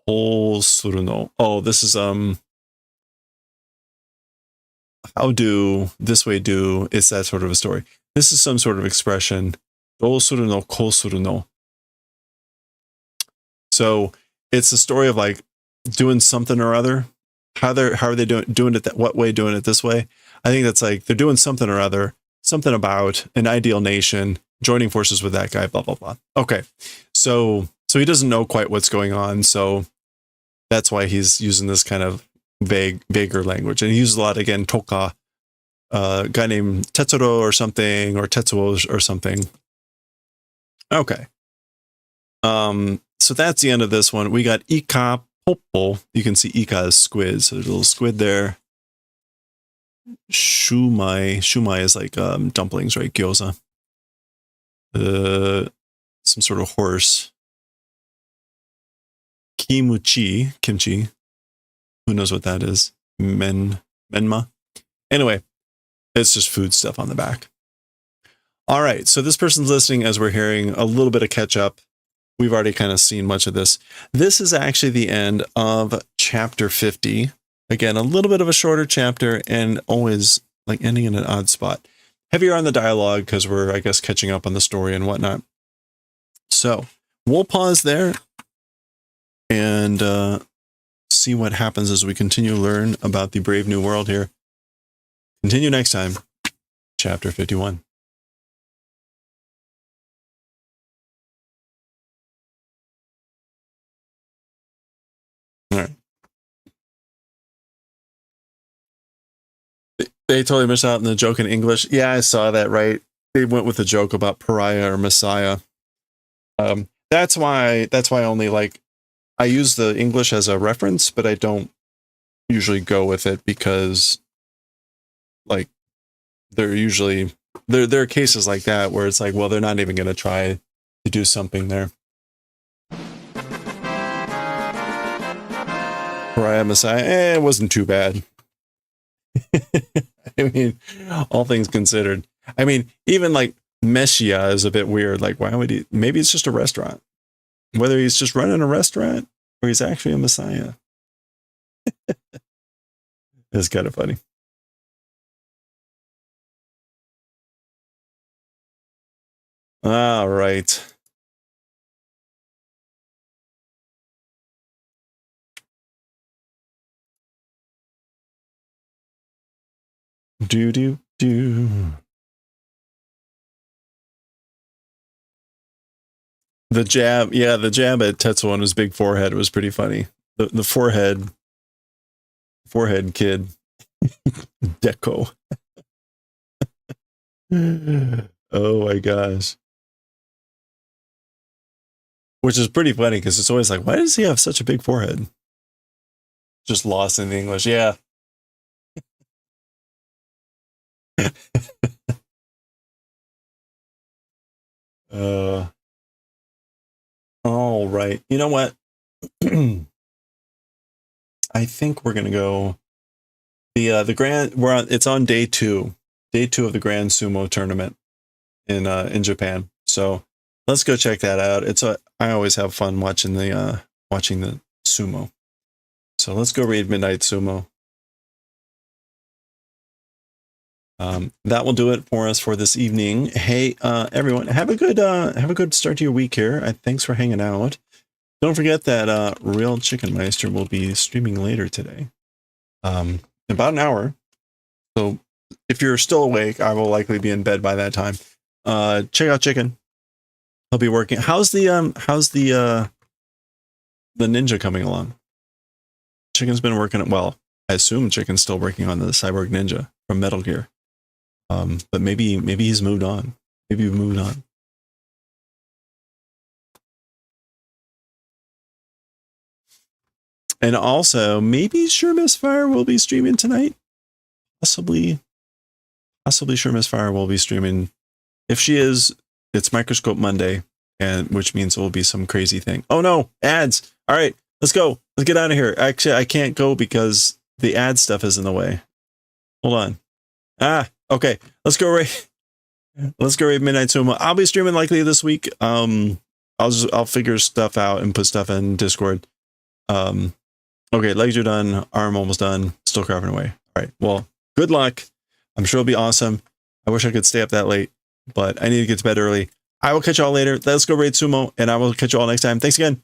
こうするの? Oh, this is how do, this way do, it's that sort of a story. This is some sort of expression. どうするの? こうするの? So it's a story of like doing something or other. How are they doing it that, what way, doing it this way? I think that's like they're doing something or other, something about an ideal nation, joining forces with that guy, blah blah blah. Okay. So he doesn't know quite what's going on, so that's why he's using this kind of vaguer language. And he uses a lot, again, toka, a guy named Tetsuro or something, or Tetsuo or something. Okay. So that's the end of this one. We got Ika Popo. You can see Ika is squid, so there's a little squid there. Shumai. Shumai is like dumplings, right? Gyoza. Some sort of horse. Kimchi. Who knows what that is? Menma. Anyway, it's just food stuff on the back. All right, so this person's listening as we're hearing a little bit of catch up. We've already kind of seen much of this. This is actually the end of chapter 50. Again, a little bit of a shorter chapter and always like ending in an odd spot. Heavier on the dialogue because we're, I guess, catching up on the story and whatnot. So we'll pause there and see what happens as we continue to learn about the Brave New World here. Continue next time, chapter 51. All right. They totally missed out on the joke in English. Yeah, I saw that, right? They went with a joke about pariah or messiah. That's why only like I use the English as a reference, but I don't usually go with it because like there are cases like that where it's like, well, they're not even going to try to do something there. Pariah, messiah, it wasn't too bad. I mean, all things considered. I mean, even like Messiah is a bit weird. Like, why would he? Maybe it's just a restaurant. Whether he's just running a restaurant or he's actually a messiah. It's kind of funny. All right. Do. The jab at Tetsuo on his big forehead was pretty funny. The forehead kid. Deco. Oh my gosh. Which is pretty funny because it's always like, why does he have such a big forehead? Just lost in the English. Yeah. All right. You know what? I think we're gonna go the grand. It's on day two of the Grand Sumo tournament in Japan. So let's go check that out. I always have fun watching the sumo. So let's go read Midnight Sumo. That will do it for us for this evening. Hey, everyone, have a good start to your week here. Thanks for hanging out. Don't forget that Real Chicken Meister will be streaming later today, in about an hour. So if you're still awake, I will likely be in bed by that time. Check out Chicken. He'll be working. How's the ninja coming along? Chicken's been working. Well, I assume Chicken's still working on the Cyborg Ninja from Metal Gear. But maybe he's moved on. Maybe we've moved on. And also, maybe Sure Misfire will be streaming tonight. Possibly Sure Misfire will be streaming. If she is, it's Microscope Monday, and which means it will be some crazy thing. Oh no, ads. All right, let's go. Let's get out of here. Actually, I can't go because the ad stuff is in the way. Hold on. Okay. Let's go right Midnight Sumo. I'll be streaming likely this week. I'll figure stuff out and put stuff in Discord. Okay, legs are done, arm almost done, still carving away. All right, well, good luck. I'm sure it'll be awesome. I wish I could stay up that late, but I need to get to bed early. I will catch y'all later. Let's go raid sumo, and I will catch you all next time. Thanks again.